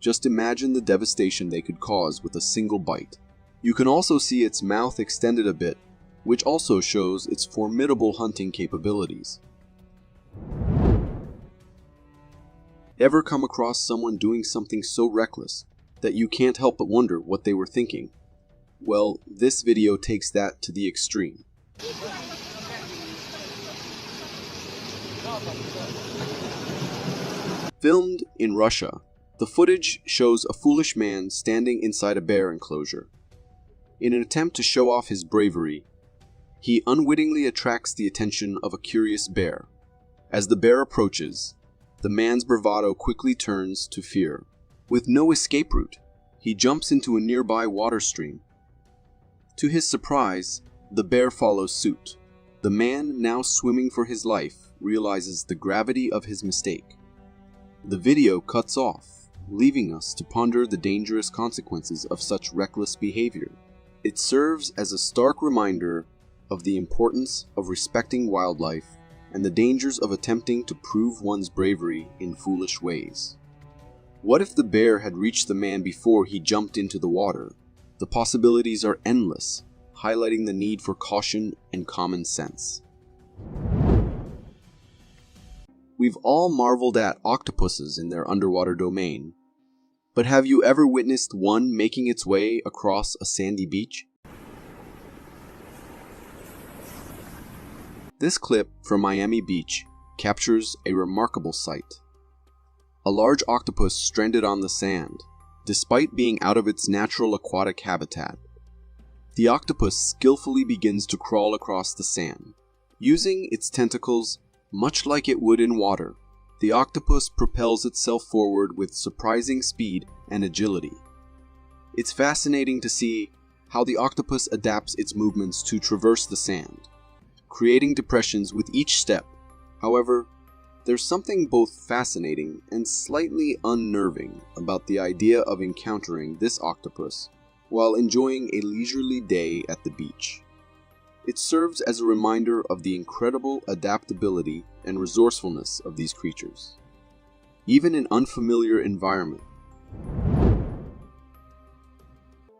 Just imagine the devastation they could cause with a single bite. You can also see its mouth extended a bit, which also shows its formidable hunting capabilities. Ever come across someone doing something so reckless that you can't help but wonder what they were thinking? Well, this video takes that to the extreme. Filmed in Russia, the footage shows a foolish man standing inside a bear enclosure. In an attempt to show off his bravery, he unwittingly attracts the attention of a curious bear. As the bear approaches, the man's bravado quickly turns to fear. With no escape route, he jumps into a nearby water stream. To his surprise, the bear follows suit. The man, now swimming for his life, realizes the gravity of his mistake. The video cuts off, leaving us to ponder the dangerous consequences of such reckless behavior. It serves as a stark reminder of the importance of respecting wildlife and the dangers of attempting to prove one's bravery in foolish ways. What if the bear had reached the man before he jumped into the water? The possibilities are endless, highlighting the need for caution and common sense. We've all marveled at octopuses in their underwater domain, but have you ever witnessed one making its way across a sandy beach? This clip from Miami Beach captures a remarkable sight. A large octopus stranded on the sand, despite being out of its natural aquatic habitat. The octopus skillfully begins to crawl across the sand. Using its tentacles, much like it would in water, the octopus propels itself forward with surprising speed and agility. It's fascinating to see how the octopus adapts its movements to traverse the sand, creating depressions with each step. However, there's something both fascinating and slightly unnerving about the idea of encountering this octopus while enjoying a leisurely day at the beach. It serves as a reminder of the incredible adaptability and resourcefulness of these creatures, even in unfamiliar environment.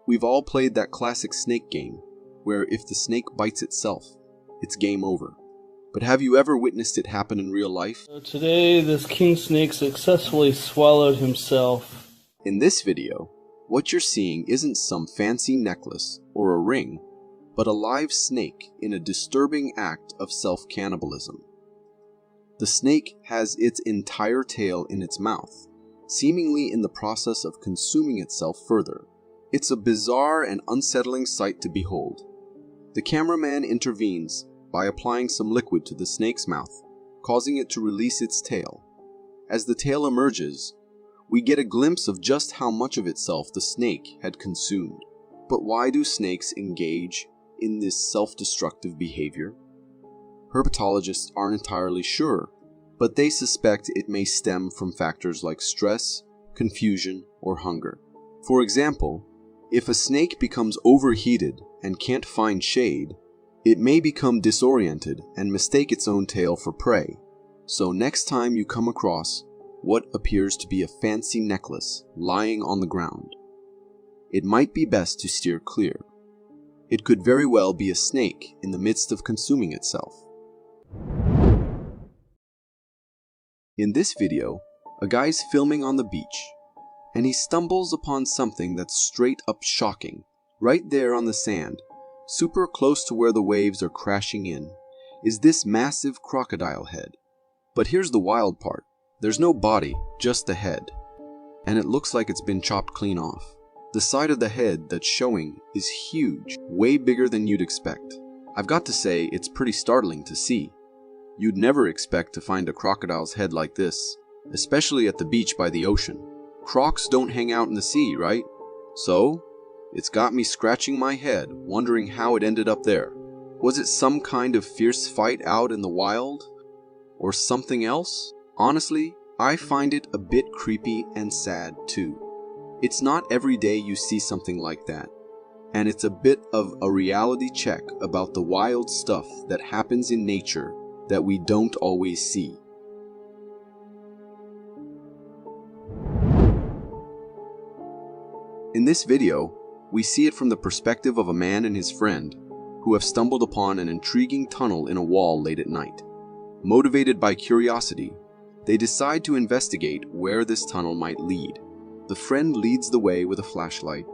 We've all played that classic snake game, where if the snake bites itself, it's game over. But have you ever witnessed it happen in real life? Today, this king snake successfully swallowed himself. In this video, what you're seeing isn't some fancy necklace or a ring, but a live snake in a disturbing act of self-cannibalism. The snake has its entire tail in its mouth, seemingly in the process of consuming itself further. It's a bizarre and unsettling sight to behold. The cameraman intervenes by applying some liquid to the snake's mouth, causing it to release its tail. As the tail emerges, we get a glimpse of just how much of itself the snake had consumed. But why do snakes engage in this self-destructive behavior? Herpetologists aren't entirely sure, but they suspect it may stem from factors like stress, confusion, or hunger. For example, if a snake becomes overheated and can't find shade, it may become disoriented and mistake its own tail for prey. So next time you come across what appears to be a fancy necklace lying on the ground, it might be best to steer clear. It could very well be a snake in the midst of consuming itself. In this video, a guy's filming on the beach, and he stumbles upon something that's straight up shocking. Right there on the sand, super close to where the waves are crashing in, is this massive crocodile head. But here's the wild part. There's no body, just the head. And it looks like it's been chopped clean off. The side of the head that's showing is huge, way bigger than you'd expect. I've got to say, it's pretty startling to see. You'd never expect to find a crocodile's head like this, especially at the beach by the ocean. Crocs don't hang out in the sea, right? So, it's got me scratching my head, wondering how it ended up there. Was it some kind of fierce fight out in the wild? Or something else? Honestly, I find it a bit creepy and sad too. It's not every day you see something like that, and it's a bit of a reality check about the wild stuff that happens in nature that we don't always see. In this video, we see it from the perspective of a man and his friend who have stumbled upon an intriguing tunnel in a wall late at night. Motivated by curiosity, they decide to investigate where this tunnel might lead. The friend leads the way with a flashlight,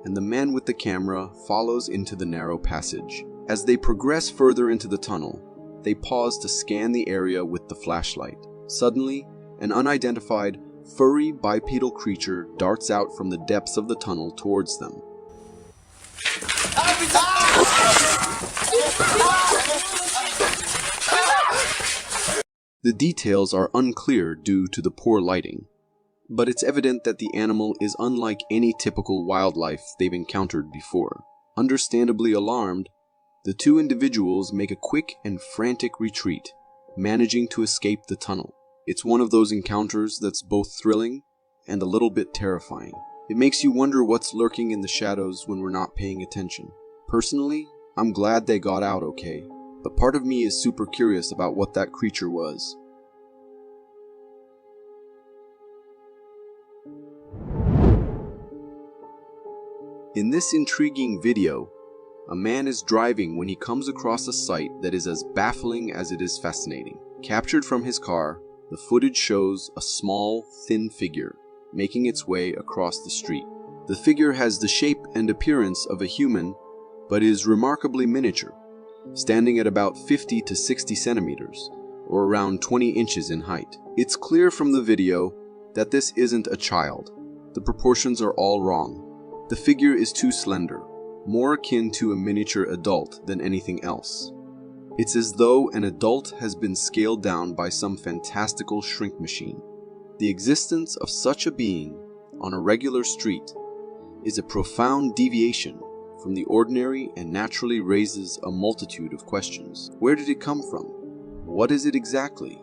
and the man with the camera follows into the narrow passage. As they progress further into the tunnel, they pause to scan the area with the flashlight. Suddenly, an unidentified, furry bipedal creature darts out from the depths of the tunnel towards them. The details are unclear due to the poor lighting, but it's evident that the animal is unlike any typical wildlife they've encountered before. Understandably alarmed, the two individuals make a quick and frantic retreat, managing to escape the tunnel. It's one of those encounters that's both thrilling and a little bit terrifying. It makes you wonder what's lurking in the shadows when we're not paying attention. Personally, I'm glad they got out okay, but part of me is super curious about what that creature was. In this intriguing video, a man is driving when he comes across a sight that is as baffling as it is fascinating. Captured from his car, the footage shows a small, thin figure making its way across the street. The figure has the shape and appearance of a human, but is remarkably miniature, standing at about 50 to 60 centimeters, or around 20 inches in height. It's clear from the video that this isn't a child. The proportions are all wrong. The figure is too slender, more akin to a miniature adult than anything else. It's as though an adult has been scaled down by some fantastical shrink machine. The existence of such a being on a regular street is a profound deviation from the ordinary and naturally raises a multitude of questions. Where did it come from? What is it exactly?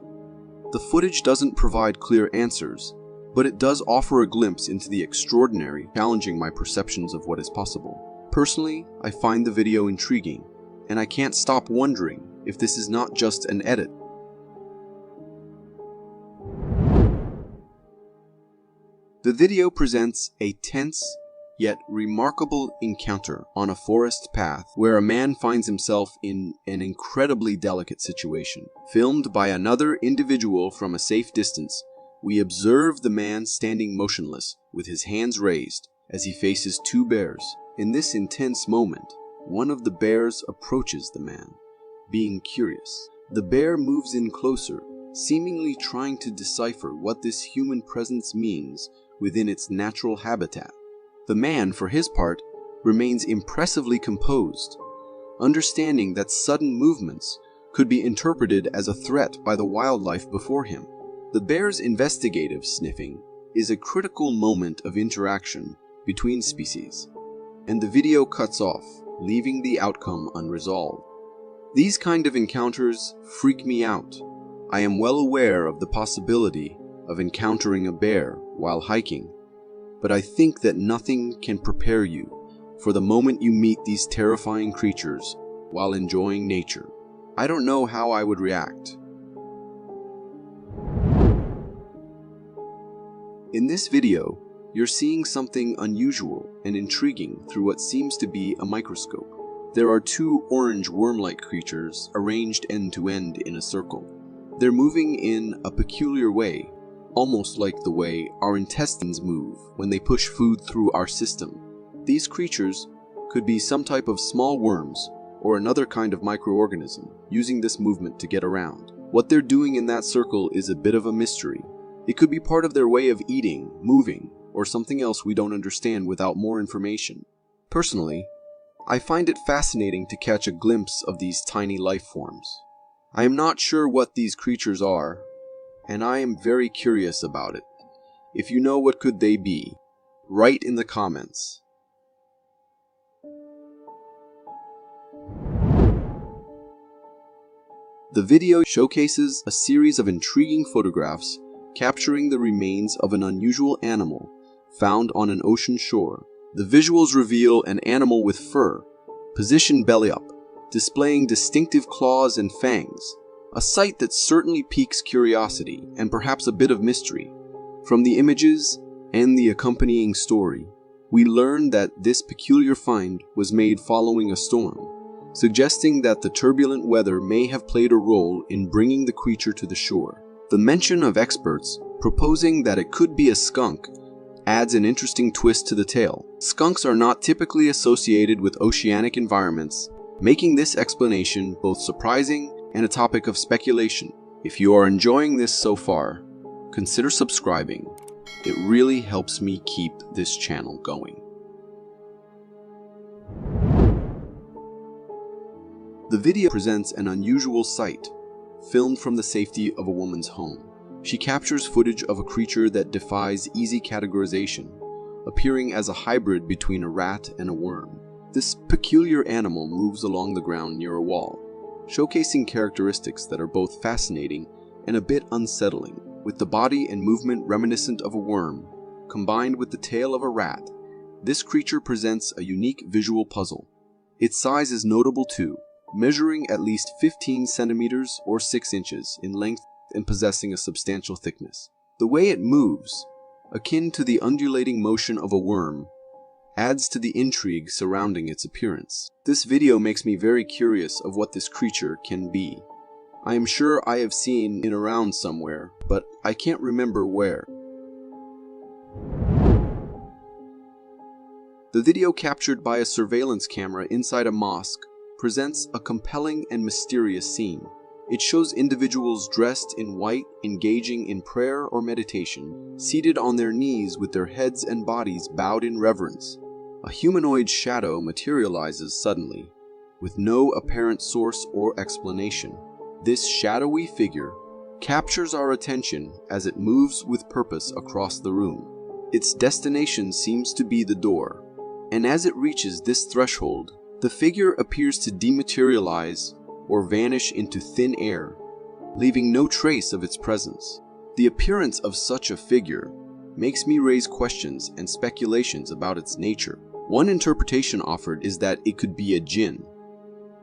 The footage doesn't provide clear answers, but it does offer a glimpse into the extraordinary, challenging my perceptions of what is possible. Personally, I find the video intriguing, and I can't stop wondering if this is not just an edit. The video presents a tense, yet remarkable encounter on a forest path where a man finds himself in an incredibly delicate situation. Filmed by another individual from a safe distance, we observe the man standing motionless with his hands raised as he faces two bears. In this intense moment, one of the bears approaches the man, being curious. The bear moves in closer, seemingly trying to decipher what this human presence means within its natural habitat. The man, for his part, remains impressively composed, understanding that sudden movements could be interpreted as a threat by the wildlife before him. The bear's investigative sniffing is a critical moment of interaction between species, and the video cuts off, leaving the outcome unresolved. These kind of encounters freak me out. I am well aware of the possibility of encountering a bear while hiking, but I think that nothing can prepare you for the moment you meet these terrifying creatures while enjoying nature. I don't know how I would react. In this video, you're seeing something unusual and intriguing through what seems to be a microscope. There are two orange worm-like creatures arranged end-to-end in a circle. They're moving in a peculiar way, almost like the way our intestines move when they push food through our system. These creatures could be some type of small worms or another kind of microorganism using this movement to get around. What they're doing in that circle is a bit of a mystery. It could be part of their way of eating, moving, or something else we don't understand without more information. Personally, I find it fascinating to catch a glimpse of these tiny life forms. I am not sure what these creatures are, and I am very curious about it. If you know what could they be, write in the comments. The video showcases a series of intriguing photographs capturing the remains of an unusual animal found on an ocean shore. The visuals reveal an animal with fur, positioned belly up, displaying distinctive claws and fangs, a sight that certainly piques curiosity and perhaps a bit of mystery. From the images and the accompanying story, we learn that this peculiar find was made following a storm, suggesting that the turbulent weather may have played a role in bringing the creature to the shore. The mention of experts proposing that it could be a skunk adds an interesting twist to the tale. Skunks are not typically associated with oceanic environments, making this explanation both surprising and a topic of speculation. If you are enjoying this so far, consider subscribing. It really helps me keep this channel going. The video presents an unusual sight, filmed from the safety of a woman's home. She captures footage of a creature that defies easy categorization, appearing as a hybrid between a rat and a worm. This peculiar animal moves along the ground near a wall, showcasing characteristics that are both fascinating and a bit unsettling. With the body and movement reminiscent of a worm, combined with the tail of a rat, this creature presents a unique visual puzzle. Its size is notable too, measuring at least 15 centimeters or 6 inches in length and possessing a substantial thickness. The way it moves, akin to the undulating motion of a worm, adds to the intrigue surrounding its appearance. This video makes me very curious of what this creature can be. I am sure I have seen it around somewhere, but I can't remember where. The video captured by a surveillance camera inside a mosque presents a compelling and mysterious scene. It shows individuals dressed in white engaging in prayer or meditation, seated on their knees with their heads and bodies bowed in reverence. A humanoid shadow materializes suddenly, with no apparent source or explanation. This shadowy figure captures our attention as it moves with purpose across the room. Its destination seems to be the door, and as it reaches this threshold, the figure appears to dematerialize or vanish into thin air, leaving no trace of its presence. The appearance of such a figure makes me raise questions and speculations about its nature. One interpretation offered is that it could be a jinn,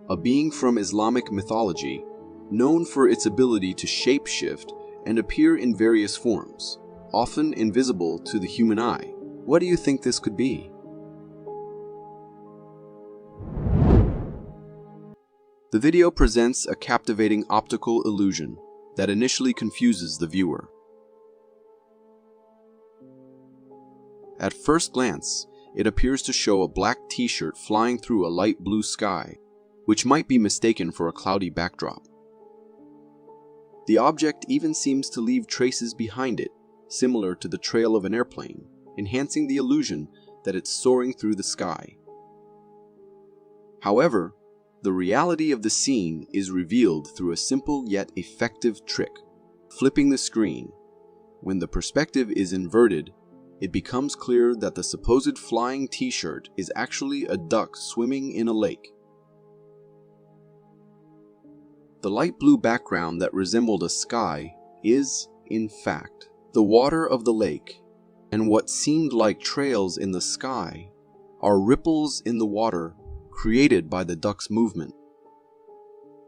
a being from Islamic mythology, known for its ability to shapeshift and appear in various forms, often invisible to the human eye. What do you think this could be? The video presents a captivating optical illusion that initially confuses the viewer. At first glance, it appears to show a black t-shirt flying through a light blue sky, which might be mistaken for a cloudy backdrop. The object even seems to leave traces behind it, similar to the trail of an airplane, enhancing the illusion that it's soaring through the sky. However, the reality of the scene is revealed through a simple yet effective trick, flipping the screen. When the perspective is inverted, it becomes clear that the supposed flying t-shirt is actually a duck swimming in a lake. The light blue background that resembled a sky is, in fact, the water of the lake, and what seemed like trails in the sky are ripples in the water created by the duck's movement.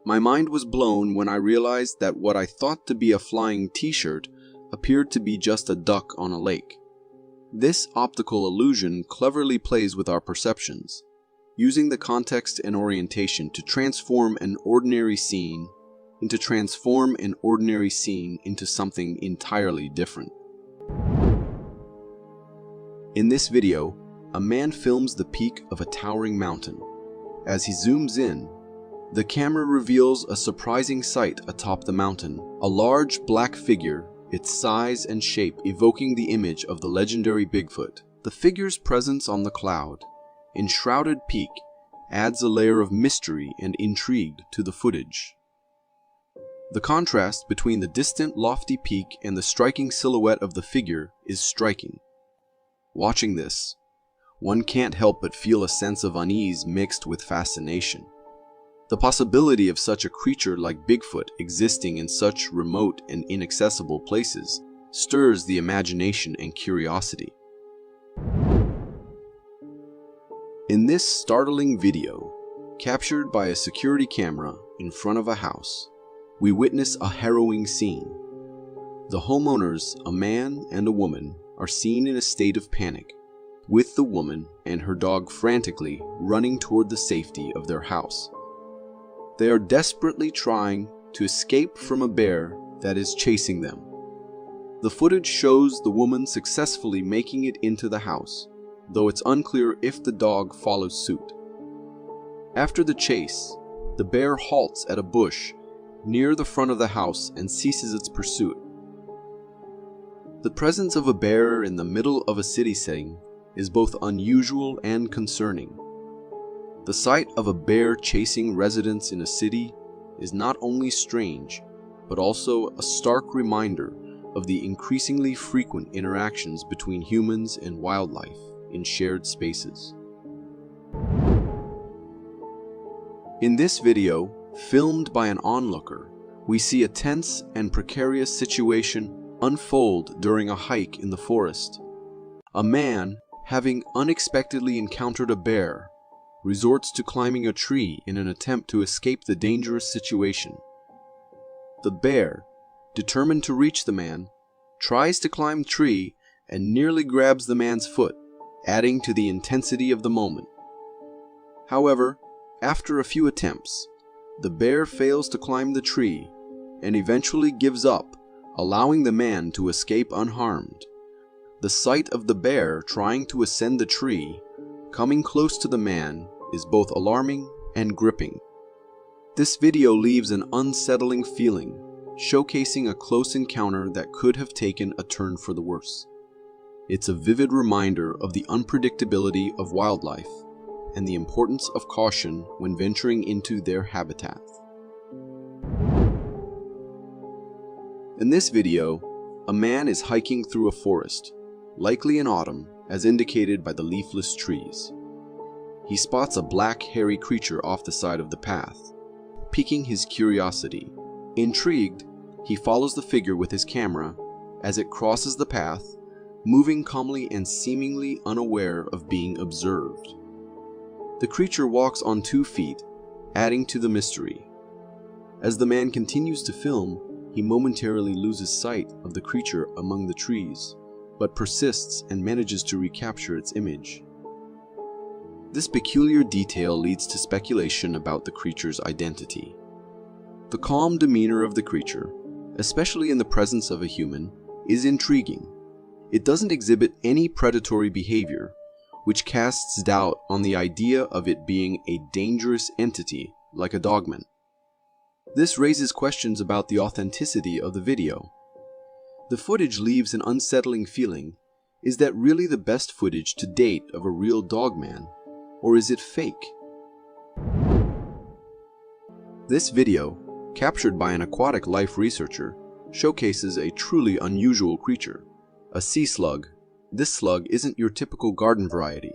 My mind was blown when I realized that what I thought to be a flying t-shirt appeared to be just a duck on a lake. This optical illusion cleverly plays with our perceptions, using the context and orientation to transform an ordinary scene into something entirely different. In this video, a man films the peak of a towering mountain. As he zooms in, the camera reveals a surprising sight atop the mountain, a large black figure, its size and shape evoking the image of the legendary Bigfoot. The figure's presence on the cloud, enshrouded peak, adds a layer of mystery and intrigue to the footage. The contrast between the distant lofty peak and the striking silhouette of the figure is striking. Watching this, one can't help but feel a sense of unease mixed with fascination. The possibility of such a creature like Bigfoot existing in such remote and inaccessible places stirs the imagination and curiosity. In this startling video, captured by a security camera in front of a house, we witness a harrowing scene. The homeowners, a man and a woman, are seen in a state of panic, with the woman and her dog frantically running toward the safety of their house. They are desperately trying to escape from a bear that is chasing them. The footage shows the woman successfully making it into the house, though it's unclear if the dog follows suit. After the chase, the bear halts at a bush near the front of the house and ceases its pursuit. The presence of a bear in the middle of a city setting is both unusual and concerning. The sight of a bear chasing residents in a city is not only strange, but also a stark reminder of the increasingly frequent interactions between humans and wildlife in shared spaces. In this video, filmed by an onlooker, we see a tense and precarious situation unfold during a hike in the forest. A man, having unexpectedly encountered a bear, resorts to climbing a tree in an attempt to escape the dangerous situation. The bear, determined to reach the man, tries to climb the tree and nearly grabs the man's foot, adding to the intensity of the moment. However, after a few attempts, the bear fails to climb the tree and eventually gives up, allowing the man to escape unharmed. The sight of the bear trying to ascend the tree, coming close to the man, is both alarming and gripping. This video leaves an unsettling feeling, showcasing a close encounter that could have taken a turn for the worse. It's a vivid reminder of the unpredictability of wildlife and the importance of caution when venturing into their habitat. In this video, a man is hiking through a forest, likely in autumn, as indicated by the leafless trees. He spots a black, hairy creature off the side of the path, piquing his curiosity. Intrigued, he follows the figure with his camera as it crosses the path, moving calmly and seemingly unaware of being observed. The creature walks on 2 feet, adding to the mystery. As the man continues to film, he momentarily loses sight of the creature among the trees, but persists and manages to recapture its image. This peculiar detail leads to speculation about the creature's identity. The calm demeanor of the creature, especially in the presence of a human, is intriguing. It doesn't exhibit any predatory behavior, which casts doubt on the idea of it being a dangerous entity like a dogman. This raises questions about the authenticity of the video. The footage leaves an unsettling feeling. Is that really the best footage to date of a real dogman, or is it fake? This video, captured by an aquatic life researcher, showcases a truly unusual creature, a sea slug. This slug isn't your typical garden variety.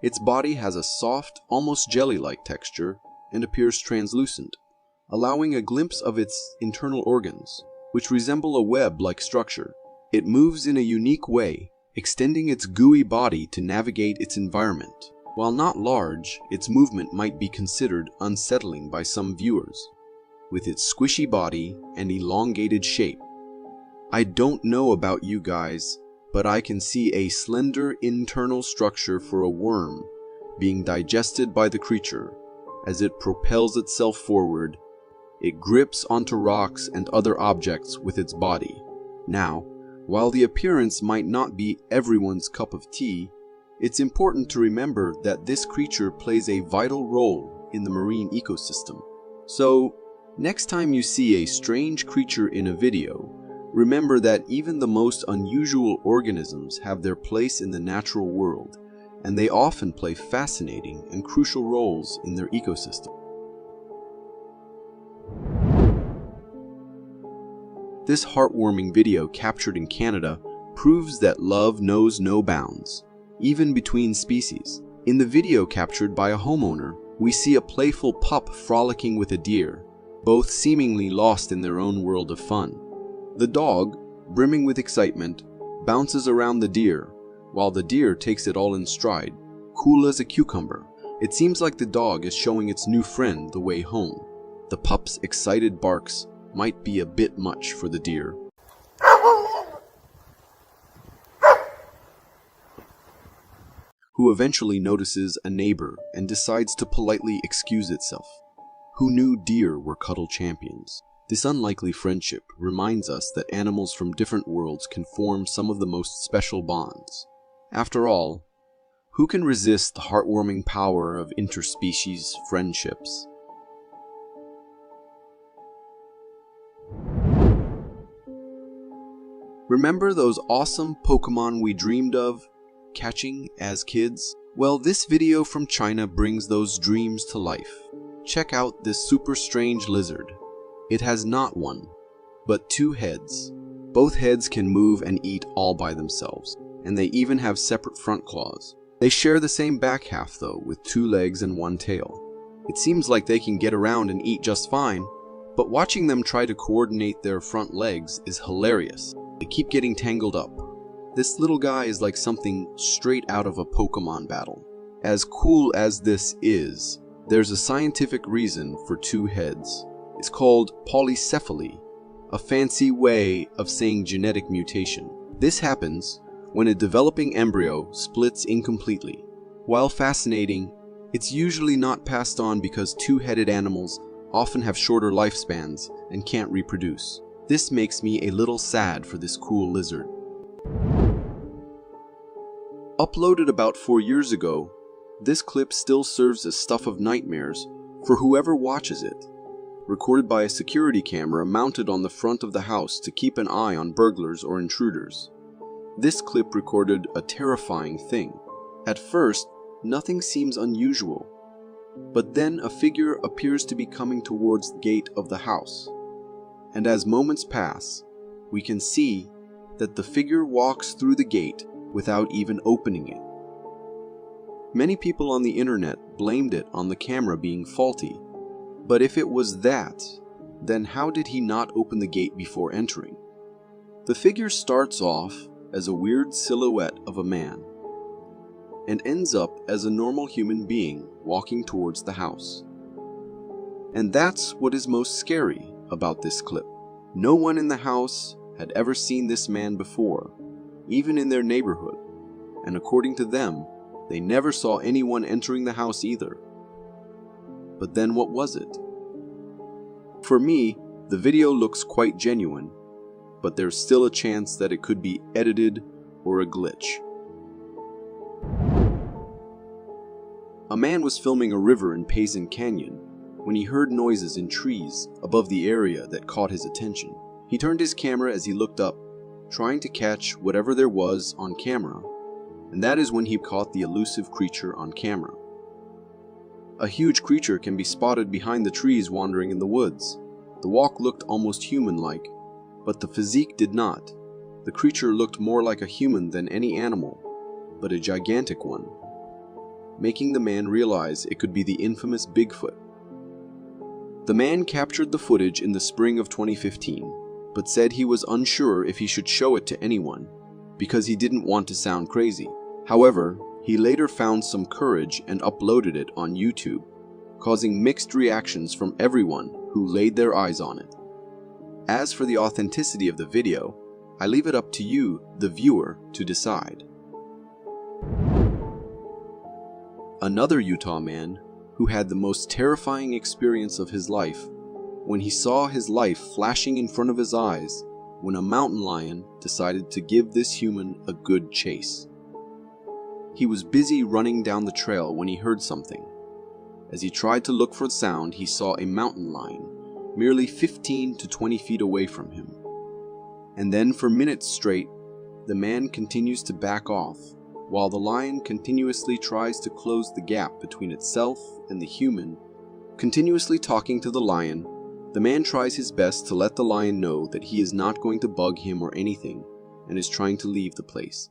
Its body has a soft, almost jelly-like texture and appears translucent, allowing a glimpse of its internal organs, which resemble a web-like structure. It moves in a unique way, extending its gooey body to navigate its environment. While not large, its movement might be considered unsettling by some viewers, with its squishy body and elongated shape. I don't know about you guys, but I can see a slender internal structure for a worm being digested by the creature. As it propels itself forward, it grips onto rocks and other objects with its body. Now, while the appearance might not be everyone's cup of tea, it's important to remember that this creature plays a vital role in the marine ecosystem. So, next time you see a strange creature in a video, remember that even the most unusual organisms have their place in the natural world, and they often play fascinating and crucial roles in their ecosystem. This heartwarming video captured in Canada proves that love knows no bounds, even between species. In the video captured by a homeowner, we see a playful pup frolicking with a deer, both seemingly lost in their own world of fun. The dog, brimming with excitement, bounces around the deer, while the deer takes it all in stride, cool as a cucumber. It seems like the dog is showing its new friend the way home. The pup's excited barks might be a bit much for the deer. Who eventually notices a neighbor and decides to politely excuse itself. Who knew deer were cuddle champions? This unlikely friendship reminds us that animals from different worlds can form some of the most special bonds. After all, who can resist the heartwarming power of interspecies friendships? Remember those awesome Pokemon we dreamed of catching as kids? Well, this video from China brings those dreams to life. Check out this super strange lizard. It has not one, but two heads. Both heads can move and eat all by themselves, and they even have separate front claws. They share the same back half though, with two legs and one tail. It seems like they can get around and eat just fine, but watching them try to coordinate their front legs is hilarious. They keep getting tangled up. This little guy is like something straight out of a Pokemon battle. As cool as this is, there's a scientific reason for two heads. It's called polycephaly, a fancy way of saying genetic mutation. This happens when a developing embryo splits incompletely. While fascinating, it's usually not passed on because two-headed animals often have shorter lifespans and can't reproduce. This makes me a little sad for this cool lizard. Uploaded about 4 years ago, this clip still serves as stuff of nightmares for whoever watches it. Recorded by a security camera mounted on the front of the house to keep an eye on burglars or intruders. This clip recorded a terrifying thing. At first, nothing seems unusual, but then a figure appears to be coming towards the gate of the house. And as moments pass, we can see that the figure walks through the gate without even opening it. Many people on the internet blamed it on the camera being faulty, but if it was that, then how did he not open the gate before entering? The figure starts off as a weird silhouette of a man, and ends up as a normal human being walking towards the house. And that's what is most scary about this clip. No one in the house had ever seen this man before, even in their neighborhood, and according to them, they never saw anyone entering the house either. But then what was it? For me, the video looks quite genuine, but there's still a chance that it could be edited or a glitch. A man was filming a river in Payson Canyon when he heard noises in trees above the area that caught his attention. He turned his camera as he looked up, trying to catch whatever there was on camera, and that is when he caught the elusive creature on camera. A huge creature can be spotted behind the trees wandering in the woods. The walk looked almost human-like, but the physique did not. The creature looked more like a human than any animal, but a gigantic one, making the man realize it could be the infamous Bigfoot. The man captured the footage in the spring of 2015, but said he was unsure if he should show it to anyone, because he didn't want to sound crazy. However, he later found some courage and uploaded it on YouTube, causing mixed reactions from everyone who laid their eyes on it. As for the authenticity of the video, I leave it up to you, the viewer, to decide. Another Utah man who had the most terrifying experience of his life when he saw his life flashing in front of his eyes when a mountain lion decided to give this human a good chase. He was busy running down the trail when he heard something. As he tried to look for the sound, he saw a mountain lion merely 15 to 20 feet away from him. And then for minutes straight, the man continues to back off, while the lion continuously tries to close the gap between itself and the human. Continuously talking to the lion, the man tries his best to let the lion know that he is not going to bug him or anything, and is trying to leave the place.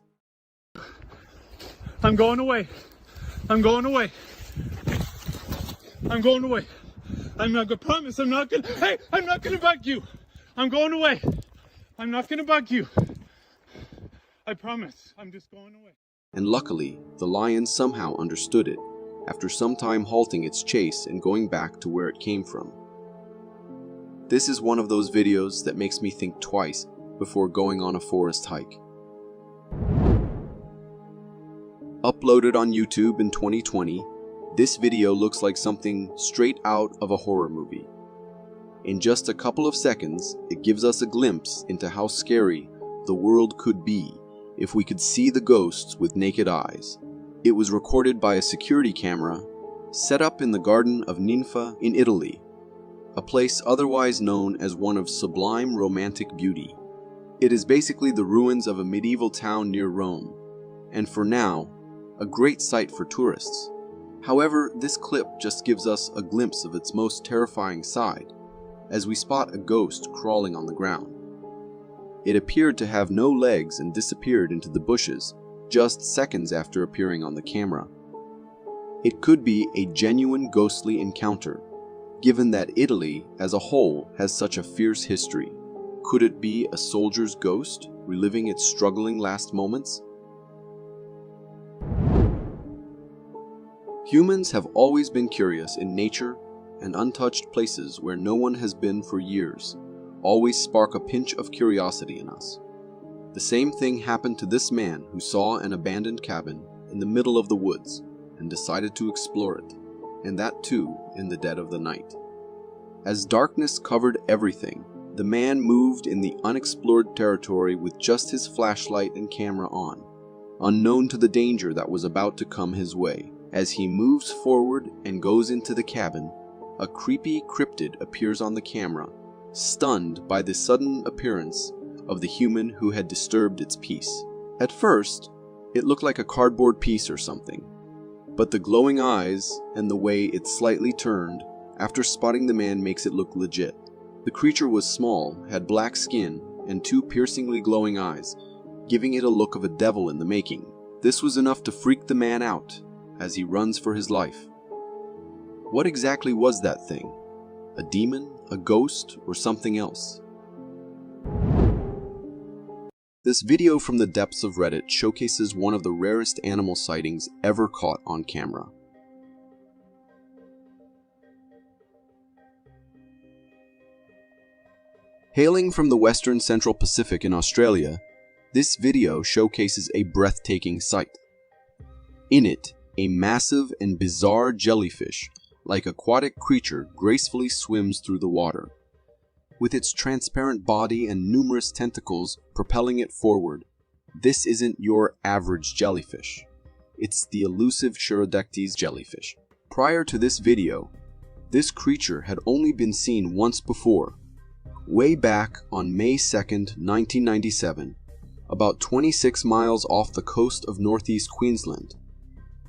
I'm going away. I'm going away. I'm going away. I'm not gonna promise I'm not gonna. Hey, I'm not gonna bug you. I'm going away. I'm not gonna bug you. I promise. I'm just going away. And luckily, the lion somehow understood it, after some time halting its chase and going back to where it came from. This is one of those videos that makes me think twice before going on a forest hike. Uploaded on YouTube in 2020, this video looks like something straight out of a horror movie. In just a couple of seconds, it gives us a glimpse into how scary the world could be if we could see the ghosts with naked eyes. It was recorded by a security camera set up in the Garden of Ninfa in Italy, a place otherwise known as one of sublime romantic beauty. It is basically the ruins of a medieval town near Rome, and for now, a great sight for tourists. However, this clip just gives us a glimpse of its most terrifying side, as we spot a ghost crawling on the ground. It appeared to have no legs and disappeared into the bushes just seconds after appearing on the camera. It could be a genuine ghostly encounter, given that Italy as a whole has such a fierce history. Could it be a soldier's ghost reliving its struggling last moments? Humans have always been curious in nature, and untouched places where no one has been for years always spark a pinch of curiosity in us. The same thing happened to this man who saw an abandoned cabin in the middle of the woods and decided to explore it, and that too in the dead of the night. As darkness covered everything, the man moved in the unexplored territory with just his flashlight and camera on, unknown to the danger that was about to come his way. As he moves forward and goes into the cabin, a creepy cryptid appears on the camera, stunned by the sudden appearance of the human who had disturbed its peace. At first, it looked like a cardboard piece or something, but the glowing eyes and the way it slightly turned after spotting the man makes it look legit. The creature was small, had black skin, and two piercingly glowing eyes, giving it a look of a devil in the making. This was enough to freak the man out as he runs for his life. What exactly was that thing? A demon, a ghost, or something else? This video from the depths of Reddit showcases one of the rarest animal sightings ever caught on camera. Hailing from the western central Pacific in Australia, this video showcases a breathtaking sight. In it, a massive and bizarre jellyfish-like aquatic creature gracefully swims through the water. With its transparent body and numerous tentacles propelling it forward, this isn't your average jellyfish. It's the elusive Chirodactes jellyfish. Prior to this video, this creature had only been seen once before, way back on May 2nd, 1997, about 26 miles off the coast of northeast Queensland.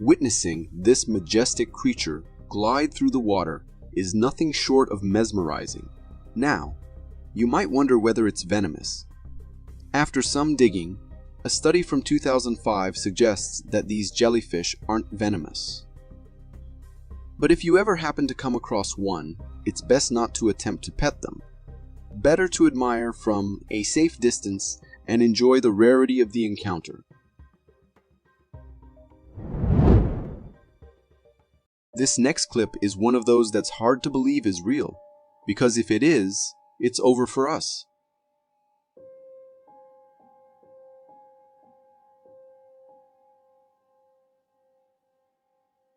Witnessing this majestic creature glide through the water is nothing short of mesmerizing. Now, you might wonder whether it's venomous. After some digging, a study from 2005 suggests that these jellyfish aren't venomous. But if you ever happen to come across one, it's best not to attempt to pet them. Better to admire from a safe distance and enjoy the rarity of the encounter. This next clip is one of those that's hard to believe is real, because if it is, it's over for us.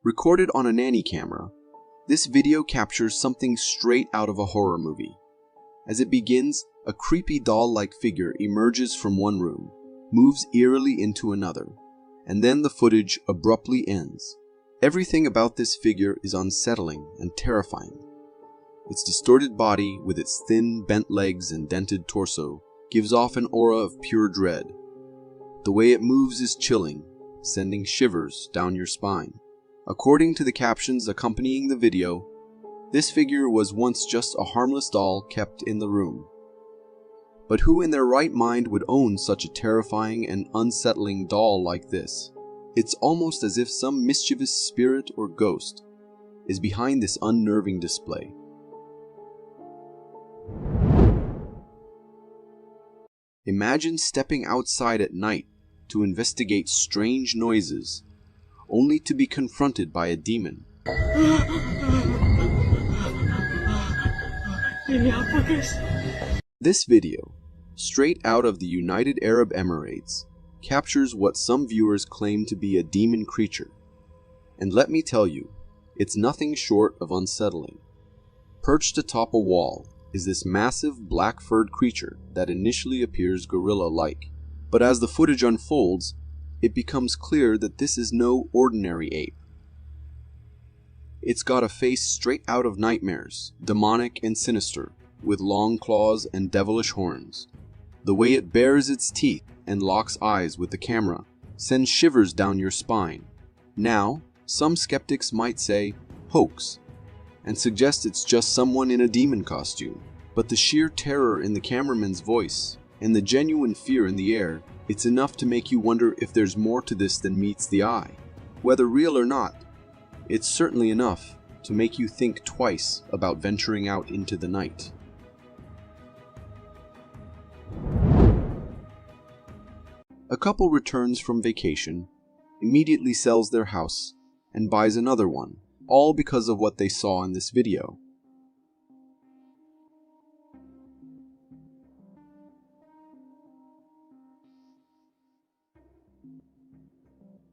Recorded on a nanny camera, this video captures something straight out of a horror movie. As it begins, a creepy doll-like figure emerges from one room, moves eerily into another, and then the footage abruptly ends. Everything about this figure is unsettling and terrifying. Its distorted body, with its thin, bent legs and dented torso, gives off an aura of pure dread. The way it moves is chilling, sending shivers down your spine. According to the captions accompanying the video, this figure was once just a harmless doll kept in the room. But who in their right mind would own such a terrifying and unsettling doll like this? It's almost as if some mischievous spirit or ghost is behind this unnerving display. Imagine stepping outside at night to investigate strange noises, only to be confronted by a demon. This video, straight out of the United Arab Emirates, captures what some viewers claim to be a demon creature. And let me tell you, it's nothing short of unsettling. Perched atop a wall is this massive black-furred creature that initially appears gorilla-like. But as the footage unfolds, it becomes clear that this is no ordinary ape. It's got a face straight out of nightmares, demonic and sinister, with long claws and devilish horns. The way it bares its teeth and locks eyes with the camera sends shivers down your spine. Now, some skeptics might say, hoax, and suggest it's just someone in a demon costume. But the sheer terror in the cameraman's voice and the genuine fear in the air, it's enough to make you wonder if there's more to this than meets the eye. Whether real or not, it's certainly enough to make you think twice about venturing out into the night. A couple returns from vacation, immediately sells their house, and buys another one, all because of what they saw in this video.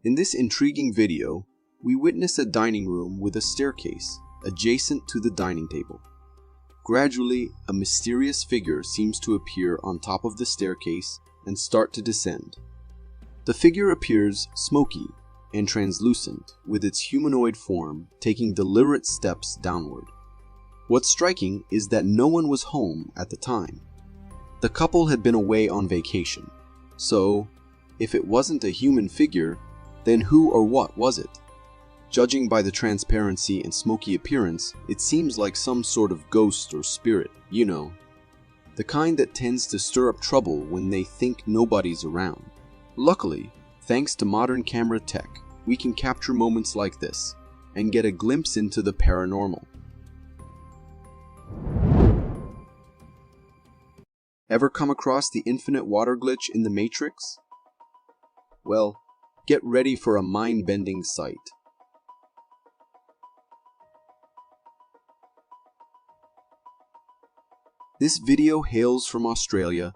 In this intriguing video, we witness a dining room with a staircase adjacent to the dining table. Gradually, a mysterious figure seems to appear on top of the staircase and start to descend. The figure appears smoky and translucent, with its humanoid form taking deliberate steps downward. What's striking is that no one was home at the time. The couple had been away on vacation, so if it wasn't a human figure, then who or what was it? Judging by the transparency and smoky appearance, it seems like some sort of ghost or spirit, you know. The kind that tends to stir up trouble when they think nobody's around. Luckily, thanks to modern camera tech, we can capture moments like this and get a glimpse into the paranormal. Ever come across the infinite water glitch in the Matrix? Well, get ready for a mind-bending sight. This video hails from Australia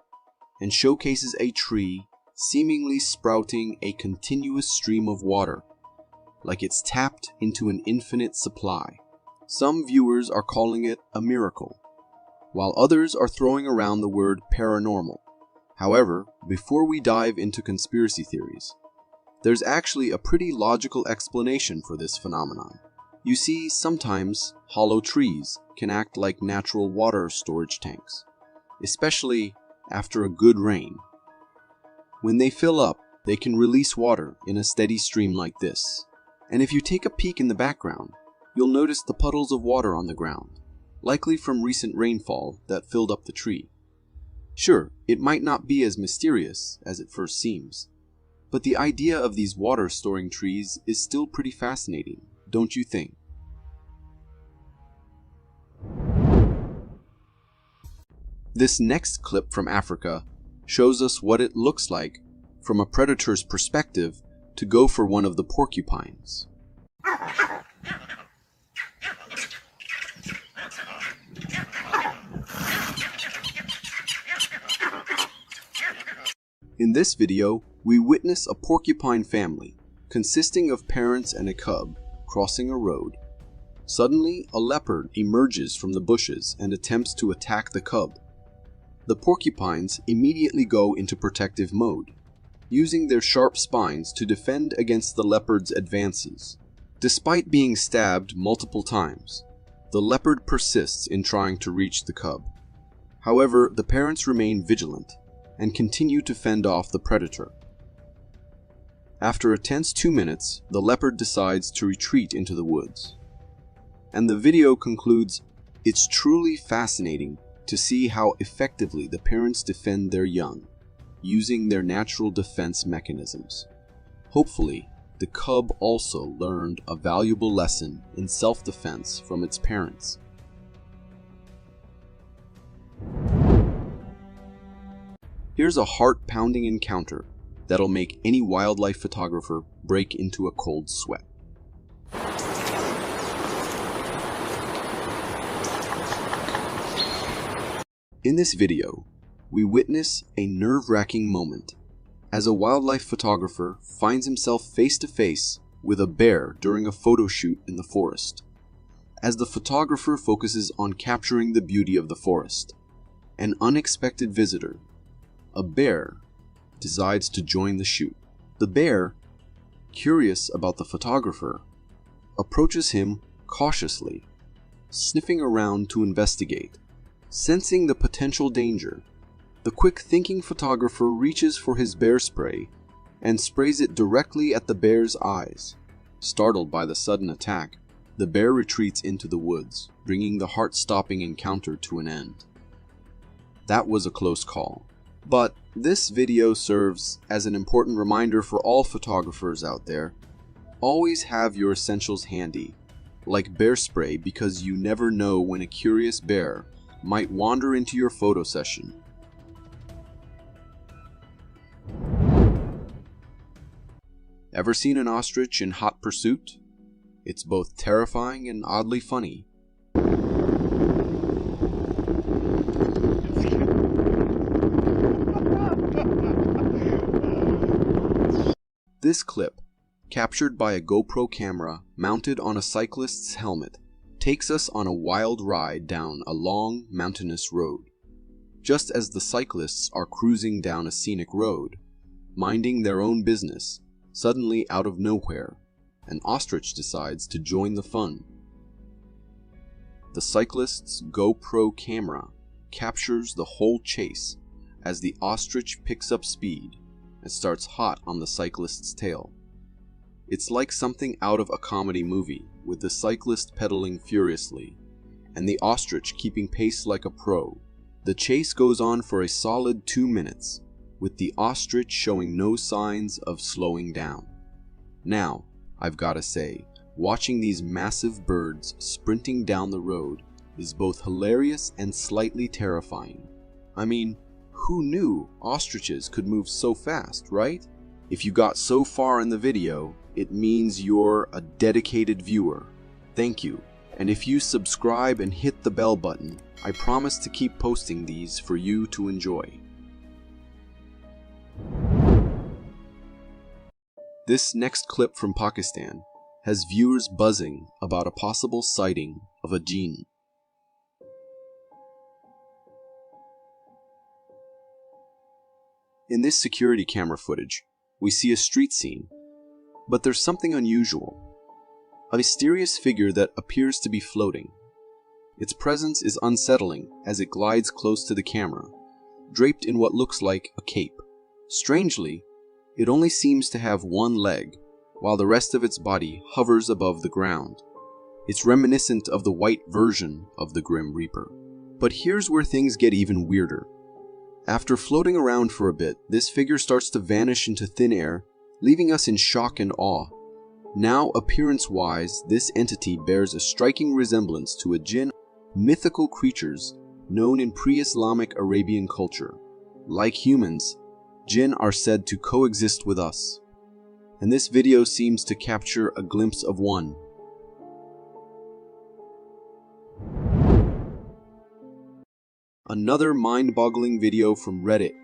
and showcases a tree seemingly sprouting a continuous stream of water, like it's tapped into an infinite supply. Some viewers are calling it a miracle, while others are throwing around the word paranormal. However, before we dive into conspiracy theories, there's actually a pretty logical explanation for this phenomenon. You see, sometimes hollow trees can act like natural water storage tanks, especially after a good rain. When they fill up, they can release water in a steady stream like this. And if you take a peek in the background, you'll notice the puddles of water on the ground, likely from recent rainfall that filled up the tree. Sure, it might not be as mysterious as it first seems, but the idea of these water-storing trees is still pretty fascinating, don't you think? This next clip from Africa shows us what it looks like from a predator's perspective to go for one of the porcupines. In this video, we witness a porcupine family consisting of parents and a cub crossing a road. Suddenly, a leopard emerges from the bushes and attempts to attack the cub. The porcupines immediately go into protective mode, using their sharp spines to defend against the leopard's advances. Despite being stabbed multiple times, the leopard persists in trying to reach the cub. However, the parents remain vigilant and continue to fend off the predator. After a tense 2 minutes, the leopard decides to retreat into the woods. And the video concludes, "It's truly fascinating to see how effectively the parents defend their young, using their natural defense mechanisms. Hopefully, the cub also learned a valuable lesson in self-defense from its parents." Here's a heart-pounding encounter that'll make any wildlife photographer break into a cold sweat. In this video, we witness a nerve-wracking moment as a wildlife photographer finds himself face-to-face with a bear during a photo shoot in the forest. As the photographer focuses on capturing the beauty of the forest, an unexpected visitor, a bear, decides to join the shoot. The bear, curious about the photographer, approaches him cautiously, sniffing around to investigate. Sensing the potential danger, the quick-thinking photographer reaches for his bear spray and sprays it directly at the bear's eyes. Startled by the sudden attack, the bear retreats into the woods, bringing the heart-stopping encounter to an end. That was a close call, but this video serves as an important reminder for all photographers out there. Always have your essentials handy, like bear spray, because you never know when a curious bear might wander into your photo session. Ever seen an ostrich in hot pursuit? It's both terrifying and oddly funny. This clip, captured by a GoPro camera mounted on a cyclist's helmet, takes us on a wild ride down a long, mountainous road. Just as the cyclists are cruising down a scenic road, minding their own business, suddenly out of nowhere, an ostrich decides to join the fun. The cyclist's GoPro camera captures the whole chase as the ostrich picks up speed and starts hot on the cyclist's tail. It's like something out of a comedy movie, with the cyclist pedaling furiously, and the ostrich keeping pace like a pro. The chase goes on for a solid 2 minutes, with the ostrich showing no signs of slowing down. Now, I've gotta say, watching these massive birds sprinting down the road is both hilarious and slightly terrifying. I mean, who knew ostriches could move so fast, right? If you got so far in the video, it means you're a dedicated viewer. Thank you. And if you subscribe and hit the bell button, I promise to keep posting these for you to enjoy. This next clip from Pakistan has viewers buzzing about a possible sighting of a jinn. In this security camera footage, we see a street scene, but there's something unusual. A mysterious figure that appears to be floating. Its presence is unsettling as it glides close to the camera, draped in what looks like a cape. Strangely, it only seems to have one leg, while the rest of its body hovers above the ground. It's reminiscent of the white version of the Grim Reaper. But here's where things get even weirder. After floating around for a bit, this figure starts to vanish into thin air, leaving us in shock and awe. Now, appearance-wise, this entity bears a striking resemblance to a jinn, mythical creatures known in pre-Islamic Arabian culture. Like humans, jinn are said to coexist with us, and this video seems to capture a glimpse of one. Another mind-boggling video from Reddit,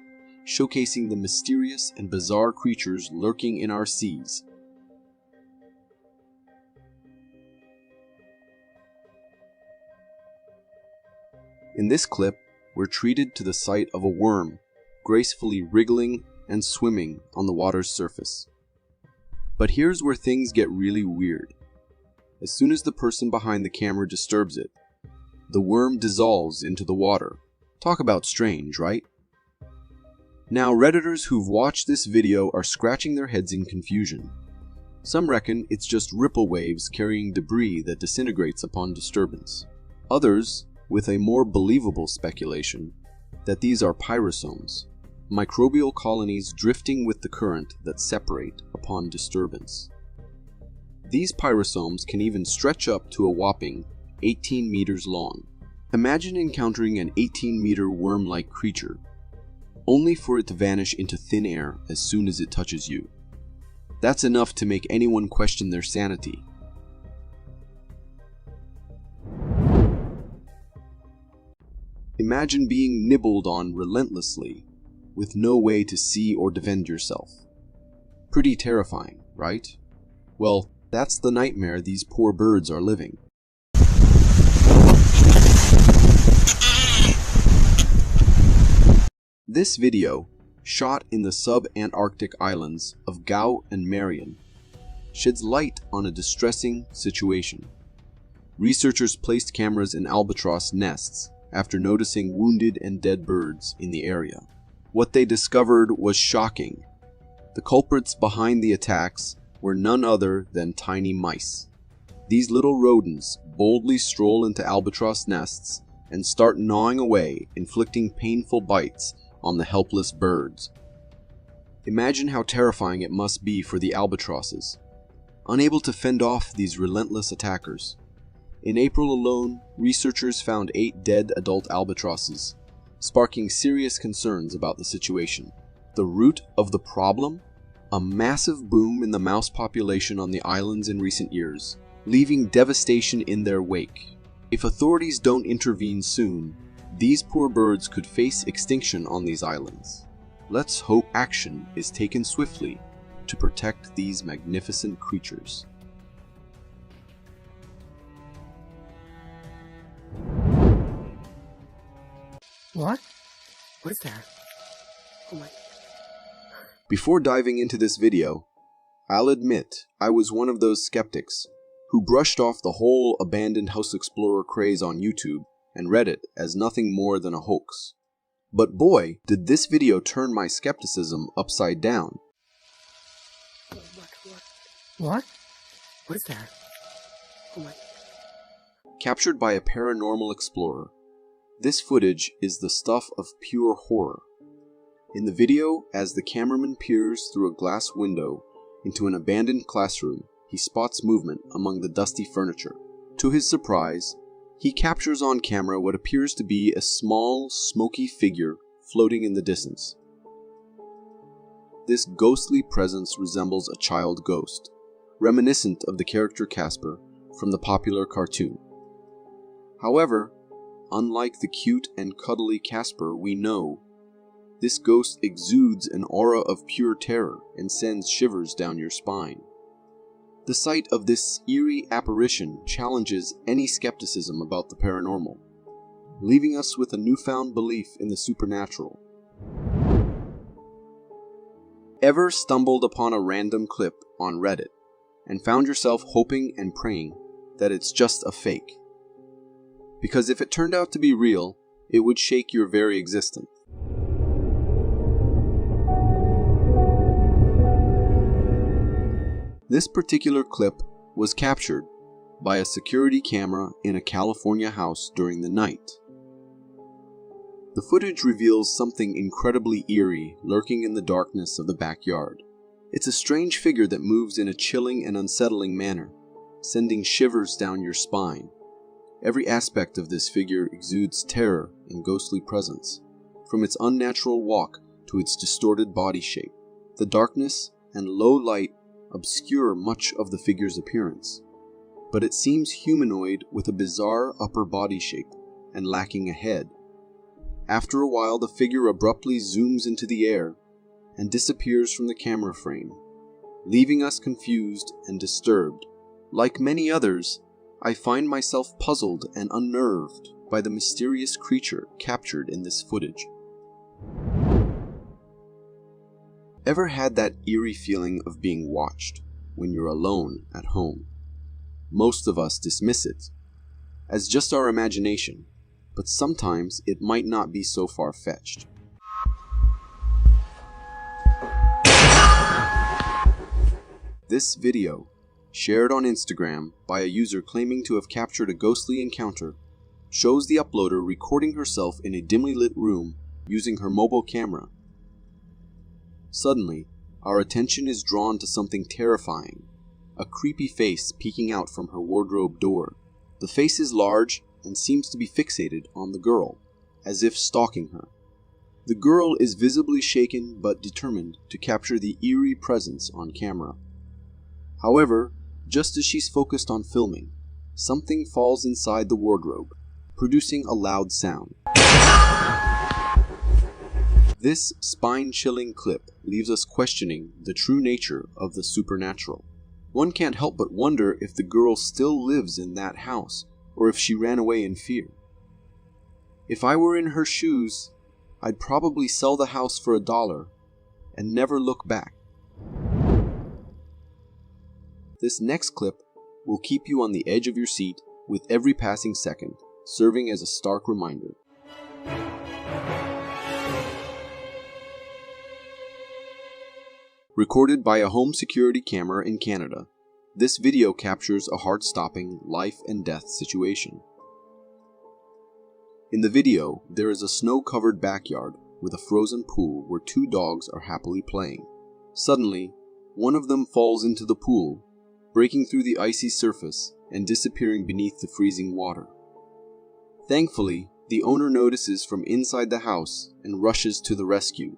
showcasing the mysterious and bizarre creatures lurking in our seas. In this clip, we're treated to the sight of a worm gracefully wriggling and swimming on the water's surface. But here's where things get really weird. As soon as the person behind the camera disturbs it, the worm dissolves into the water. Talk about strange, right? Now, Redditors who've watched this video are scratching their heads in confusion. Some reckon it's just ripple waves carrying debris that disintegrates upon disturbance. Others, with a more believable speculation, that these are pyrosomes, microbial colonies drifting with the current that separate upon disturbance. These pyrosomes can even stretch up to a whopping 18 meters long. Imagine encountering an 18-meter worm-like creature, only for it to vanish into thin air as soon as it touches you. That's enough to make anyone question their sanity. Imagine being nibbled on relentlessly, with no way to see or defend yourself. Pretty terrifying, right? Well, that's the nightmare these poor birds are living. This video, shot in the sub-Antarctic islands of Gao and Marion, sheds light on a distressing situation. Researchers placed cameras in albatross nests after noticing wounded and dead birds in the area. What they discovered was shocking. The culprits behind the attacks were none other than tiny mice. These little rodents boldly stroll into albatross nests and start gnawing away, inflicting painful bites on the helpless birds. Imagine how terrifying it must be for the albatrosses, unable to fend off these relentless attackers. In April alone, researchers found 8 dead adult albatrosses, sparking serious concerns about the situation. The root of the problem? A massive boom in the mouse population on the islands in recent years, leaving devastation in their wake. If authorities don't intervene soon, these poor birds could face extinction on these islands. Let's hope action is taken swiftly to protect these magnificent creatures. What? What is that? Oh my... Before diving into this video, I'll admit I was one of those skeptics who brushed off the whole abandoned house explorer craze on YouTube and read it as nothing more than a hoax. But boy, did this video turn my skepticism upside down. What? What is that? Oh my... Captured by a paranormal explorer, this footage is the stuff of pure horror. In the video, as the cameraman peers through a glass window into an abandoned classroom, he spots movement among the dusty furniture. To his surprise, he captures on camera what appears to be a small, smoky figure floating in the distance. This ghostly presence resembles a child ghost, reminiscent of the character Casper from the popular cartoon. However, unlike the cute and cuddly Casper we know, this ghost exudes an aura of pure terror and sends shivers down your spine. The sight of this eerie apparition challenges any skepticism about the paranormal, leaving us with a newfound belief in the supernatural. Ever stumbled upon a random clip on Reddit and found yourself hoping and praying that it's just a fake? Because if it turned out to be real, it would shake your very existence. This particular clip was captured by a security camera in a California house during the night. The footage reveals something incredibly eerie lurking in the darkness of the backyard. It's a strange figure that moves in a chilling and unsettling manner, sending shivers down your spine. Every aspect of this figure exudes terror and ghostly presence, from its unnatural walk to its distorted body shape. The darkness and low light obscure much of the figure's appearance, but it seems humanoid with a bizarre upper body shape and lacking a head. After a while, the figure abruptly zooms into the air and disappears from the camera frame, leaving us confused and disturbed. Like many others, I find myself puzzled and unnerved by the mysterious creature captured in this footage. Ever had that eerie feeling of being watched when you're alone at home? Most of us dismiss it as just our imagination, but sometimes it might not be so far-fetched. This video, shared on Instagram by a user claiming to have captured a ghostly encounter, shows the uploader recording herself in a dimly lit room using her mobile camera. Suddenly, our attention is drawn to something terrifying, a creepy face peeking out from her wardrobe door. The face is large and seems to be fixated on the girl, as if stalking her. The girl is visibly shaken but determined to capture the eerie presence on camera. However, just as she's focused on filming, something falls inside the wardrobe, producing a loud sound. This spine-chilling clip leaves us questioning the true nature of the supernatural. One can't help but wonder if the girl still lives in that house, or if she ran away in fear. If I were in her shoes, I'd probably sell the house for $1 and never look back. This next clip will keep you on the edge of your seat with every passing second, serving as a stark reminder. Recorded by a home security camera in Canada, this video captures a heart-stopping life and death situation. In the video, there is a snow-covered backyard with a frozen pool where two dogs are happily playing. Suddenly, one of them falls into the pool, breaking through the icy surface and disappearing beneath the freezing water. Thankfully, the owner notices from inside the house and rushes to the rescue.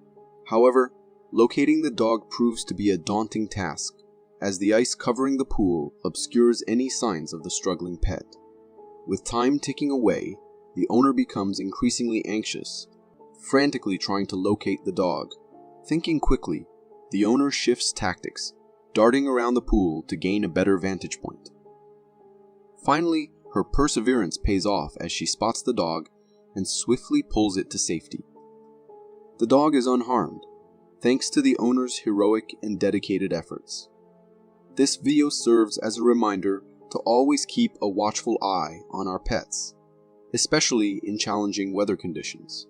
However, locating the dog proves to be a daunting task, as the ice covering the pool obscures any signs of the struggling pet. With time ticking away, the owner becomes increasingly anxious, frantically trying to locate the dog. Thinking quickly, the owner shifts tactics, darting around the pool to gain a better vantage point. Finally, her perseverance pays off as she spots the dog and swiftly pulls it to safety. The dog is unharmed, thanks to the owner's heroic and dedicated efforts. This video serves as a reminder to always keep a watchful eye on our pets, especially in challenging weather conditions.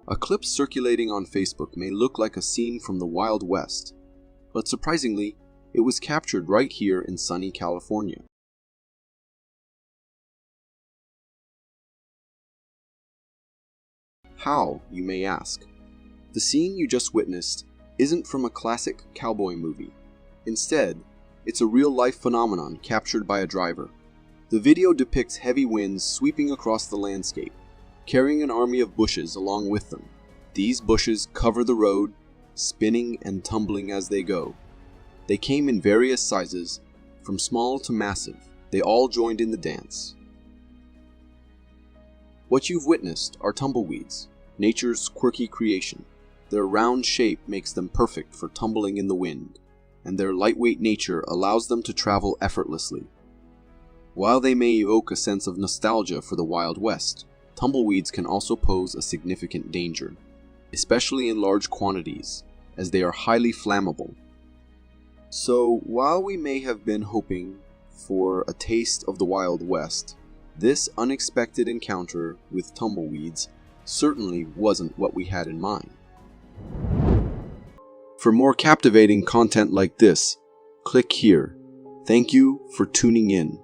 A clip circulating on Facebook may look like a scene from the Wild West, but surprisingly, it was captured right here in sunny California. How, you may ask? The scene you just witnessed isn't from a classic cowboy movie. Instead, it's a real-life phenomenon captured by a driver. The video depicts heavy winds sweeping across the landscape, carrying an army of bushes along with them. These bushes cover the road, spinning and tumbling as they go. They came in various sizes, from small to massive. They all joined in the dance. What you've witnessed are tumbleweeds, nature's quirky creation. Their round shape makes them perfect for tumbling in the wind, and their lightweight nature allows them to travel effortlessly. While they may evoke a sense of nostalgia for the Wild West, tumbleweeds can also pose a significant danger, especially in large quantities, as they are highly flammable. So, while we may have been hoping for a taste of the Wild West, this unexpected encounter with tumbleweeds certainly wasn't what we had in mind. For more captivating content like this, click here. Thank you for tuning in.